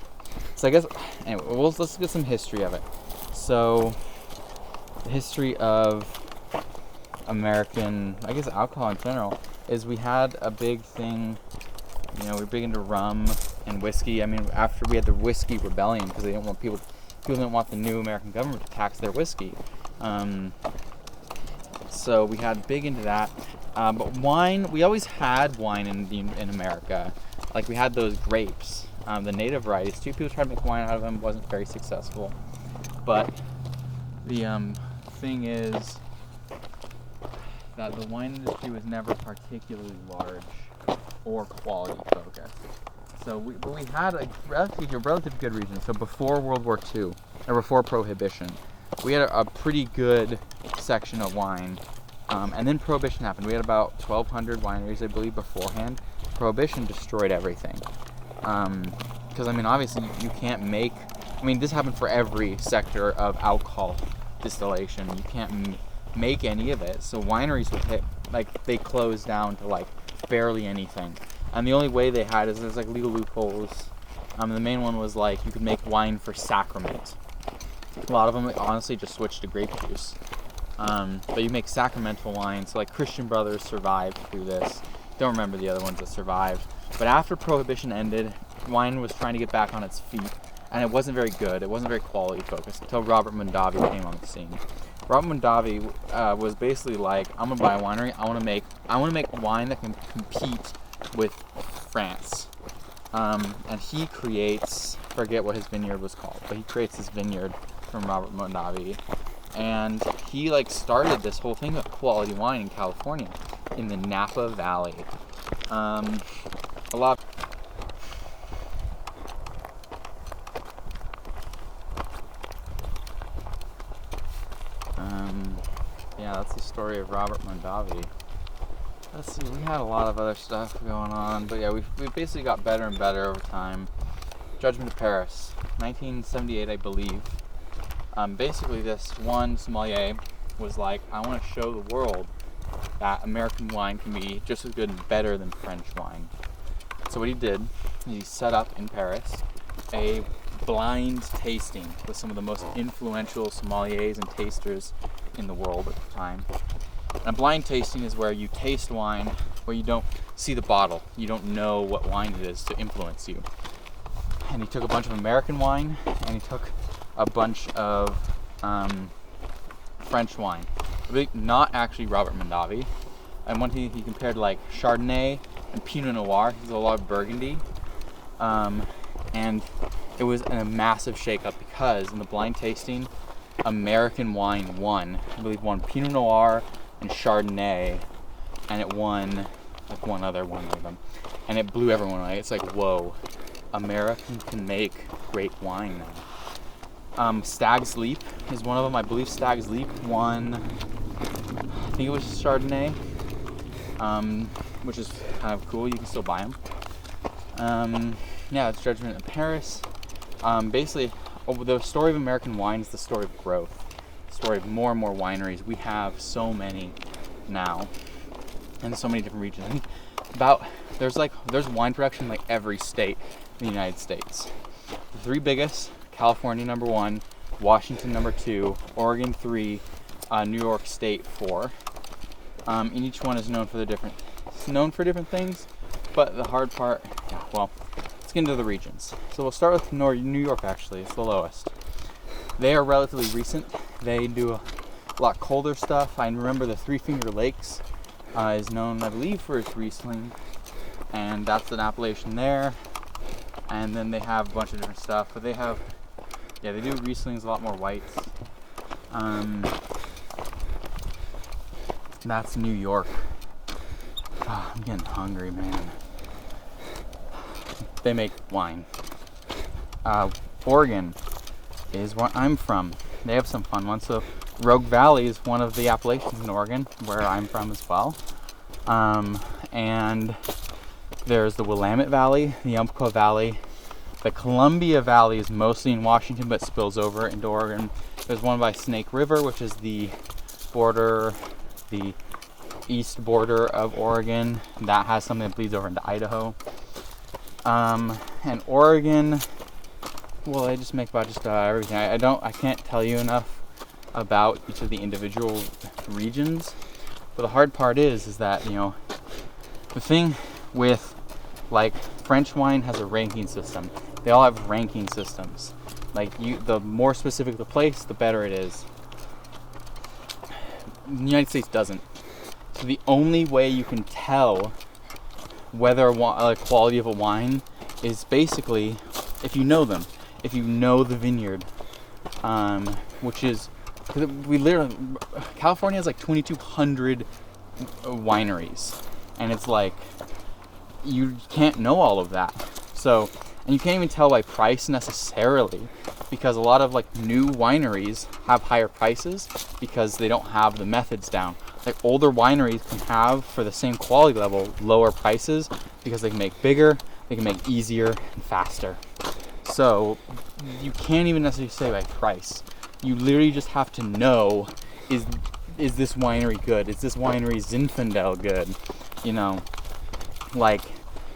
So I guess anyway, let's get some history of it. So the history of American, I guess, alcohol in general is we had a big thing. You know, we're big into rum and whiskey. I mean, after we had the whiskey rebellion, because they didn't want people didn't want the new American government to tax their whiskey. So we had big into that. But wine, we always had wine in America. Like we had those grapes, the native varieties too. People tried to make wine out of them, wasn't very successful. But the thing is that the wine industry was never particularly large or quality focused. So we had a relatively good region. So before World War II, or before Prohibition, we had a pretty good section of wine. And then Prohibition happened. We had about 1,200 wineries, I believe, beforehand. Prohibition destroyed everything. Because, I mean, obviously you can't make... I mean, this happened for every sector of alcohol distillation. You can't make any of it. So wineries would hit, like, they closed down to, like, barely anything. And the only way they had is there's, like, legal loopholes. The main one was, like, you could make wine for sacrament. A lot of them, honestly, just switched to grape juice. But you make sacramental wine, so like Christian Brothers survived through this. Don't remember the other ones that survived. But after Prohibition ended, wine was trying to get back on its feet. and it wasn't very good. It wasn't very quality focused until Robert Mondavi came on the scene. Robert Mondavi was basically like, I'm gonna buy a winery. I want to make wine that can compete with France. And he creates, forget what his vineyard was called, but he creates this vineyard from Robert Mondavi, and he like started this whole thing of quality wine in California, in the Napa Valley. A lot. Yeah, that's the story of Robert Mondavi. Let's see, we had a lot of other stuff going on, but yeah, we basically got better and better over time. Judgment of Paris, 1978, I believe. Basically, this one sommelier was like, I want to show the world that American wine can be just as good and better than French wine. So what he did, he set up in Paris a blind tasting with some of the most influential sommeliers and tasters in the world at the time. And a blind tasting is where you taste wine where you don't see the bottle. You don't know what wine it is to influence you. And he took a bunch of American wine and he took a bunch of French wine. Not actually Robert Mondavi. And when he compared like Chardonnay and Pinot Noir, he's a lot of Burgundy. And it was a massive shakeup because in the blind tasting, American wine won. I believe won Pinot Noir and Chardonnay, and it won like one other one of them, and it blew everyone away. It's like, whoa, Americans can make great wine now. Stag's Leap is one of them. I believe Stag's Leap won, I think it was Chardonnay, which is kind of cool. You can still buy them. Yeah, it's Judgment in Paris. Basically, the story of American wine is the story of growth. Story of more and more wineries. We have so many now, and so many different regions. I think there's wine production in like every state in the United States. The three biggest: California number 1, Washington number 2, Oregon 3, New York State 4. And each one is known for different things. But the hard part, well, let's get into the regions. So we'll start with New York. Actually, it's the lowest. They are relatively recent. They do a lot colder stuff. I remember the Three Finger Lakes is known, I believe, for its Riesling, and that's an appellation there. And then they have a bunch of different stuff, but they do Rieslings, a lot more whites. That's New York. Oh, I'm getting hungry, man. They make wine. Oregon is where I'm from. They have some fun ones. So Rogue Valley is one of the appellations in Oregon, where I'm from as well. And there's the Willamette Valley, the Umpqua Valley. The Columbia Valley is mostly in Washington, but spills over into Oregon. There's one by Snake River, which is the east border of Oregon. That has something that bleeds over into Idaho. And Oregon, well, they just make about everything. I can't tell you enough about each of the individual regions. But the hard part is that, the thing with like French wine has a ranking system. They all have ranking systems. Like the more specific the place, the better it is. The United States doesn't. So the only way you can tell whether a quality of a wine is basically if you know them. If you know the vineyard, which is, California has like 2,200 wineries, and it's like, you can't know all of that. So, and you can't even tell by price necessarily, because a lot of like new wineries have higher prices because they don't have the methods down. Like older wineries can have, for the same quality level, lower prices because they can make bigger, they can make easier and faster. So you can't even necessarily say by price. You literally just have to know, is this winery good? Is this winery Zinfandel good?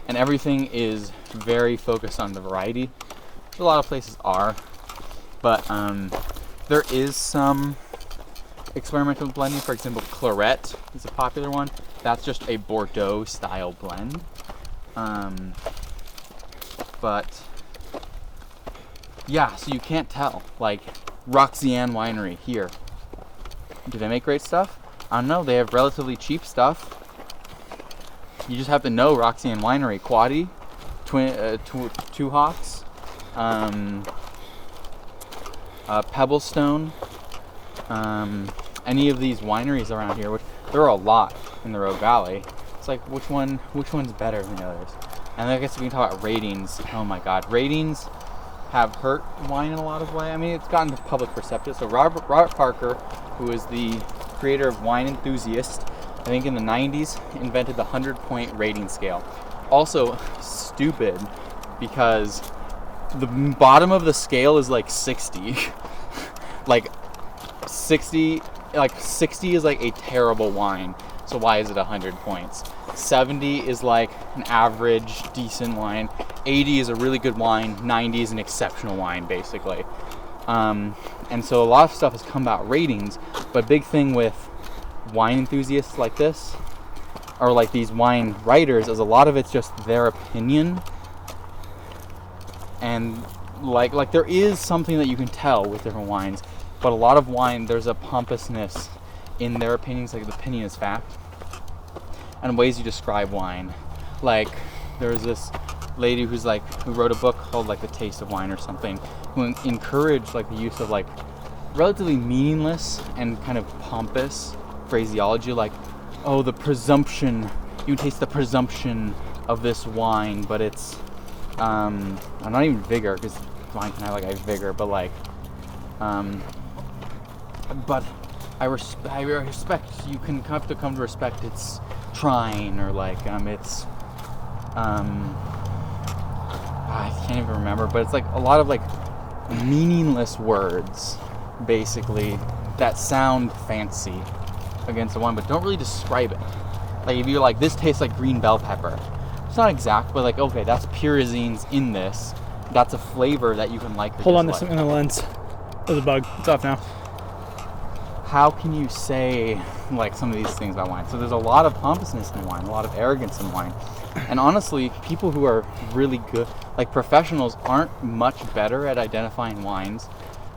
And everything is very focused on the variety, which a lot of places are. But there is some experimental blending. For example, Claret is a popular one. That's just a Bordeaux style blend. But yeah, so you can't tell. Like Roxanne Winery here. Do they make great stuff? I don't know. They have relatively cheap stuff. You just have to know Roxanne Winery, Quaddy, Two Hawks, Pebblestone, any of these wineries around here, which there are a lot in the Rogue Valley. It's like which one's better than the others? And I guess we can talk about ratings. Oh my God, ratings have hurt wine in a lot of ways. I mean, it's gotten to public perception. So Robert Parker, who is the creator of Wine Enthusiast, I think in the 90s, invented the 100-point rating scale. Also stupid because the bottom of the scale is like 60. like 60 is like a terrible wine. So why is it 100 points? 70 is like an average decent wine. 80 is a really good wine. 90 is an exceptional wine, basically. And so a lot of stuff has come about ratings, but big thing with wine enthusiasts like this, or like these wine writers, is a lot of it's just their opinion. And like there is something that you can tell with different wines, but a lot of wine, there's a pompousness in their opinions. Like the opinion is fact, and ways you describe wine. Like there's this lady who wrote a book called like The Taste of Wine or something, who encouraged like the use of like relatively meaningless and kind of pompous phraseology, like, oh, the presumption, you taste the presumption of this wine, but it's I'm not even vigor, because wine can have like a vigor, but like but I respect, you can have to come to respect its trine, or like it's I can't even remember, but it's like a lot of like meaningless words basically that sound fancy against the wine but don't really describe it. Like if you're like, this tastes like green bell pepper, it's not exact, but like, okay, that's pyrazines in this, that's a flavor that you can like. Hold on, there's something in the lens. There's a bug. It's off now. How can you say like some of these things about wine? So there's a lot of pompousness in wine, a lot of arrogance in wine. And honestly, people who are really good, like professionals, aren't much better at identifying wines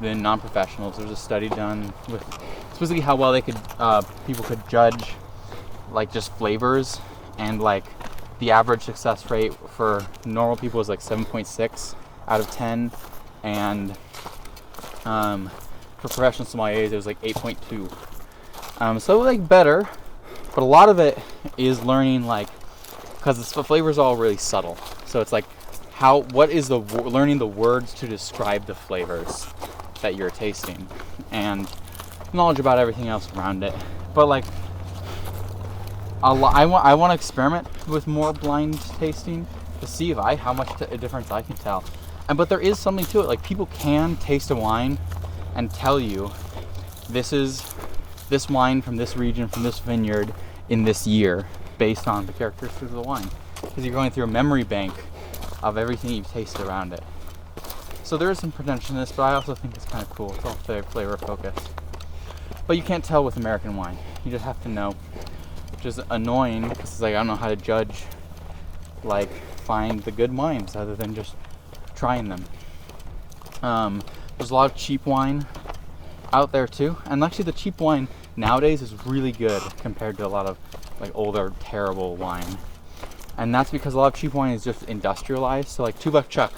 than non-professionals. There's a study done with specifically how well they could people could judge like just flavors, and like the average success rate for normal people is like 7.6 out of 10, and for professional sommeliers it was like 8.2. So like better, but a lot of it is learning, like, because the flavors are all really subtle. So it's like what is learning the words to describe the flavors that you're tasting, and knowledge about everything else around it. But like I want to experiment with more blind tasting to see if how much difference I can tell. But there is something to it. Like people can taste a wine and tell you, this is this wine from this region, from this vineyard in this year, based on the characteristics of the wine, because you're going through a memory bank of everything you've tasted around it. So there is some potential in this, but I also think it's kind of cool. It's all flavor focused. But you can't tell with American wine. You just have to know, which is annoying because it's like I don't know how to judge, like find the good wines other than just trying them. There's a lot of cheap wine out there too, and actually the cheap wine nowadays is really good compared to a lot of like older terrible wine. And that's because a lot of cheap wine is just industrialized. So like 2 Buck Chuck,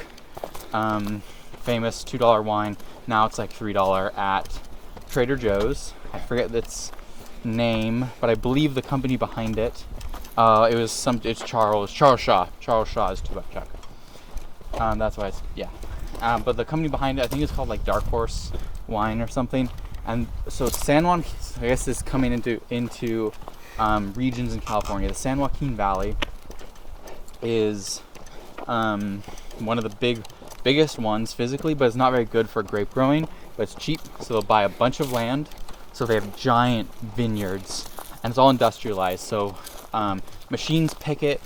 famous $2 wine, now it's like $3 at Trader Joe's. I forget its name, but I believe the company behind it, it's Charles Shaw. Charles Shaw is 2 Buck Chuck. That's why it's, yeah. But the company behind it, I think it's called like Dark Horse Wine or something. And so San Juan, I guess, is coming into regions in California. The San Joaquin Valley is one of the biggest ones physically, but it's not very good for grape growing, but it's cheap. So they'll buy a bunch of land. So they have giant vineyards, and it's all industrialized. So machines pick it,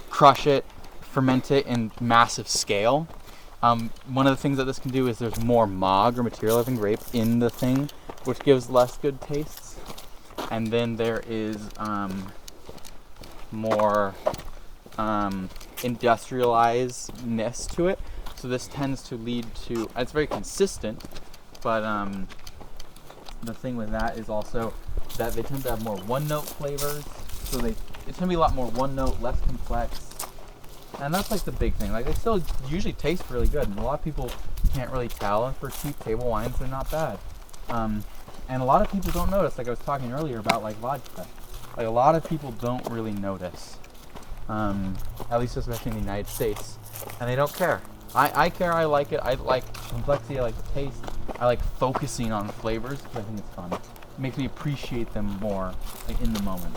crush it, ferment it in massive scale. One of the things that this can do is there's more mog or material of grape in the thing, which gives less good tastes. And then there is more industrializedness to it. So this tends to lead to, it's very consistent, but the thing with that is also that they tend to have more one-note flavors. So they tend to be a lot more one-note, less complex. And that's like the big thing. Like they still usually taste really good, and a lot of people can't really tell. And for cheap table wines, they're not bad. And a lot of people don't notice. Like I was talking earlier about like vodka. Like a lot of people don't really notice. At least especially in the United States, and they don't care. I care. I like it. I like complexity. I like the taste. I like focusing on flavors because I think it's fun. It makes me appreciate them more, like in the moment.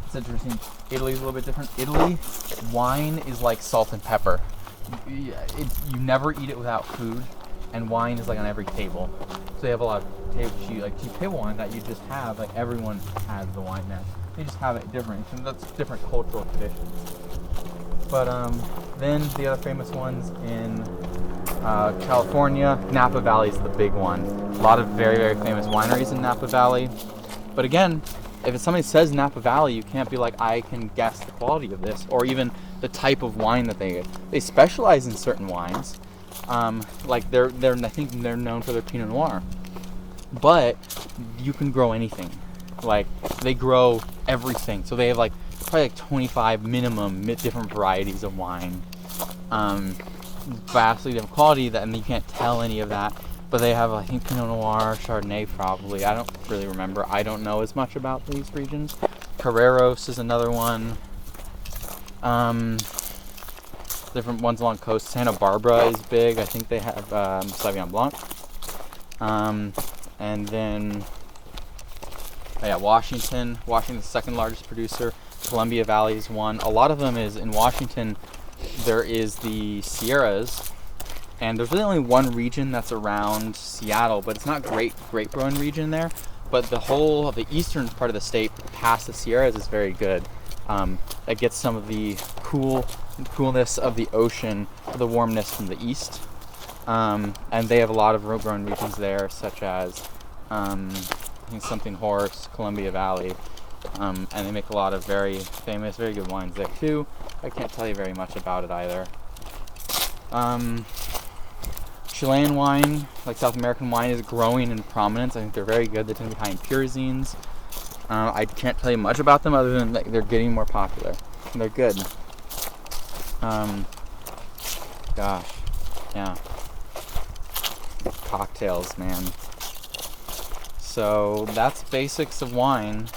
It's interesting. Italy's a little bit different. Italy, wine is like salt and pepper. You never eat it without food, and wine is like on every table. So they have a lot of cheap table wine that you just have. Like everyone has the wine there. They just have it different. And that's different cultural traditions. But then the other famous ones in California, Napa Valley is the big one. A lot of very, very famous wineries in Napa Valley. But again, if somebody says Napa Valley, you can't be like, I can guess the quality of this, or even the type of wine that they get. They specialize in certain wines. Like I think they're known for their Pinot Noir. But you can grow anything. Like they grow everything. So they have like probably like 25 minimum different varieties of wine. Vastly different quality and you can't tell any of that. But they have, I think, Pinot Noir, Chardonnay probably. I don't really remember. I don't know as much about these regions. Carreros is another one. Different ones along the coast. Santa Barbara is big. I think they have Sauvignon Blanc. And then, Washington. Washington's the second largest producer. Columbia Valley is one. A lot of them is in Washington. There is the Sierras. And there's really only one region that's around Seattle, but it's not great growing region there. But the whole of the eastern part of the state, past the Sierras, is very good. It gets some of the coolness of the ocean, the warmness from the east. And they have a lot of growing regions there, such as I think Something Horse, Columbia Valley, and they make a lot of very famous, very good wines there too. I can't tell you very much about it either. Chilean wine, like South American wine, is growing in prominence. I think they're very good. They tend to be high in pyrazines. I can't tell you much about them other than they're getting more popular. And they're good. Cocktails, man. So that's basics of wine.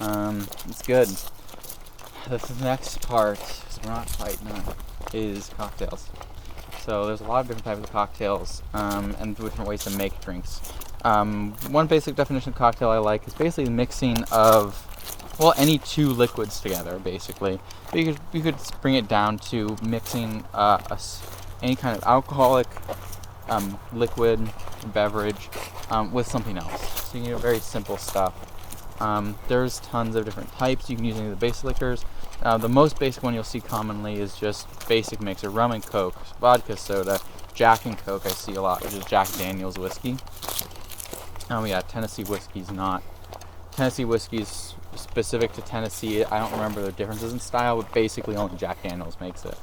It's good. The next part, because we're not quite done, is cocktails. So there's a lot of different types of cocktails and different ways to make drinks. One basic definition of cocktail I like is basically the mixing of, any two liquids together, basically. But you could bring it down to mixing any kind of alcoholic liquid beverage with something else. So you can do very simple stuff. There's tons of different types. You can use any of the basic liquors. The most basic one you'll see commonly is just basic mixer, rum and coke, vodka, soda, Jack and Coke I see a lot, which is Jack Daniel's whiskey. Tennessee whiskey's not. Tennessee whiskey's specific to Tennessee. I don't remember the differences in style, but basically only Jack Daniel's makes it.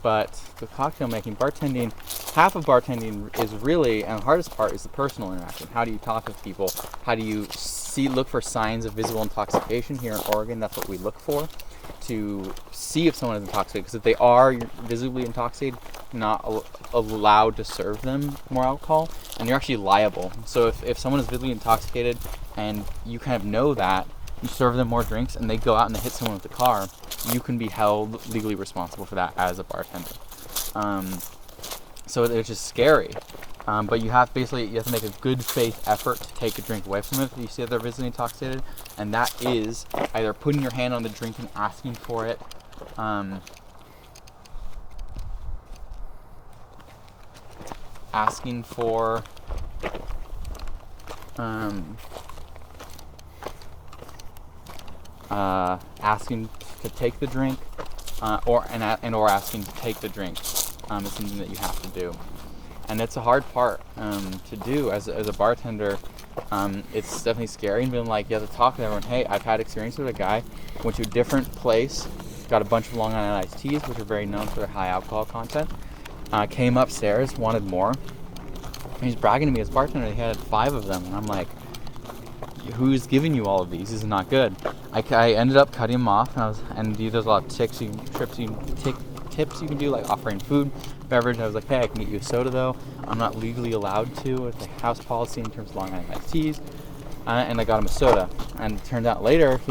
But the cocktail making, bartending, half of bartending is really, and the hardest part is the personal interaction. How do you talk with people? How do you look for signs of visible intoxication? Here in Oregon, that's what we look for, to see if someone is intoxicated. Because if they are visibly intoxicated, you're not allowed to serve them more alcohol, and you're actually liable. So if someone is visibly intoxicated and you kind of know that, you serve them more drinks and they go out and they hit someone with the car, you can be held legally responsible for that as a bartender. So it's just scary. But you have to make a good faith effort to take a drink away from it if you see that they're visibly intoxicated, and that is either putting your hand on the drink and asking for it, asking to take the drink, or asking to take the drink. Is something that you have to do, and it's a hard part to do as a bartender. It's definitely scary, and being like, you have to talk to everyone. Hey, I've had experience with a guy, went to a different place, got a bunch of Long Island iced teas, which are very known for their high alcohol content. Came upstairs, wanted more. And he's bragging to me as bartender. He had 5 of them, and I'm like, "Who's giving you all of these? This is not good." I ended up cutting him off, and there's a lot of tips you can do, like offering food, beverage. I was like, "Hey, I can get you a soda though. I'm not legally allowed to. It's a house policy in terms of Long Island iced teas." And I got him a soda. And it turned out later,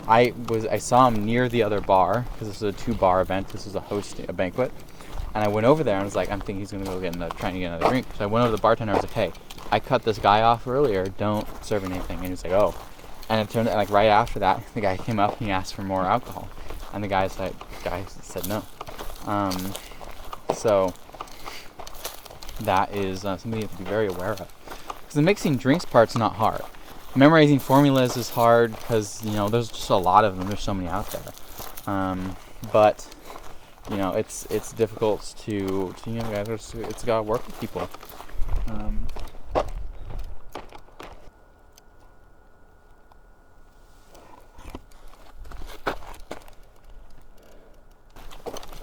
I saw him near the other bar, because this was a 2-bar event. This was a banquet. And I went over there and was like, I'm thinking he's going to go trying to get another drink. So I went over to the bartender and I was like, "Hey, I cut this guy off earlier. Don't serve anything." And he was like, "Oh." And it turned out, like, right after that, the guy came up and he asked for more alcohol. And the guy said no. So that is something you have to be very aware of. Because the mixing drinks part's not hard. Memorizing formulas is hard because, there's just a lot of them. There's so many out there. But it's difficult to it's got to work with people.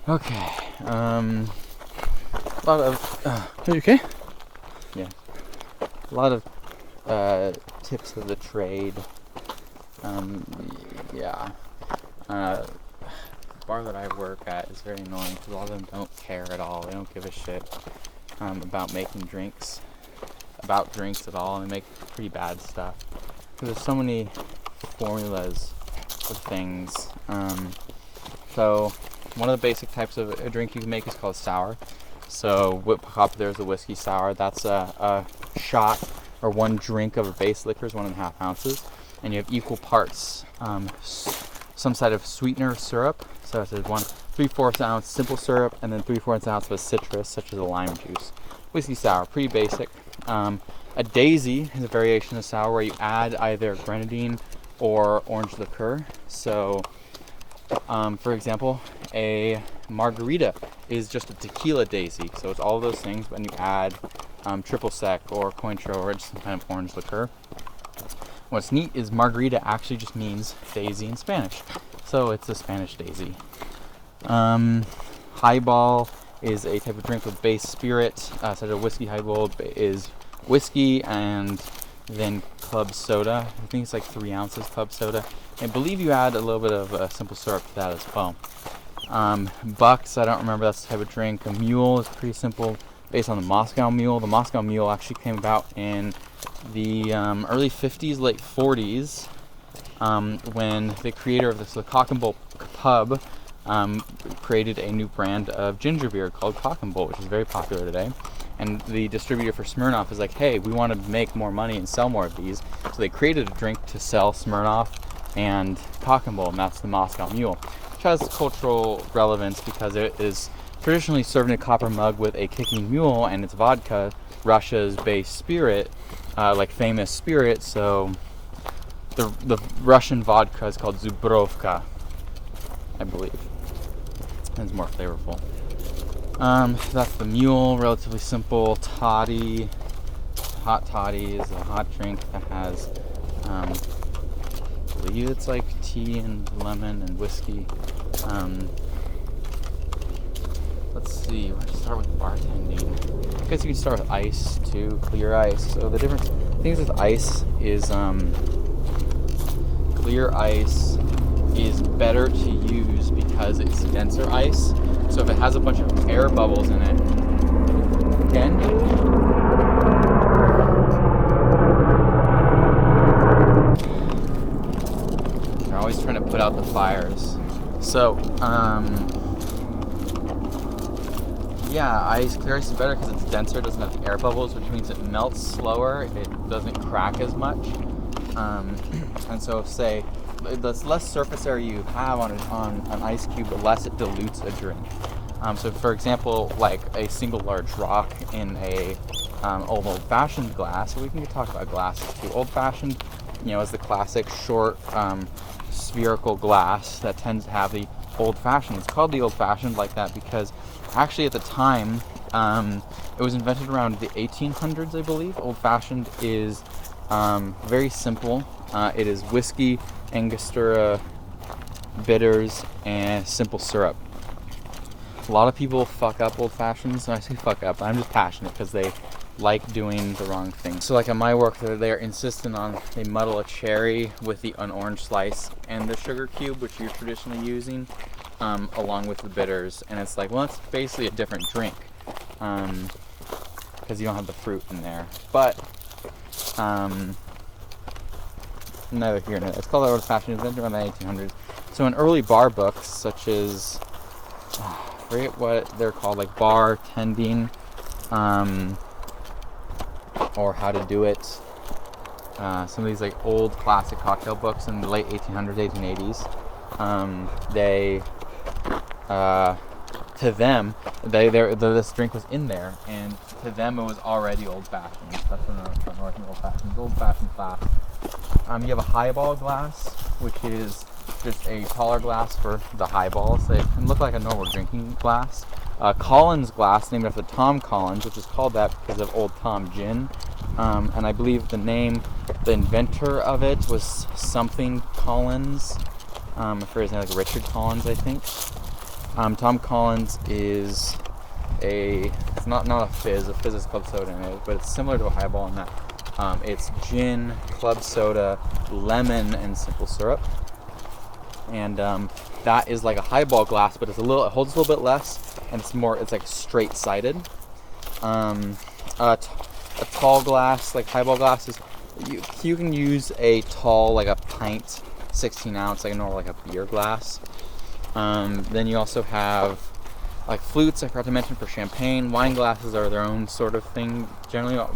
Okay. A lot of. Are you okay? Yeah. A lot of tips of the trade. Yeah. The bar that I work at is very annoying because a lot of them don't care at all. They don't give a shit about making drinks, at all, and they make pretty bad stuff. Because there's so many formulas of things. So one of the basic types of a drink you can make is called sour. So what popular is the whiskey sour. That's a shot or 1 drink of a base liquor is 1.5 ounces, and you have equal parts some side of sweetener syrup. So it's 3/4 ounce simple syrup, and then 3/4 ounce of a citrus, such as a lime juice. Whiskey sour, pretty basic. A daisy is a variation of sour where you add either grenadine or orange liqueur. So, for example, a margarita is just a tequila daisy. So it's all of those things, and you add triple sec or Cointreau or just some kind of orange liqueur. What's neat is margarita actually just means daisy in Spanish. So it's a Spanish daisy. Highball is a type of drink with base spirit. So a whiskey highball is whiskey and then club soda. I think it's like 3 ounces club soda. I believe you add a little bit of simple syrup to that as well. Bucks, I don't remember, that's the type of drink. A mule is pretty simple, based on the Moscow Mule. The Moscow Mule actually came about in the early 50s, late 40s, when the creator of the Cock and Bull pub created a new brand of ginger beer called Cock and Bull, which is very popular today. And the distributor for Smirnoff is like, "Hey, we want to make more money and sell more of these." So they created a drink to sell Smirnoff and Cock and Bull, and that's the Moscow Mule, which has cultural relevance because it is traditionally served in a copper mug with a kicking mule, and it's vodka, Russia's base spirit, like famous spirit. So the Russian vodka is called Zubrovka, I believe. It's more flavorful. That's the mule, relatively simple. Toddy, hot toddy is a hot drink that has, I believe it's like tea and lemon and whiskey. Let's see, let's start with bartending. I guess you can start with ice too, clear ice. So the different things with ice is, clear ice is better to use because it's denser ice. So if it has a bunch of air bubbles in it, they're always trying to put out the fires. So, yeah, clear ice is better because it's denser, doesn't have air bubbles, which means it melts slower, it doesn't crack as much. And so say, the less surface area you have on an ice cube, the less it dilutes a drink. So for example, like a single large rock in a old-fashioned glass, so we can talk about glasses too. Old-fashioned, is the classic short spherical glass that tends to have the old-fashioned. It's called the old-fashioned like that because actually at the time, it was invented around the 1800s, I believe. Old-fashioned is very simple. It is whiskey, Angostura bitters, and simple syrup. A lot of people fuck up old fashions, and I say fuck up, I'm just passionate because they like doing the wrong thing. So like at my work, they're insistent on, they muddle a cherry with an orange slice and the sugar cube, which you're traditionally using, along with the bitters. And it's like, well, it's basically a different drink, because you don't have the fruit in there. But neither here nor there. It's called old fashioned, invented around the 1800s. So in early bar books, such as, I forget what they're called, like bar tending, or how to do it. Some of these like old classic cocktail books in the late 1800s, 1880s. To them, this drink was in there, and to them it was already old-fashioned. That's what North old-fashioned. Old-fashioned glass. You have a highball glass, which is just a taller glass for the highballs. They can look like a normal drinking glass. Collins glass, named after Tom Collins, which is called that because of Old Tom Gin. And I believe the inventor of it was something Collins. I forget his name, like Richard Collins, I think. Tom Collins is it's not a fizz. A fizz is club soda in it, but it's similar to a highball in that it's gin, club soda, lemon, and simple syrup. And that is like a highball glass, but it holds a little bit less, and it's like straight sided. A tall glass, like highball glasses, you can use a tall, like a pint, 16 ounce, like a normal, like a beer glass. Then you also have like flutes, I forgot to mention, for champagne. Wine glasses are their own sort of thing. Generally,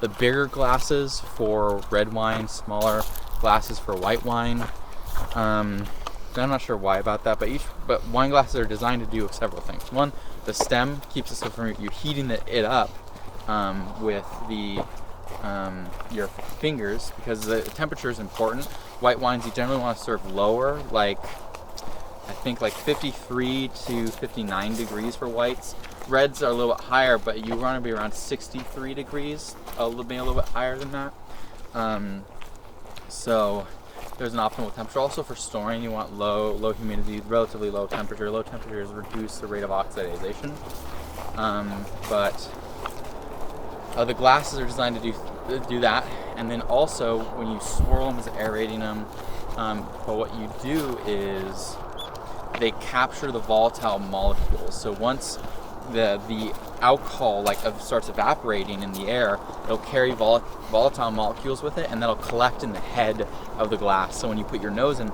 the bigger glasses for red wine, smaller glasses for white wine. I'm not sure why about that, but wine glasses are designed to do several things. One, the stem keeps it from you heating it up with your fingers, because the temperature is important. White wines you generally want to serve lower, like I think like 53 to 59 degrees for whites. Reds are a little bit higher, but you want to be around 63 degrees, maybe a little bit higher than that. So there's an optimal temperature. Also for storing, you want low humidity, relatively low temperature. Low temperatures reduce the rate of oxidation. But the glasses are designed to do that. And then also when you swirl them, it's aerating them. But what you do is they capture the volatile molecules. So once the alcohol starts evaporating in the air, it'll carry volatile molecules with it, and that'll collect in the head of the glass. So when you put your nose in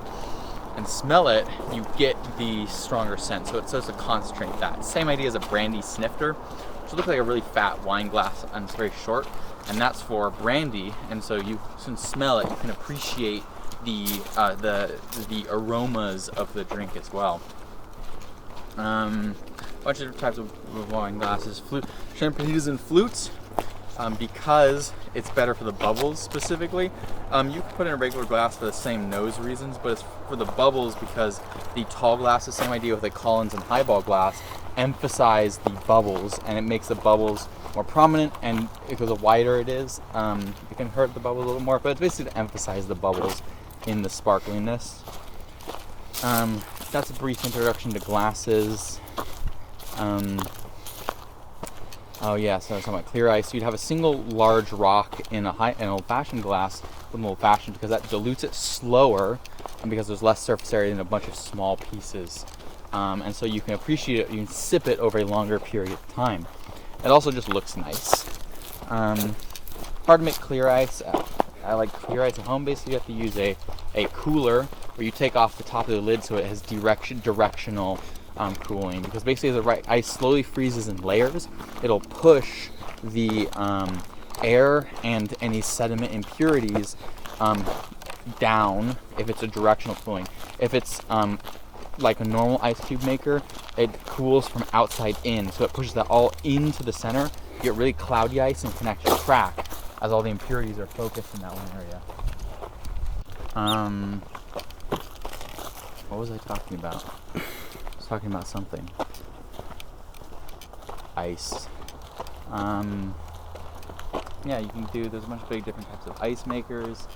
and smell it, you get the stronger scent. So it's supposed to concentrate that. Same idea as a brandy snifter, which looks like a really fat wine glass and it's very short, and that's for brandy. And so you can smell it, you can appreciate the aromas of the drink as well. A bunch of different types of wine glasses. Champagnes and flutes, because it's better for the bubbles specifically. You can put in a regular glass for the same nose reasons, but it's for the bubbles because the tall glass, the same idea with a Collins and highball glass, emphasize the bubbles, and it makes the bubbles more prominent, and because the wider it is, it can hurt the bubbles a little more, but it's basically to emphasize the bubbles in the sparkliness. That's a brief introduction to glasses. So I was talking about clear ice. You'd have a single large rock in an old-fashioned glass with an old-fashioned, because that dilutes it slower, and because there's less surface area than a bunch of small pieces. And so you can appreciate it, you can sip it over a longer period of time. It also just looks nice. Hard to make clear ice. I like clear ice at home. Basically, you have to use a cooler where you take off the top of the lid so it has directional cooling. Because basically, as the ice slowly freezes in layers, it'll push the air and any sediment impurities down if it's a directional cooling. If it's like a normal ice cube maker, it cools from outside in, so it pushes that all into the center. You get really cloudy ice and can actually crack as all the impurities are focused in that one area. What was I talking about? I was talking about something. Ice. You can there's a bunch of big different types of ice makers.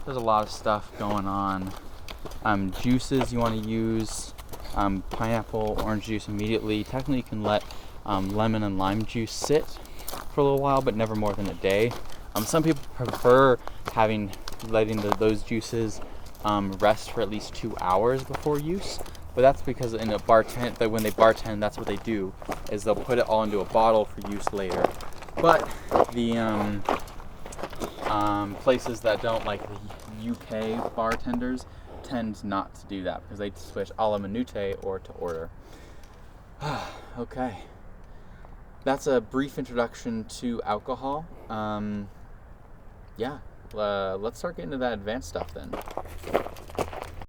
There's a lot of stuff going on. Juices you want to use, pineapple, orange juice immediately. Technically, you can let lemon and lime juice sit for a little while, but never more than a day. Some people prefer letting those juices rest for at least 2 hours before use. But that's because when they bartend, that's what they do, is they'll put it all into a bottle for use later. But the places that don't, like the UK bartenders, tend not to do that because they switch a la minute or to order. Okay. That's a brief introduction to alcohol. Let's start getting to that advanced stuff then.